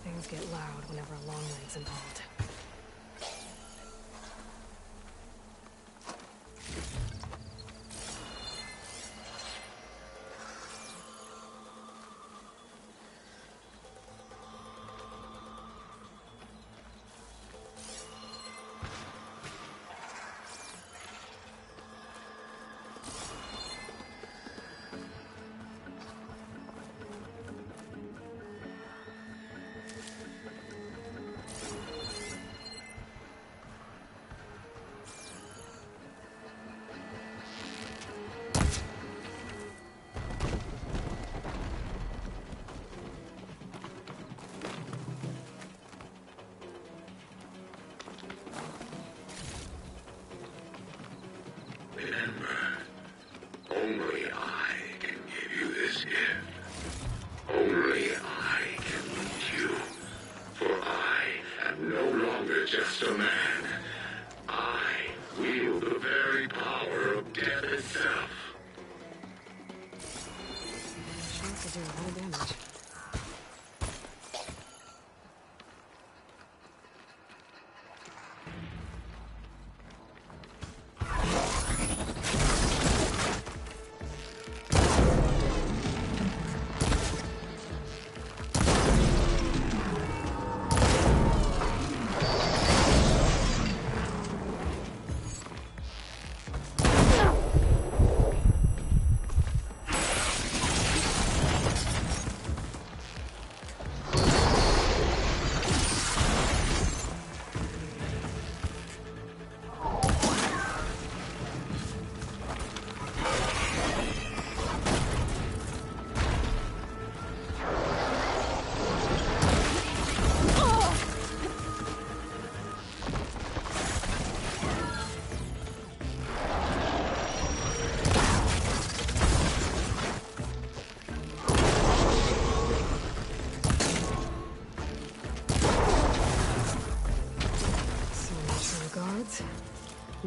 Things get loud whenever a long leg's involved.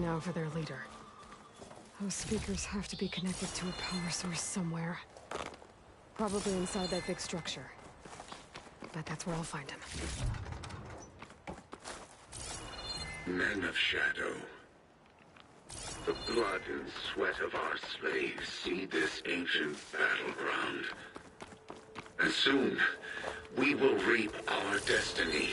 now for their leader. Those speakers have to be connected to a power source somewhere. Probably inside that big structure. Bet that's where I'll find him. Men of Shadow. The blood and sweat of our slaves seed this ancient battleground. And soon, we will reap our destiny.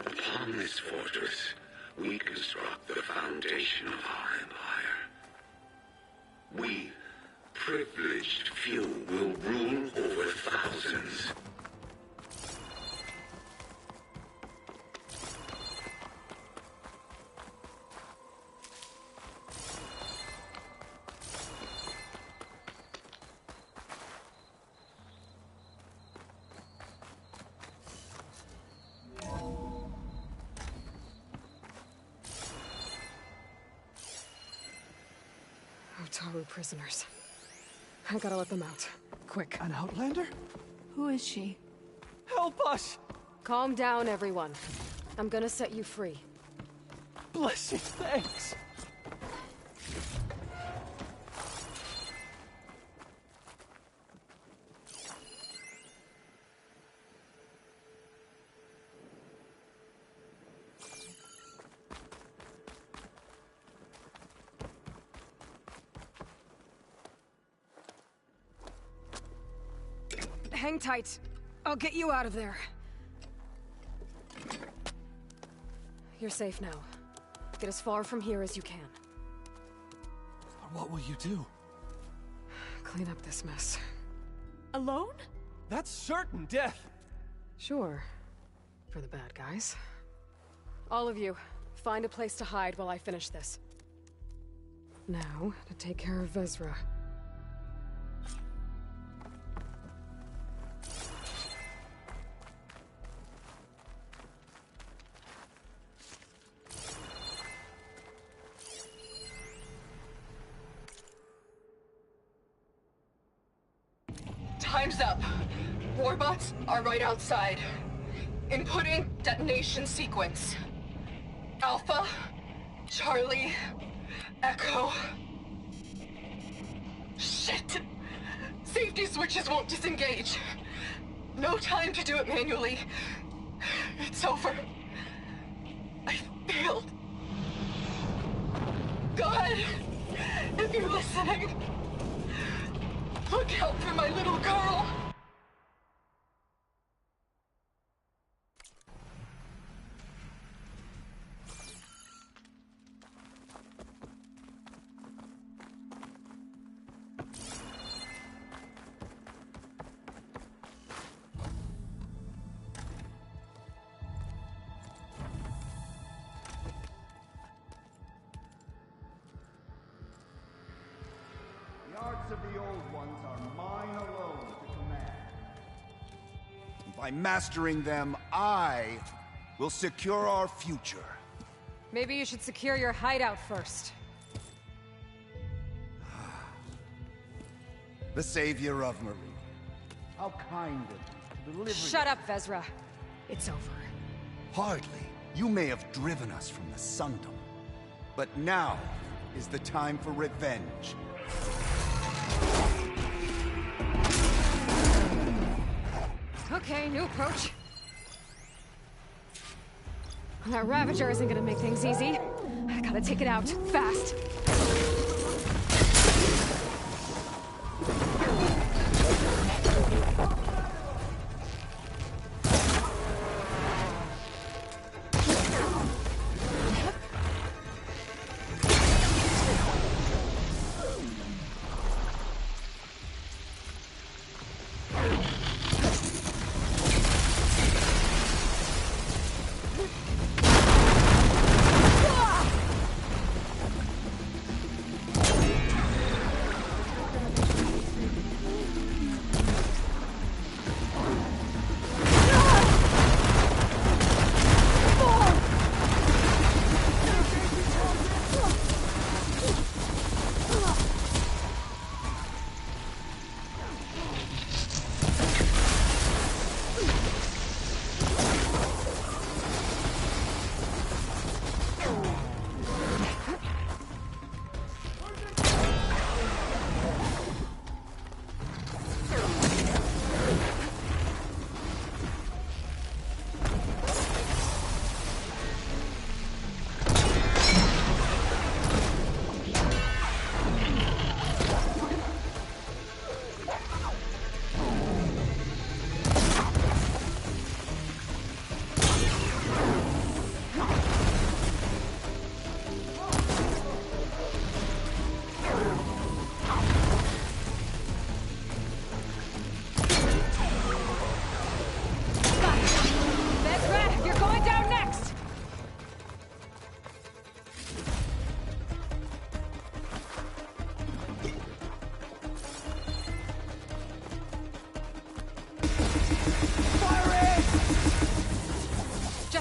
Upon this fortress, we construct the foundation of our empire. We, privileged few, will rule over thousands. Otaru prisoners. I gotta let them out. Quick. An outlander? Who is she? Help us! Calm down, everyone. I'm gonna set you free. Blessed thanks! Hang tight. I'll get you out of there. You're safe now. Get as far from here as you can. What will you do? Clean up this mess. Alone? That's certain death! Sure. For the bad guys. All of you, find a place to hide while I finish this. Now, to take care of Vezra. Time's up. Warbots are right outside. Inputting detonation sequence. Alpha, Charlie, Echo. Shit! Safety switches won't disengage. No time to do it manually. It's over. I failed. Go ahead, if you're listening. Look out for my little girl! The arts of the old ones are mine alone to command. And by mastering them, I will secure our future. Maybe you should secure your hideout first. The savior of Marie. How kind of you to deliver... Shut up, Vezra. It's over. Hardly. You may have driven us from the Sundom. But now is the time for revenge. Okay, new approach. That Ravager isn't gonna make things easy. I gotta take it out, fast.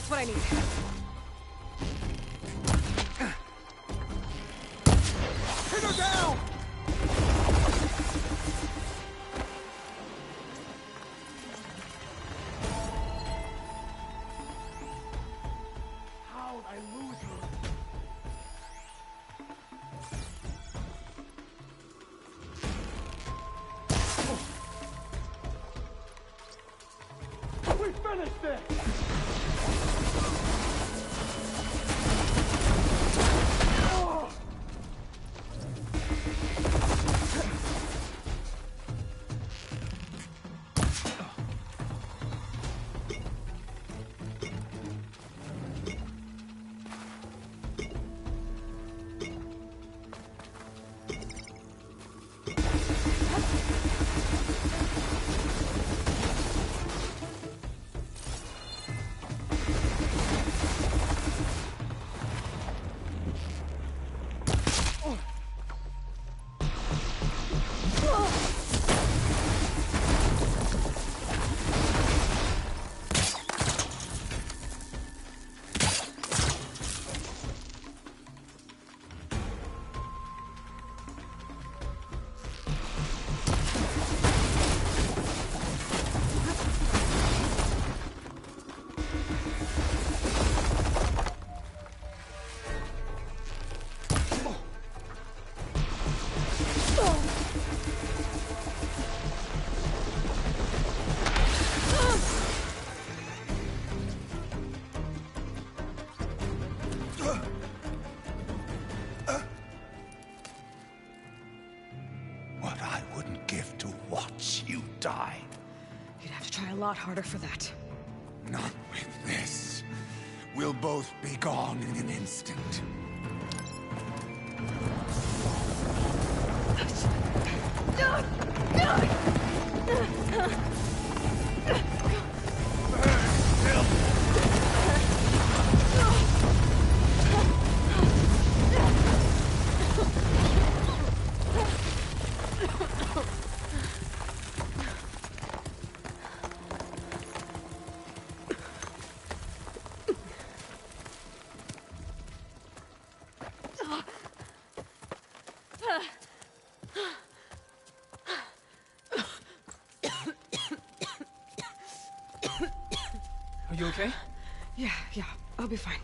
What I need. Hit her down! How'd I lose her? We finished it! A lot harder for that. Not with this. We'll both be gone in an instant. Are you okay? Yeah, I'll be fine.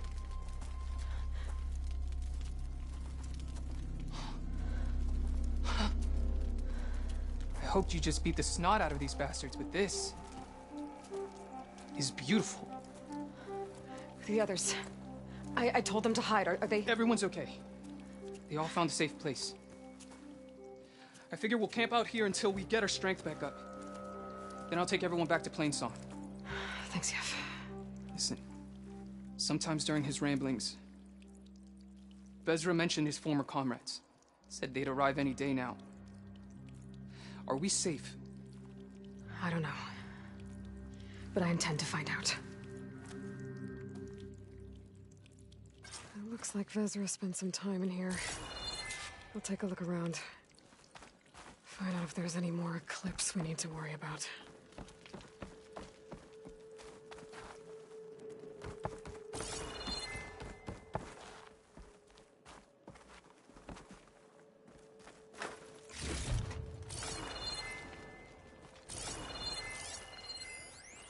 hoped you just beat the snot out of these bastards, but this is beautiful. The others. I told them to hide. Are they... Everyone's okay. They all found a safe place. I figure we'll camp out here until we get our strength back up. Then I'll take everyone back to Plainsong. Thanks, Yef. Listen, sometimes during his ramblings, Vezra mentioned his former comrades. Said they'd arrive any day now. Are we safe? I don't know. But I intend to find out. It looks like Vezra spent some time in here. I'll take a look around. Find out if there's any more Eclipse we need to worry about.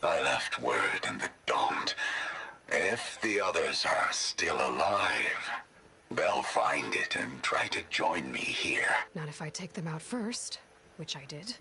I left word in the Domed. If the others are still alive, they'll find it and try to join me here. Not if I take them out first, which I did.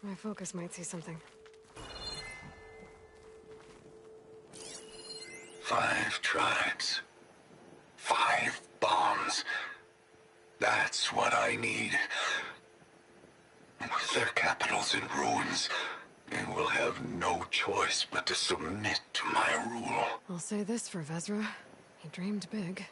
My focus might see something. 5 tribes. 5 bombs. That's what I need. With their capitals in ruins, they will have no choice but to submit to my rule. I'll say this for Vezra. He dreamed big.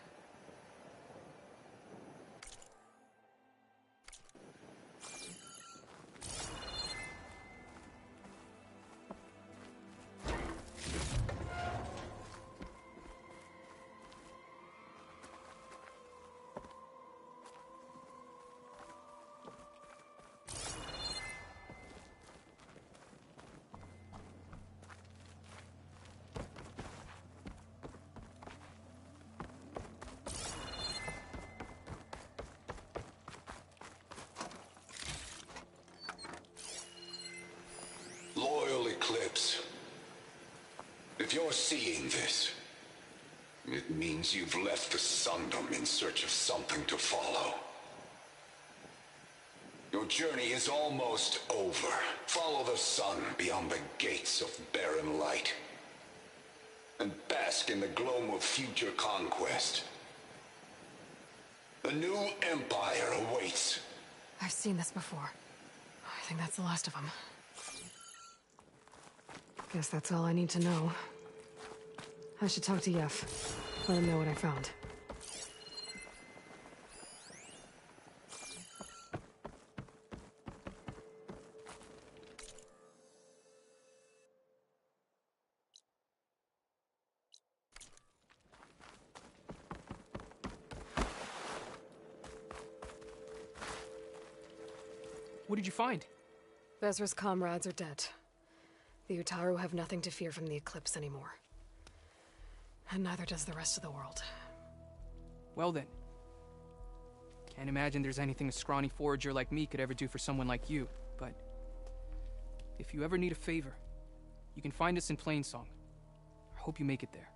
Loyal Eclipse, if you're seeing this, it means you've left the Sundom in search of something to follow. Your journey is almost over. Follow the sun beyond the gates of barren light, and bask in the glow of future conquest. The new empire awaits. I've seen this before. I think that's the last of them. Guess that's all I need to know. I should talk to Yef. Let him know what I found. What did you find? Vezra's comrades are dead. The Utaru have nothing to fear from the Eclipse anymore. And neither does the rest of the world. Well then. Can't imagine there's anything a scrawny forager like me could ever do for someone like you, but... if you ever need a favor, you can find us in Plainsong. I hope you make it there.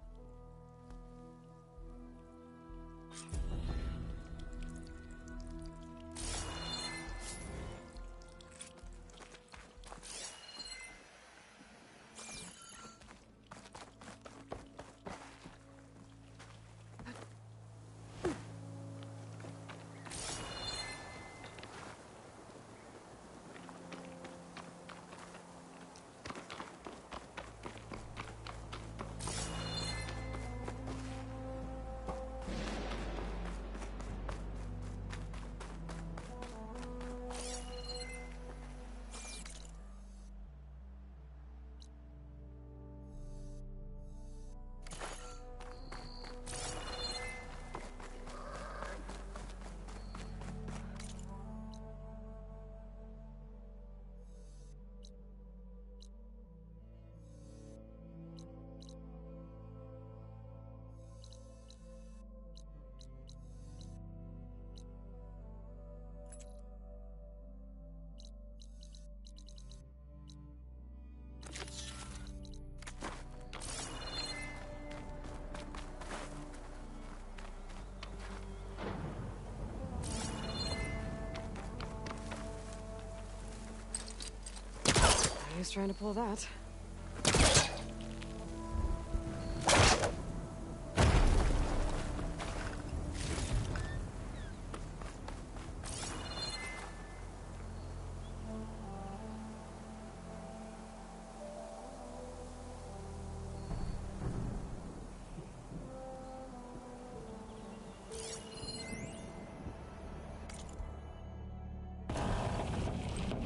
Who's trying to pull that?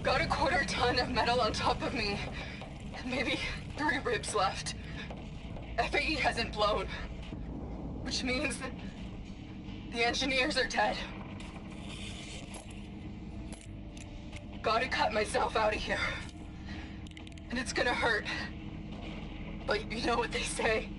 Got a quarter-ton of metal on top of me. Maybe 3 ribs left. FAE hasn't blown. Which means that the engineers are dead. Gotta cut myself out of here. And it's gonna hurt. But you know what they say.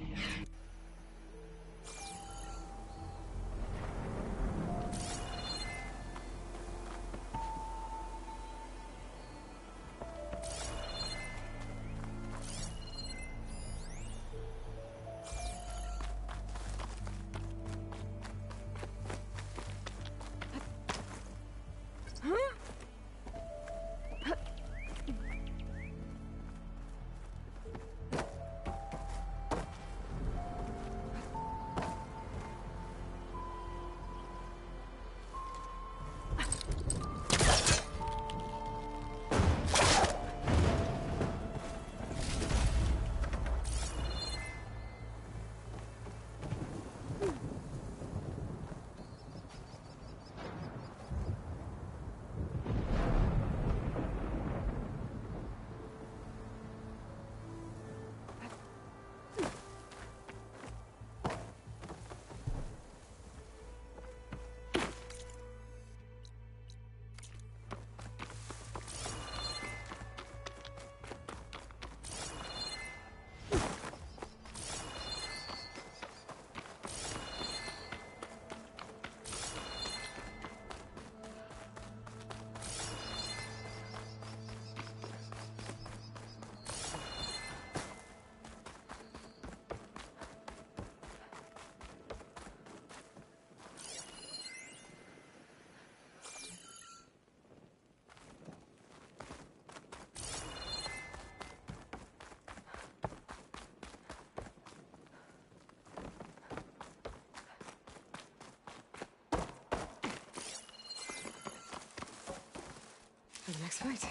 For the next fight.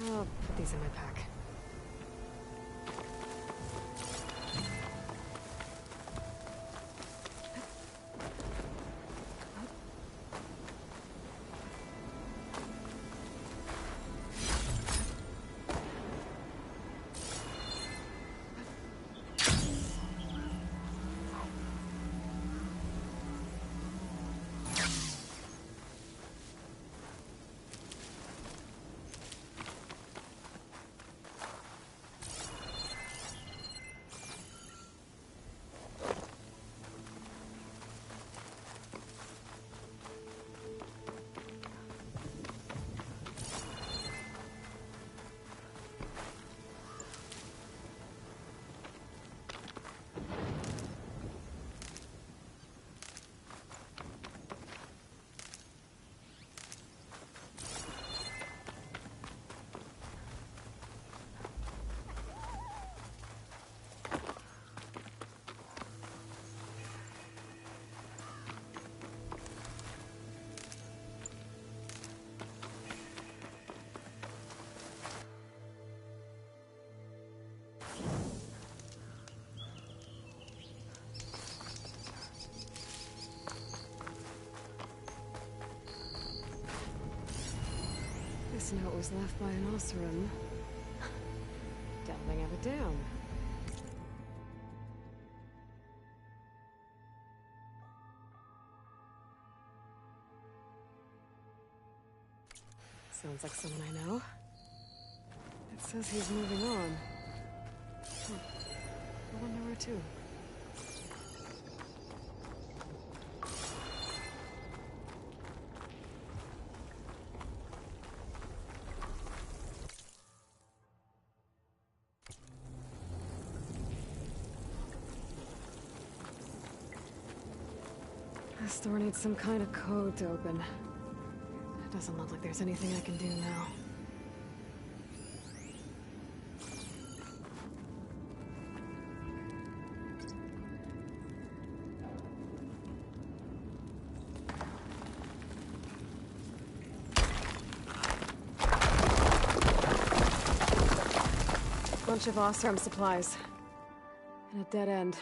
I'll put these in my pack. This note was left by an Osram. Delving ever down. Sounds like someone I know. It says he's moving on. Huh. I wonder where to. This door needs some kind of code to open. It doesn't look like there's anything I can do now. Bunch of Osram supplies. And a dead end.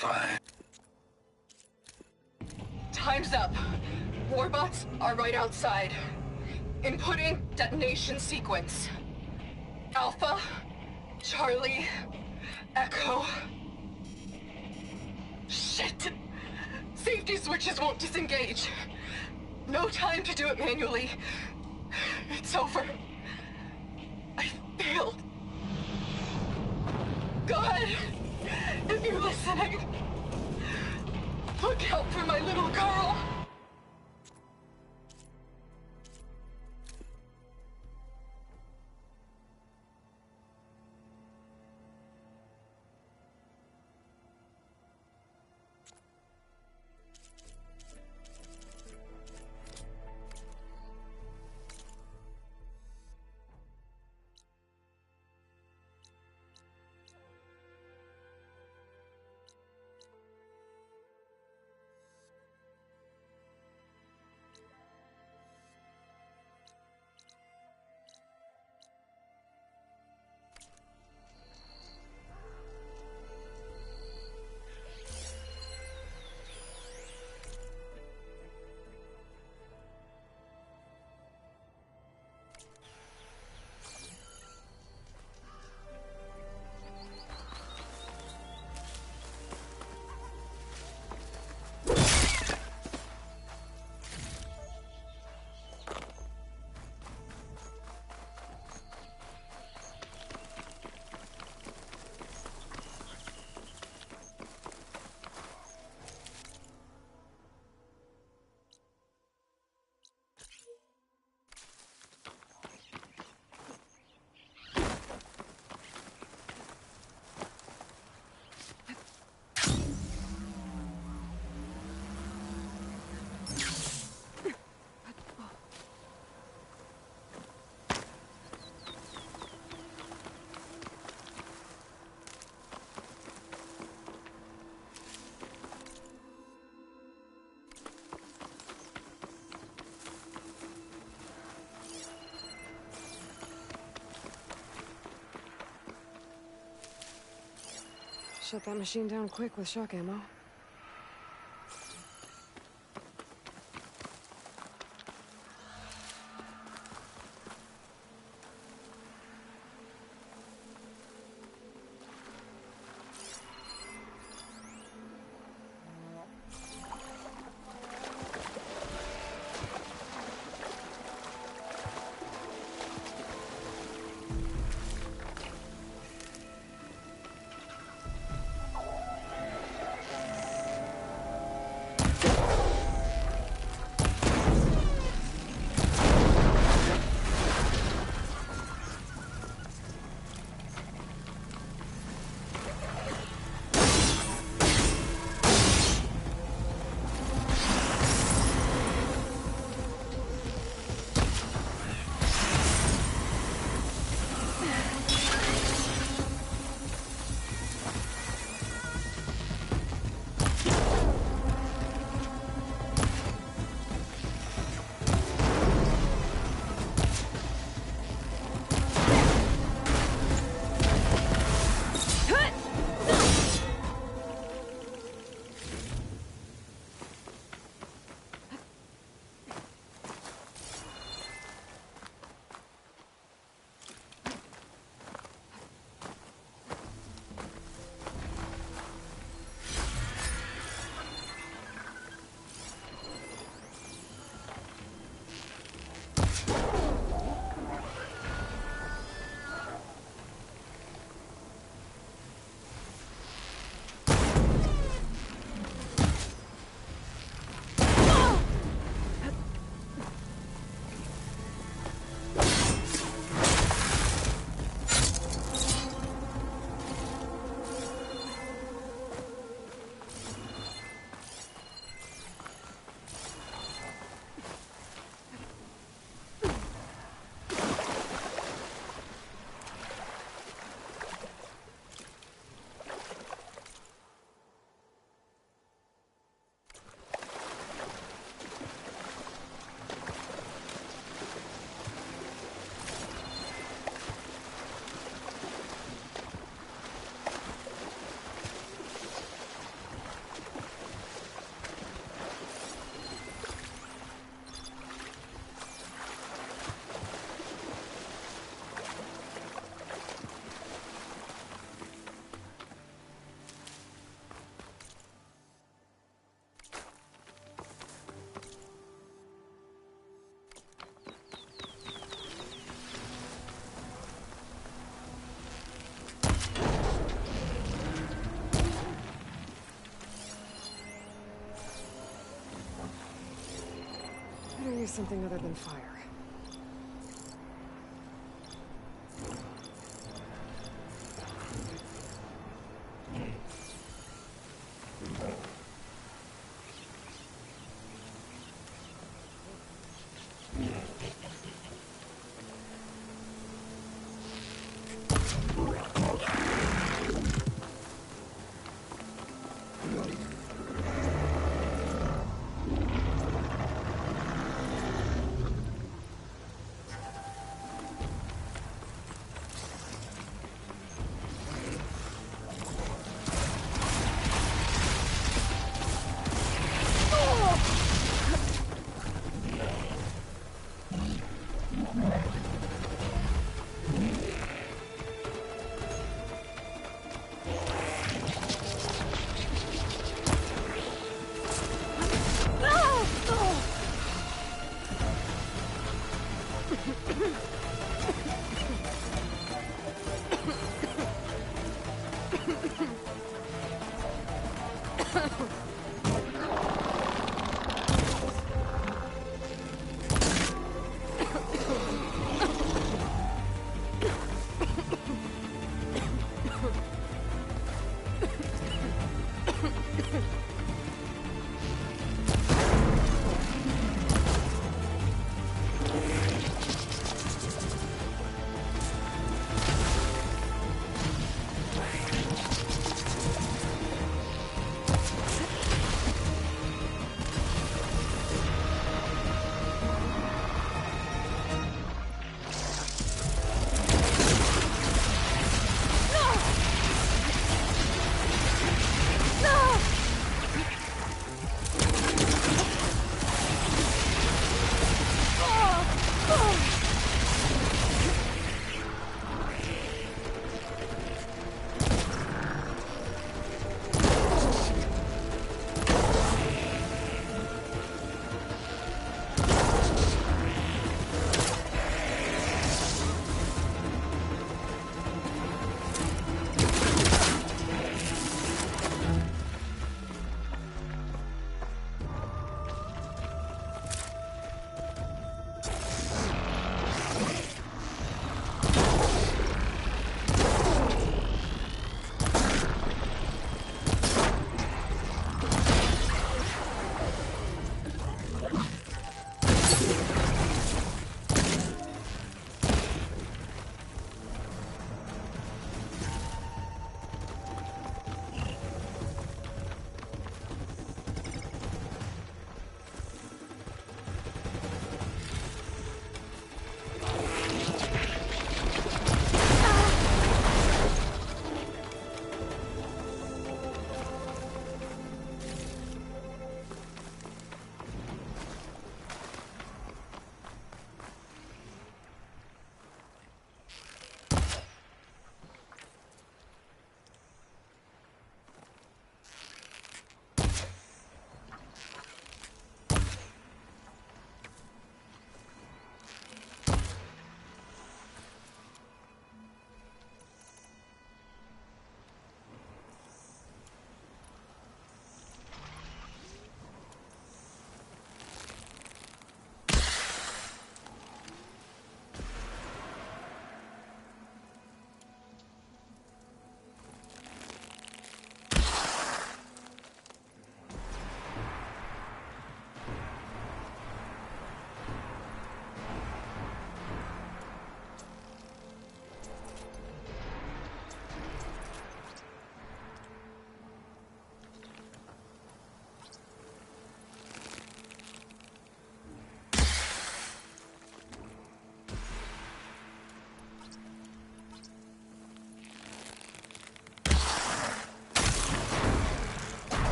Fine. Time's up. Warbots are right outside. Inputting detonation sequence. Alpha, Charlie, Echo. Shit! Safety switches won't disengage. No time to do it manually. It's over. I failed. God, if you're listening, look out for my little girl. Shut that machine down quick with shock ammo. Better use something other than fire.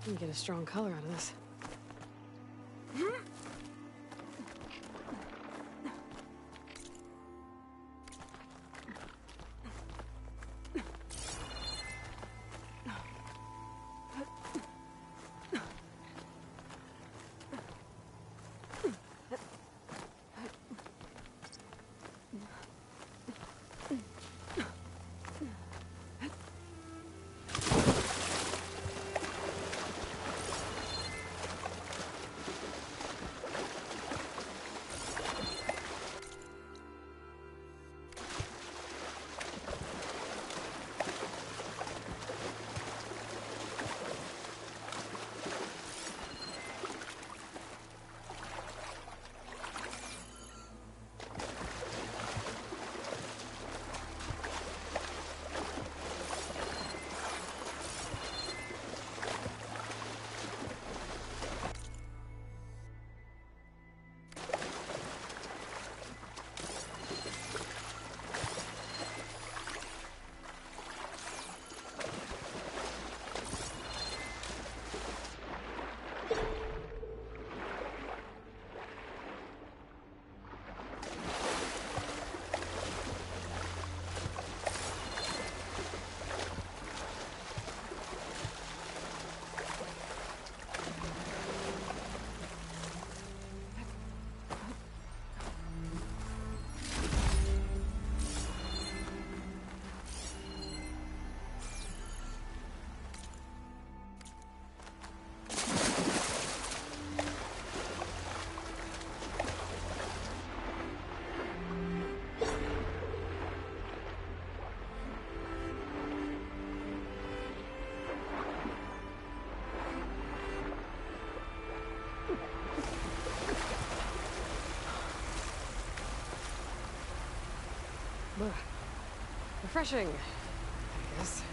You get a strong color out of this. Refreshing, I guess.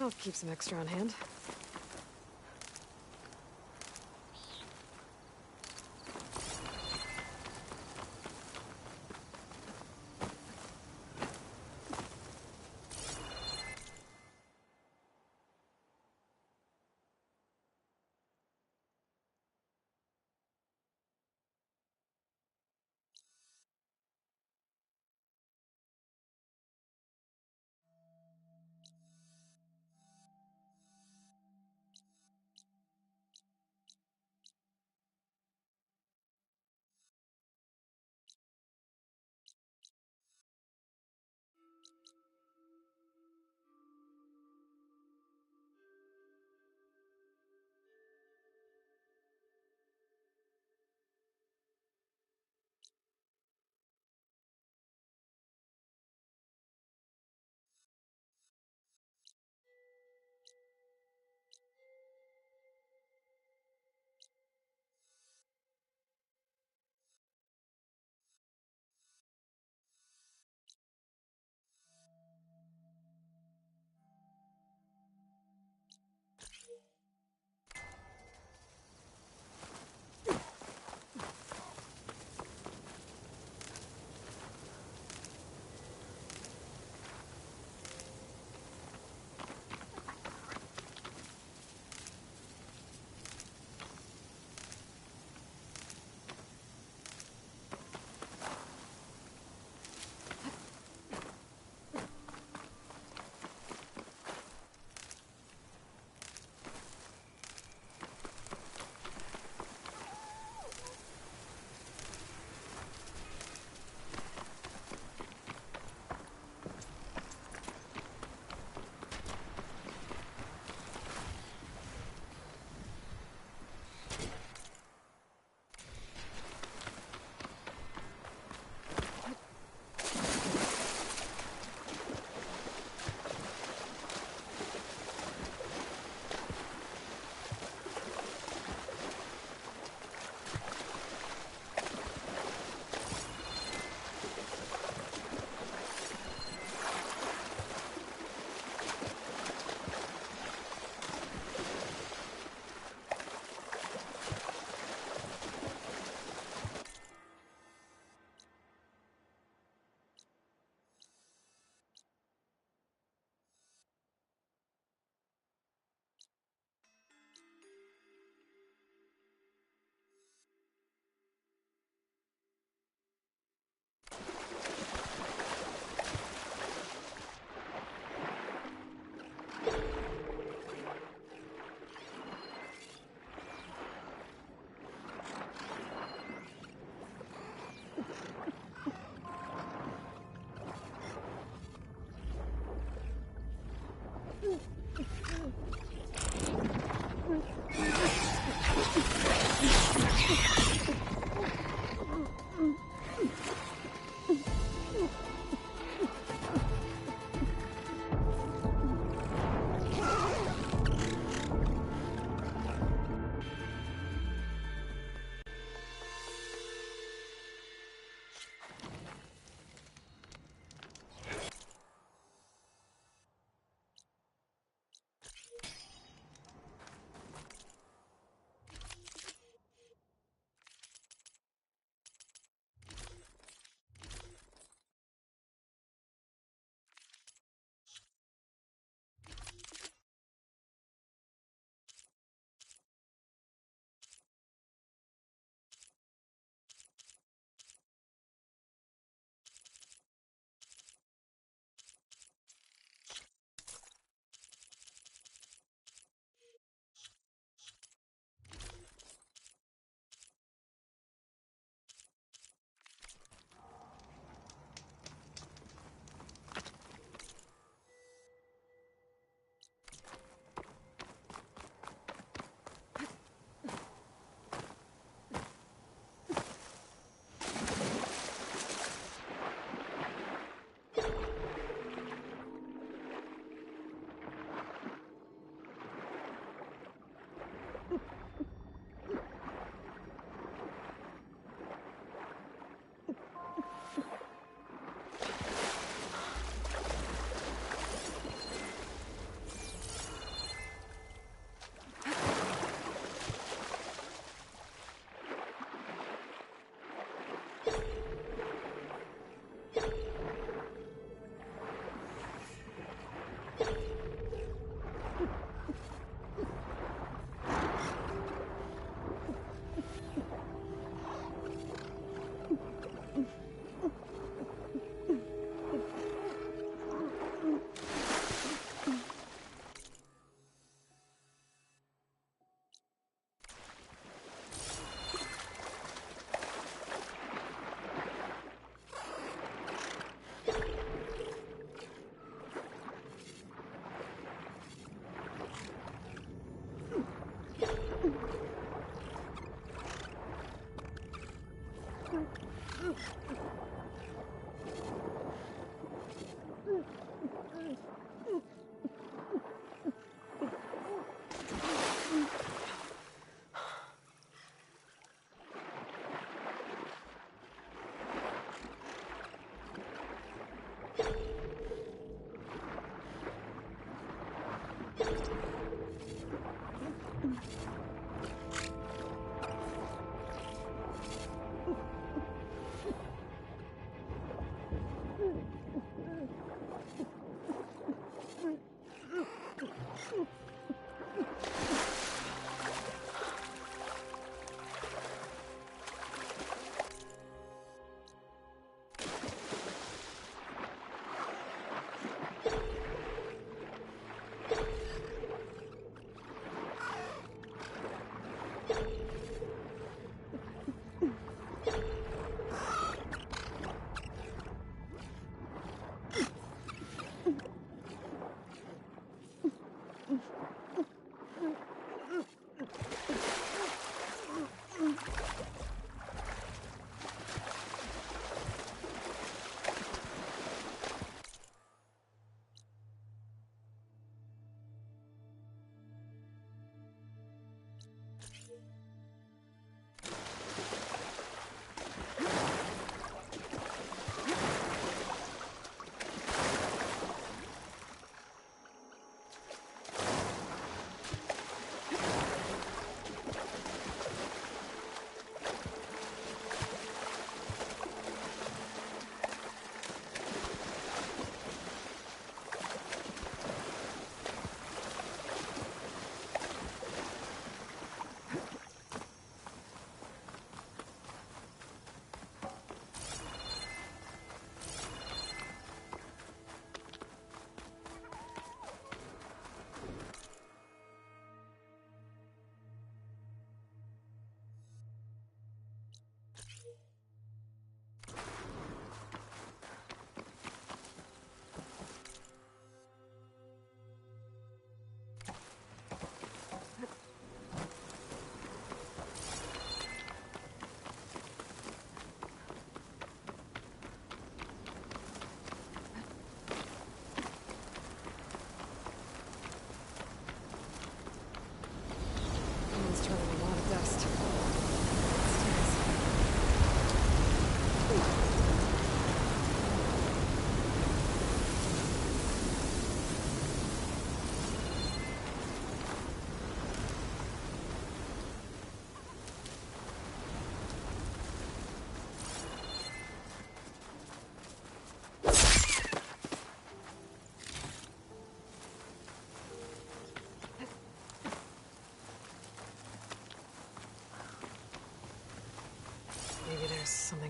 I'll keep some extra on hand.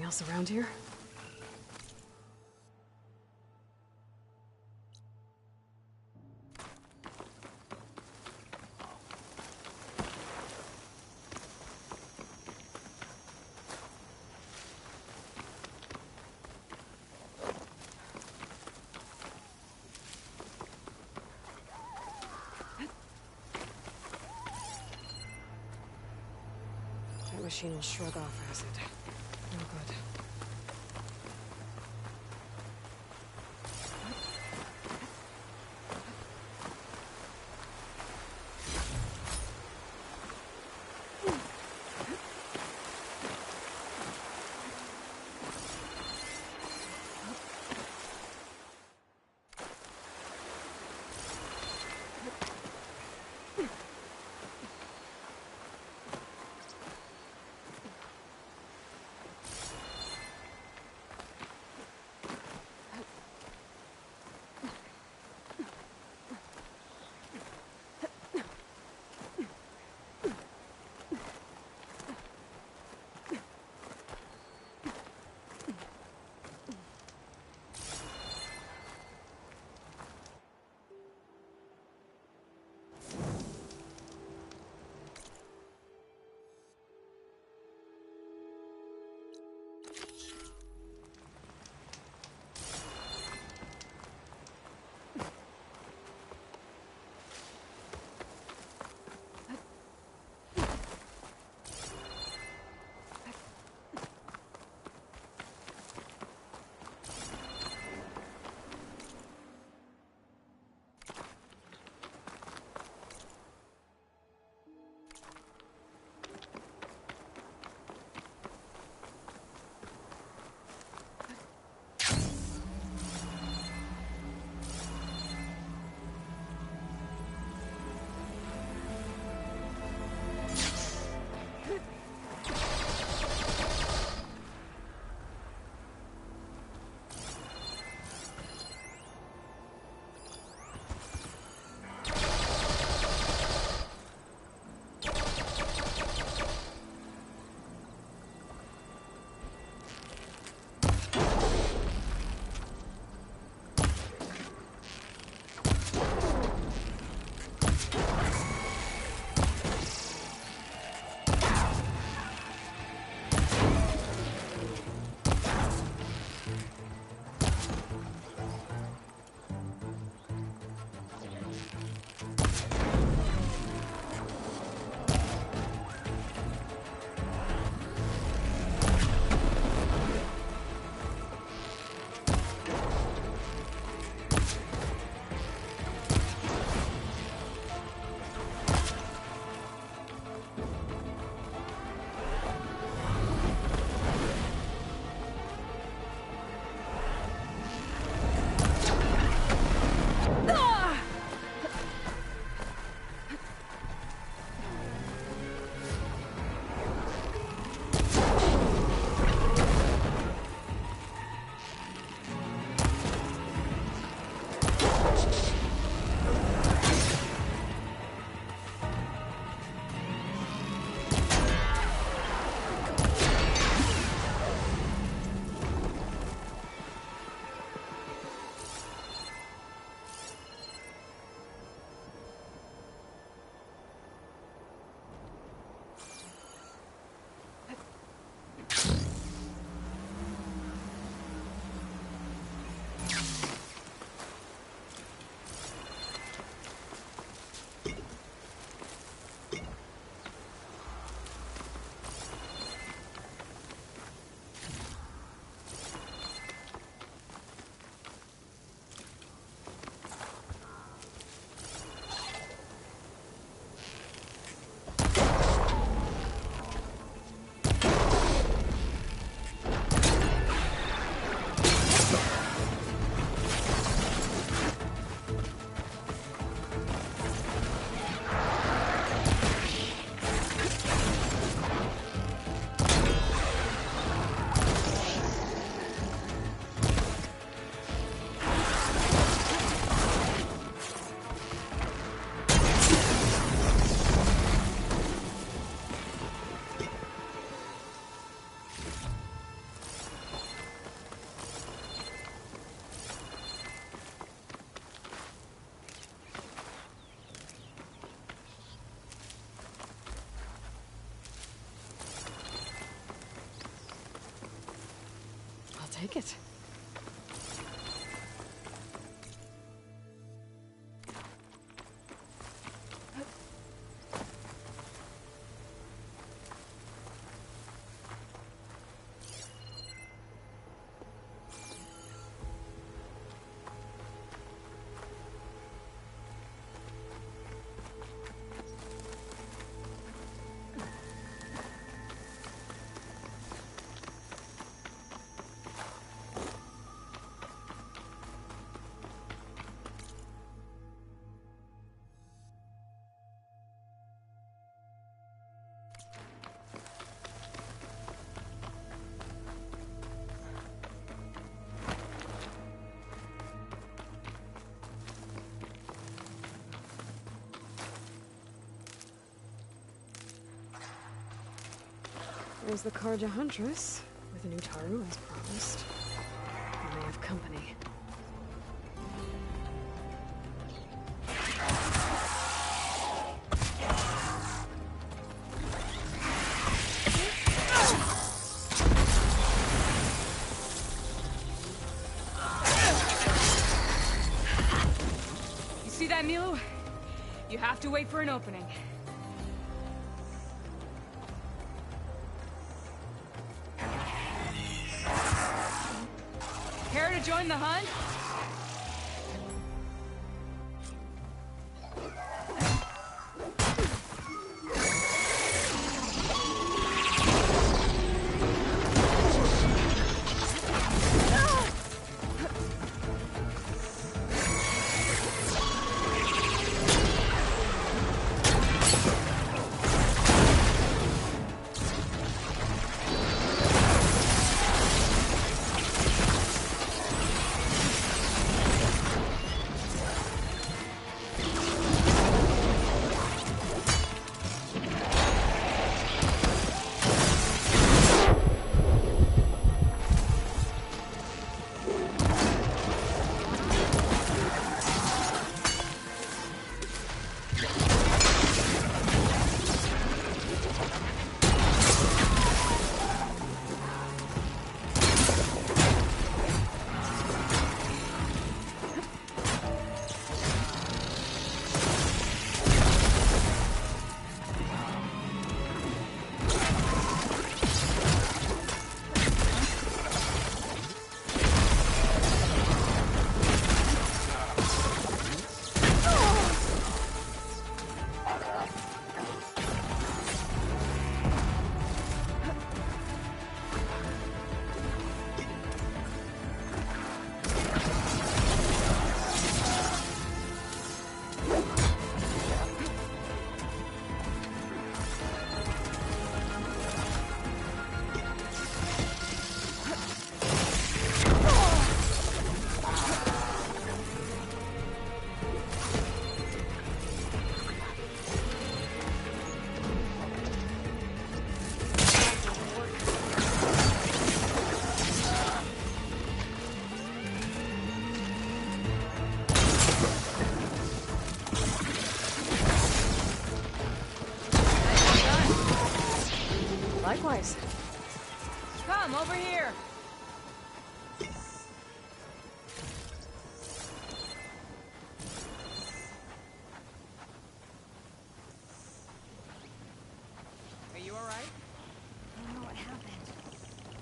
else around here? That machine will shrug off acid. No good. take it. There's the Karja Huntress, with a new Taru as promised. We may have company. You see that, Milu? You have to wait for an opening. Care to join the hunt? Likewise. Come, over here! Are you alright? I don't know what happened.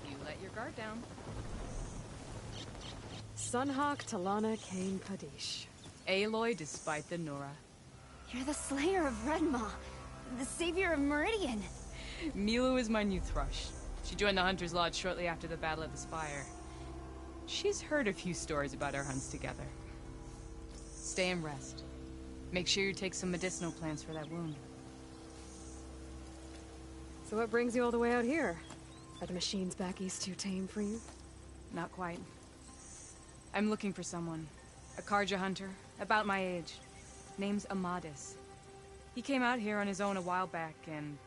You let your guard down. Sunhawk Talana Kane Kadish. Aloy despite the Nora. You're the slayer of Redmaw, the savior of Meridian. Milu is my new thrush. She joined the Hunter's Lodge shortly after the Battle of the Spire. She's heard a few stories about our hunts together. Stay and rest. Make sure you take some medicinal plants for that wound. So what brings you all the way out here? Are the machines back east too tame for you? Not quite. I'm looking for someone. A Karja hunter, about my age. Name's Amadis. He came out here on his own a while back, and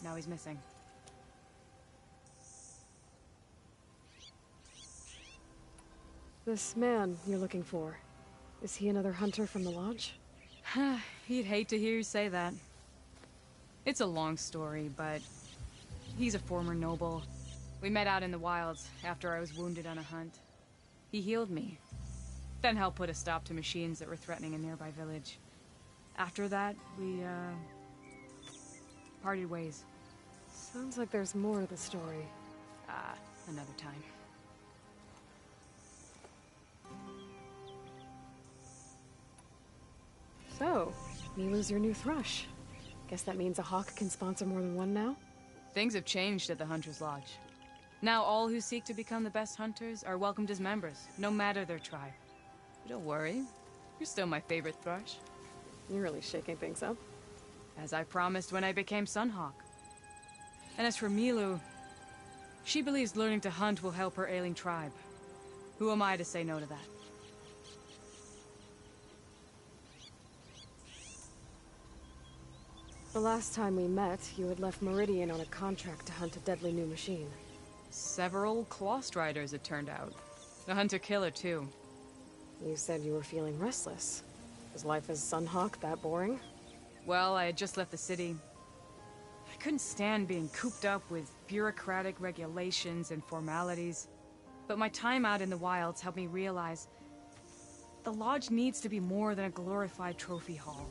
now he's missing. This man you're looking for, is he another hunter from the Lodge? He'd hate to hear you say that. It's a long story, but he's a former noble. We met out in the wilds after I was wounded on a hunt. He healed me, then helped put a stop to machines that were threatening a nearby village. After that, we, parted ways. Sounds like there's more to the story. Another time. So, Milu's your new thrush. Guess that means a hawk can sponsor more than one now? Things have changed at the Hunter's Lodge. Now all who seek to become the best hunters are welcomed as members, no matter their tribe. But don't worry, you're still my favorite thrush. You're really shaking things up. As I promised when I became Sunhawk. And as for Milu, she believes learning to hunt will help her ailing tribe. Who am I to say no to that? The last time we met, you had left Meridian on a contract to hunt a deadly new machine. Several Claw Striders, it turned out. A hunter-killer, too. You said you were feeling restless. Was life as Sunhawk that boring? Well, I had just left the city. I couldn't stand being cooped up with bureaucratic regulations and formalities. But my time out in the wilds helped me realize the lodge needs to be more than a glorified trophy hall.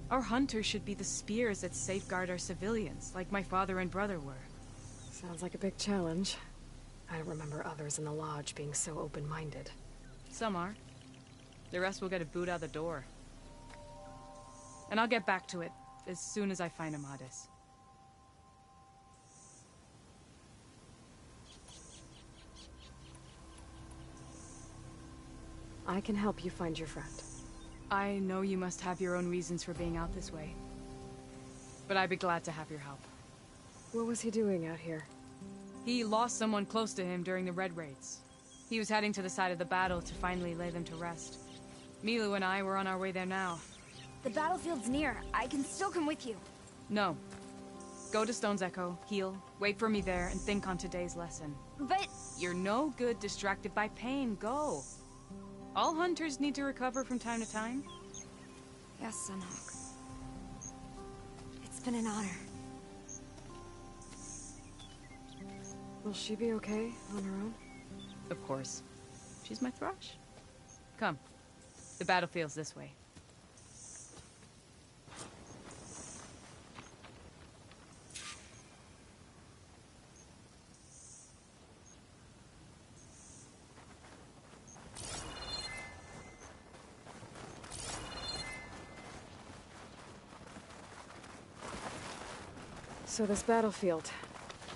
Our hunters should be the spears that safeguard our civilians, like my father and brother were. Sounds like a big challenge. I don't remember others in the lodge being so open-minded. Some are. The rest will get a boot out the door. And I'll get back to it as soon as I find Amadis. I can help you find your friend. I know you must have your own reasons for being out this way. But I'd be glad to have your help. What was he doing out here? He lost someone close to him during the Red Raids. He was heading to the side of the battle to finally lay them to rest. Milu and I were on our way there now. The battlefield's near. I can still come with you. No. Go to Stone's Echo, heal, wait for me there, and think on today's lesson. But... You're no good distracted by pain. Go. All hunters need to recover from time to time. Yes, Sunhawk. It's been an honor. Will she be okay on her own? Of course. She's my thrush. Come. The battlefield's this way. So this battlefield,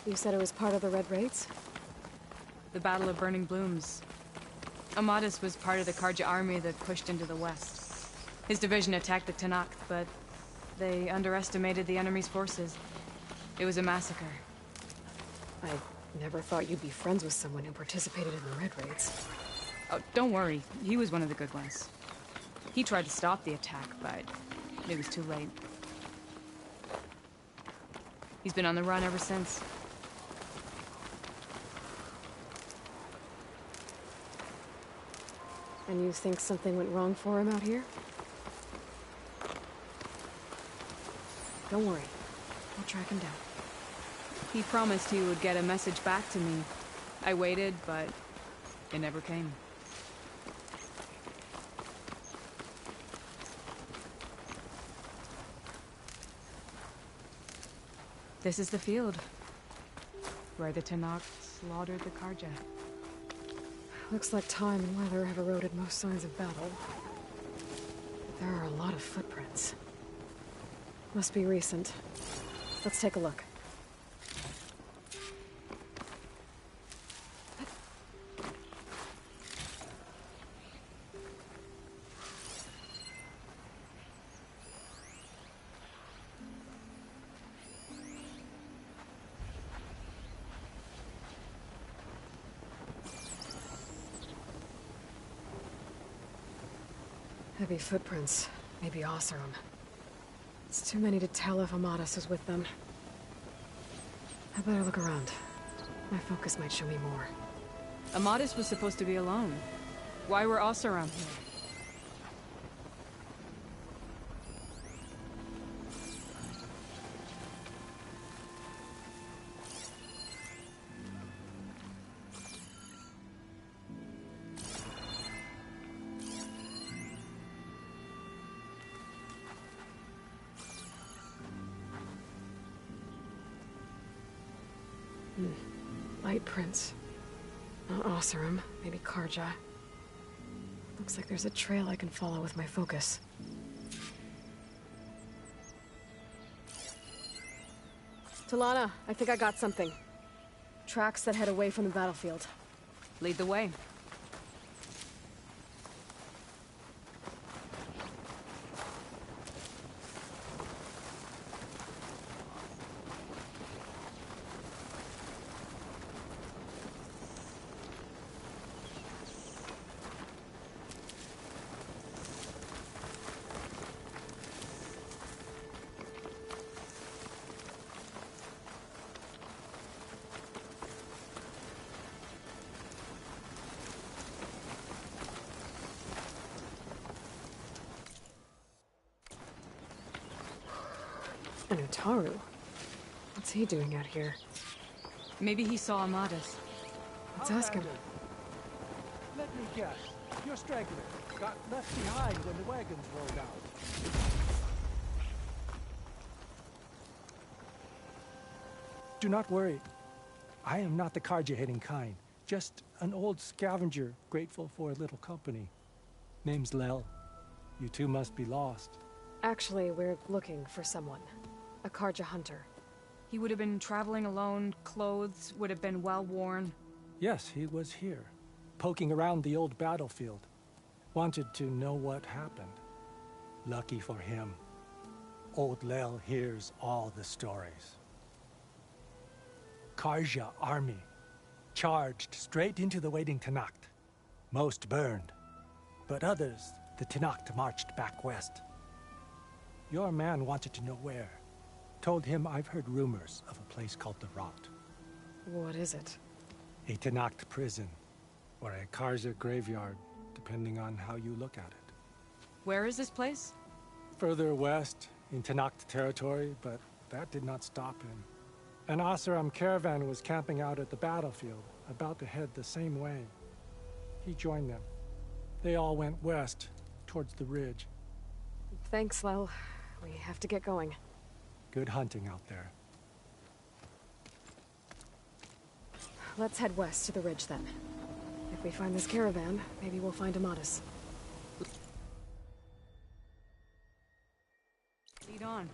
you said it was part of the Red Raids? The Battle of Burning Blooms. Amadis was part of the Karja army that pushed into the west. His division attacked the Tanakh, but they underestimated the enemy's forces. It was a massacre. I never thought you'd be friends with someone who participated in the Red Raids. Oh, don't worry. He was one of the good ones. He tried to stop the attack, but it was too late. He's been on the run ever since. And you think something went wrong for him out here? Don't worry. I'll track him down. He promised he would get a message back to me. I waited, but it never came. This is the field, where the Tanakh slaughtered the Karja. Looks like time and weather have eroded most signs of battle. But there are a lot of footprints. Must be recent. Let's take a look. Heavy footprints. Maybe Oseram. It's too many to tell if Amadis is with them. I better look around. My focus might show me more. Amadis was supposed to be alone. Why were Oseram here? light prints. Not Oseram, maybe Karja. Looks like there's a trail I can follow with my focus. Talana, I think I got something. Tracks that head away from the battlefield. Lead the way. And Utaru. What's he doing out here? Maybe he saw Amadas. Let's ask him. Let me guess. Your straggler got left behind when the wagons rolled out. Do not worry. I am not the Karja-hating kind. Just an old scavenger grateful for a little company. Name's Lel. You two must be lost. Actually, we're looking for someone. A Karja hunter. He would have been traveling alone, clothes would have been well worn. Yes, he was here, poking around the old battlefield. Wanted to know what happened. Lucky for him, old Lel hears all the stories. Karja army charged straight into the waiting Tenakth. Most burned, but others, the Tenakth marched back west. Your man wanted to know where. Told him I've heard rumors of a place called the Rot. What is it? A Tenakth prison, or a Karja graveyard, depending on how you look at it. Where is this place? Further west, in Tenakth territory, but that did not stop him. An Oseram caravan was camping out at the battlefield, about to head the same way. He joined them. They all went west, towards the ridge. Thanks, Lel. We have to get going. Good hunting out there. Let's head west to the ridge then. If we find this caravan, maybe we'll find Amadas. Lead on.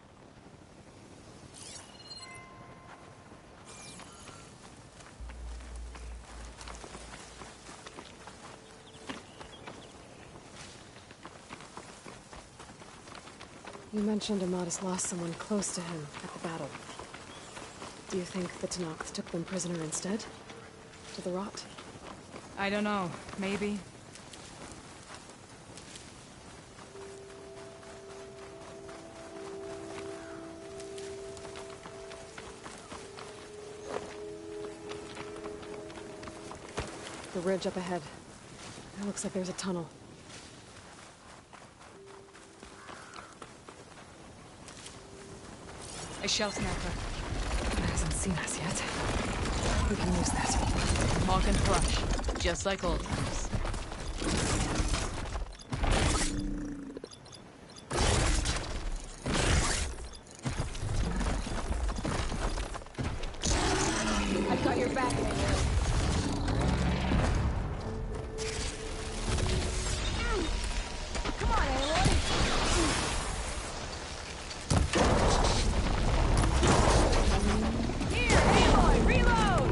You mentioned Amadas lost someone close to him at the battle. Do you think the Tenakth took them prisoner instead? To the Rot? I don't know. Maybe. The ridge up ahead. It looks like there's a tunnel. A shell snapper. It hasn't seen us yet. We can use that. Hawk and crush, just like old times. I've got your back, Aloy. Come on, Aloy. Here, Aloy, reload!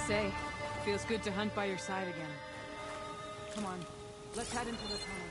say, feels good to hunt by your side again. Come on, let's head into the tunnel.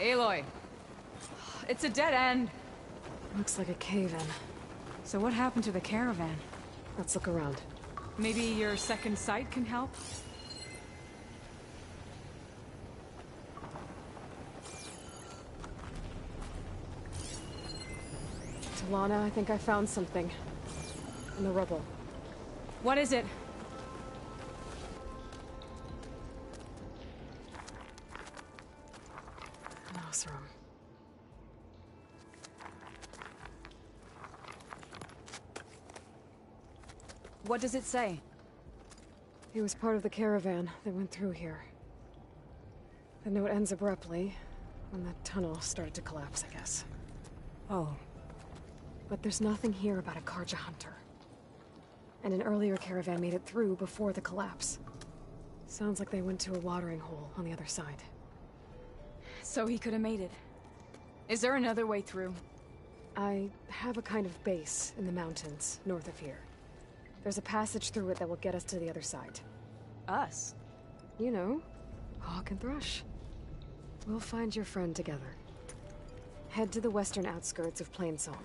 Aloy! It's a dead end. Looks like a cave-in. So what happened to the caravan? Let's look around. Maybe your second sight can help? Talana, I think I found something. In the rubble. What is it? An Osram. What does it say? He was part of the caravan that went through here. The note ends abruptly, when the tunnel started to collapse, I guess. Oh. But there's nothing here about a Karja hunter. And an earlier caravan made it through before the collapse. Sounds like they went to a watering hole on the other side. So he could have made it. Is there another way through? I have a kind of base in the mountains, north of here. There's a passage through it that will get us to the other side. Us? You know, Hawk and Thrush. We'll find your friend together. Head to the western outskirts of Plainsong.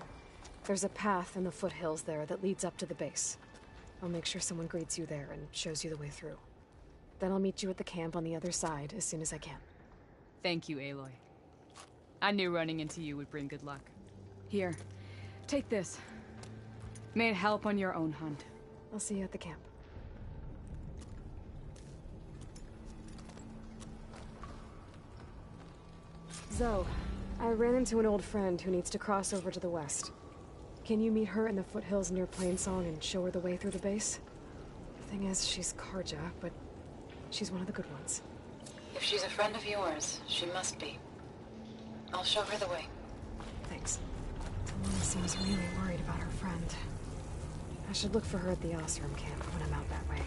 There's a path in the foothills there that leads up to the base. I'll make sure someone greets you there and shows you the way through. Then I'll meet you at the camp on the other side as soon as I can. Thank you, Aloy. I knew running into you would bring good luck. Here, take this. May it help on your own hunt. I'll see you at the camp. Zoe, I ran into an old friend who needs to cross over to the west. Can you meet her in the foothills near Plainsong and show her the way through the base? The thing is, she's Karja, but she's one of the good ones. If she's a friend of yours, she must be. I'll show her the way. Thanks. Talana seems really worried about her friend. I should look for her at the Osram camp when I'm out that way.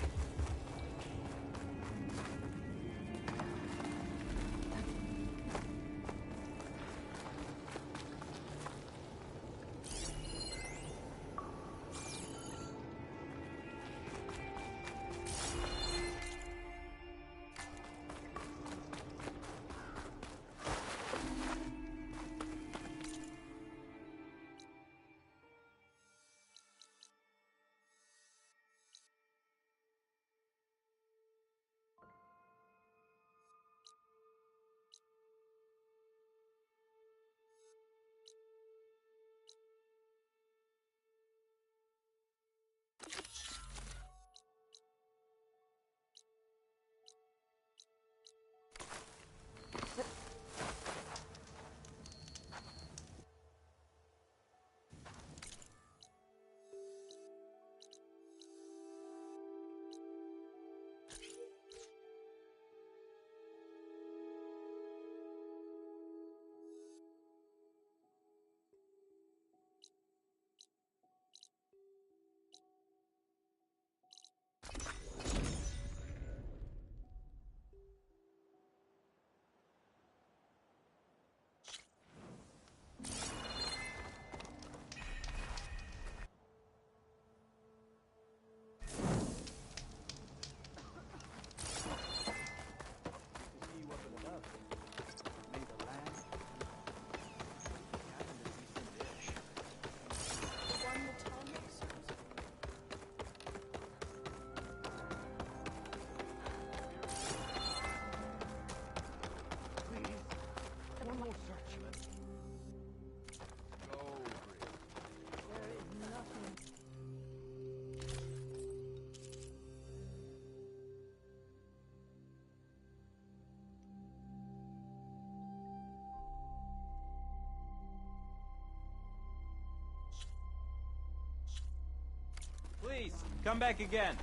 Come back again.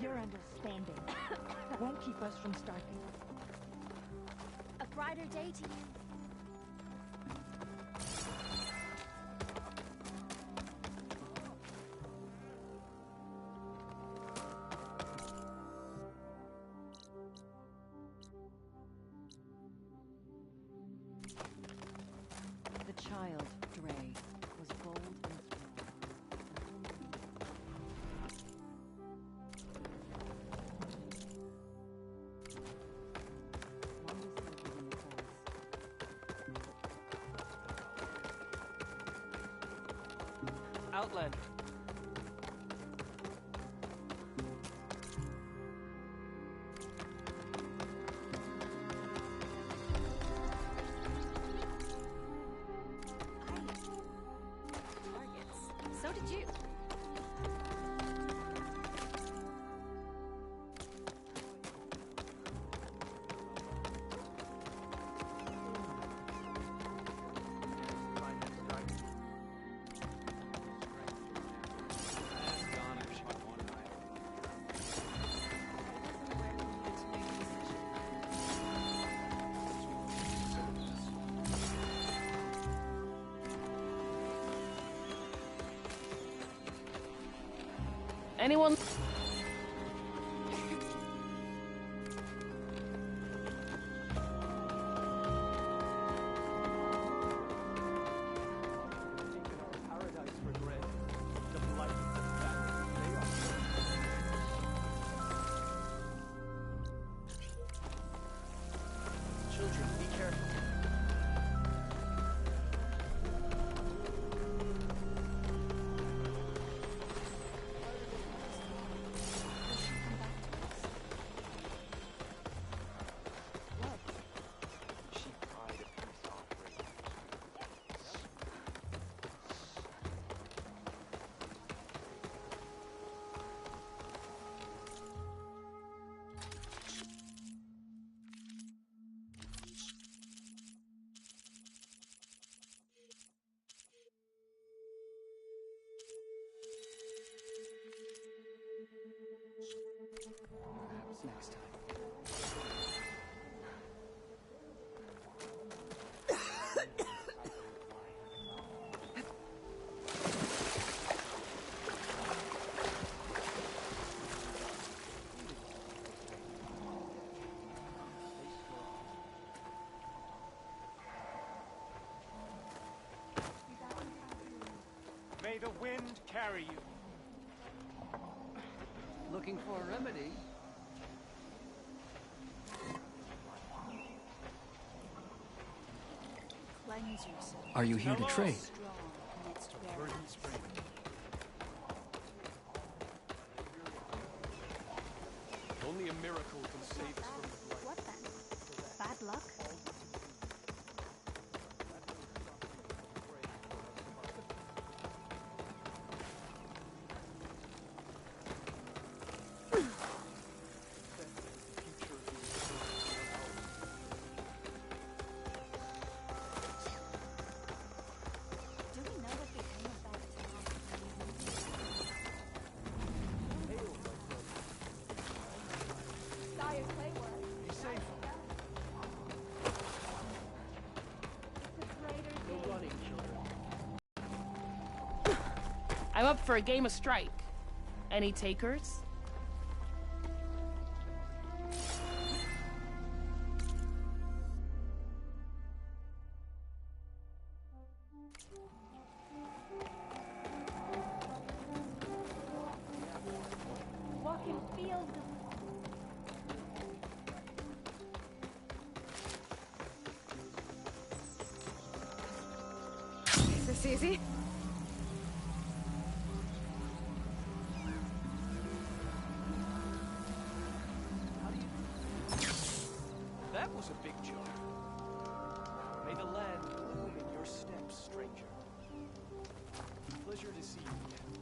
Your understanding won't keep us from starting. A brighter day to you. The child, Dre, was bold and Outlander. So did you. Anyone? Children, be careful. Perhaps next time. May the wind carry you. Looking for a remedy? Cleanse yourself. Are you here to trade? Strong next to bear. Verdant Spring. Only a miracle can save us from the blight. What then? Bad luck? Do we know what became of that Dire's playwork. Be safe. No running, children. I'm up for a game of strike. Any takers? Walking fields of Is this easy? That was a big jump. May the land bloom in your steps, stranger. Pleasure to see you again.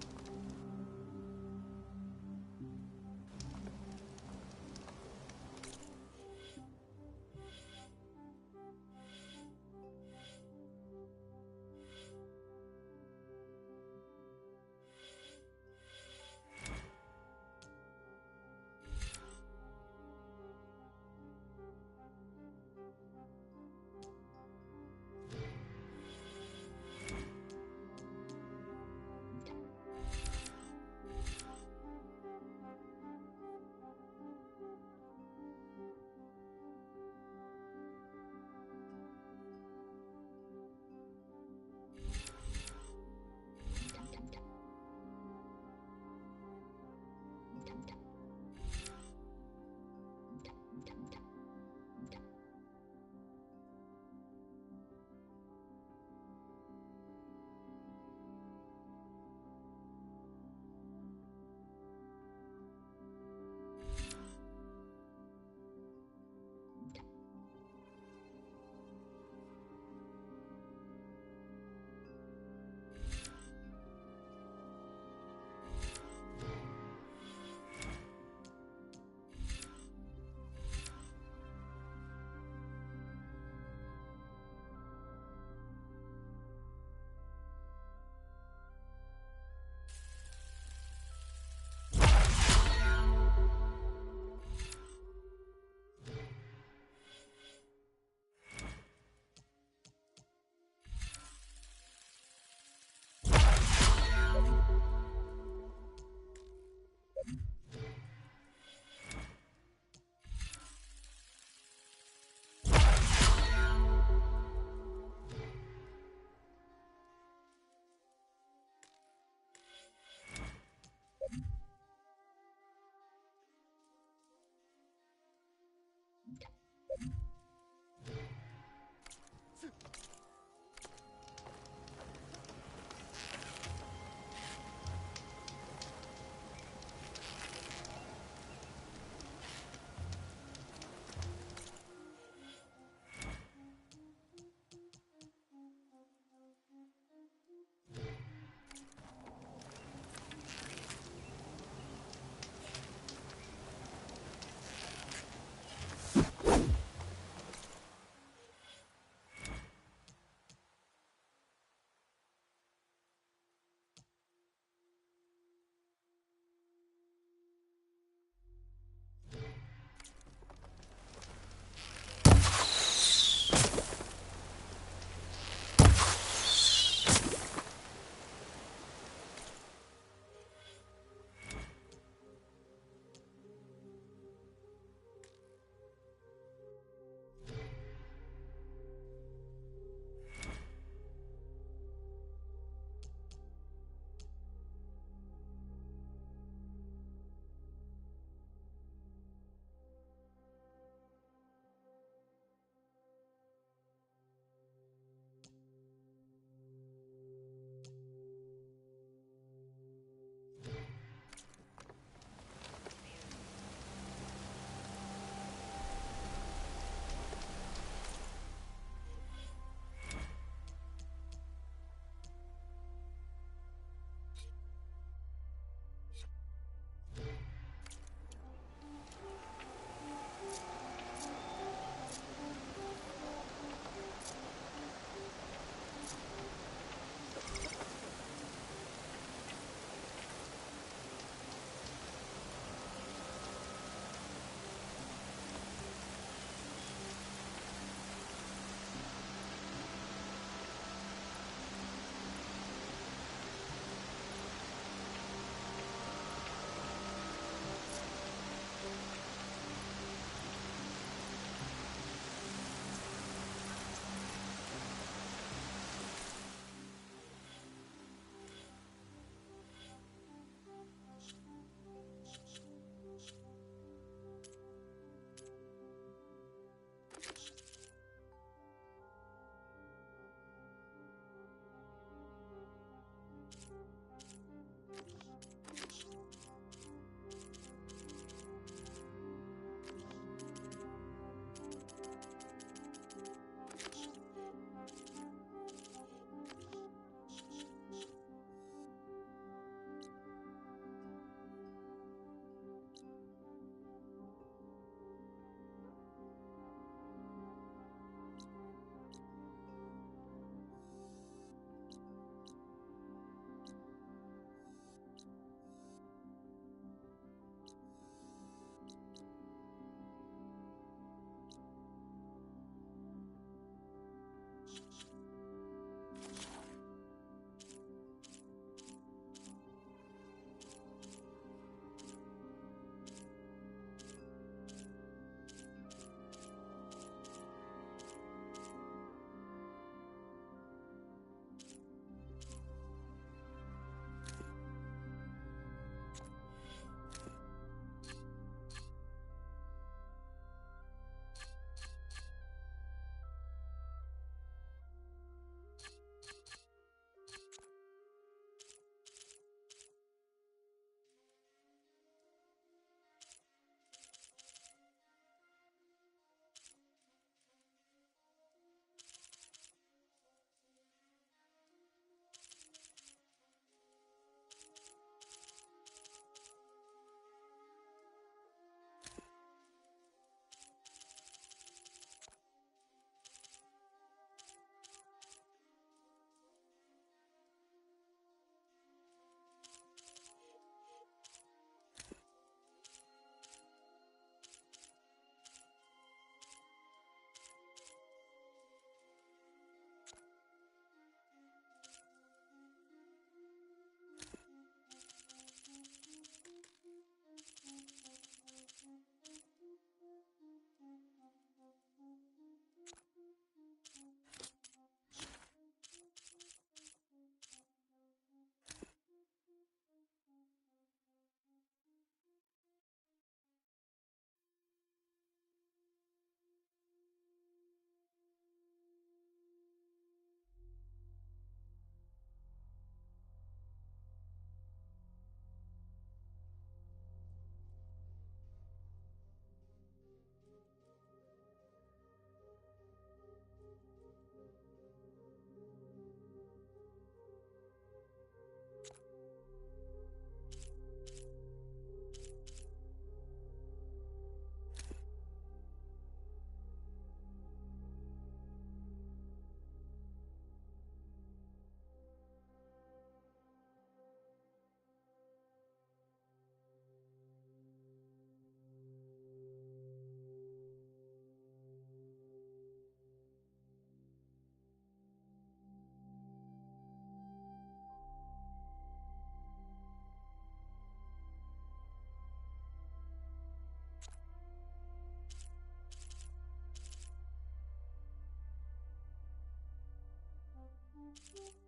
Thank you.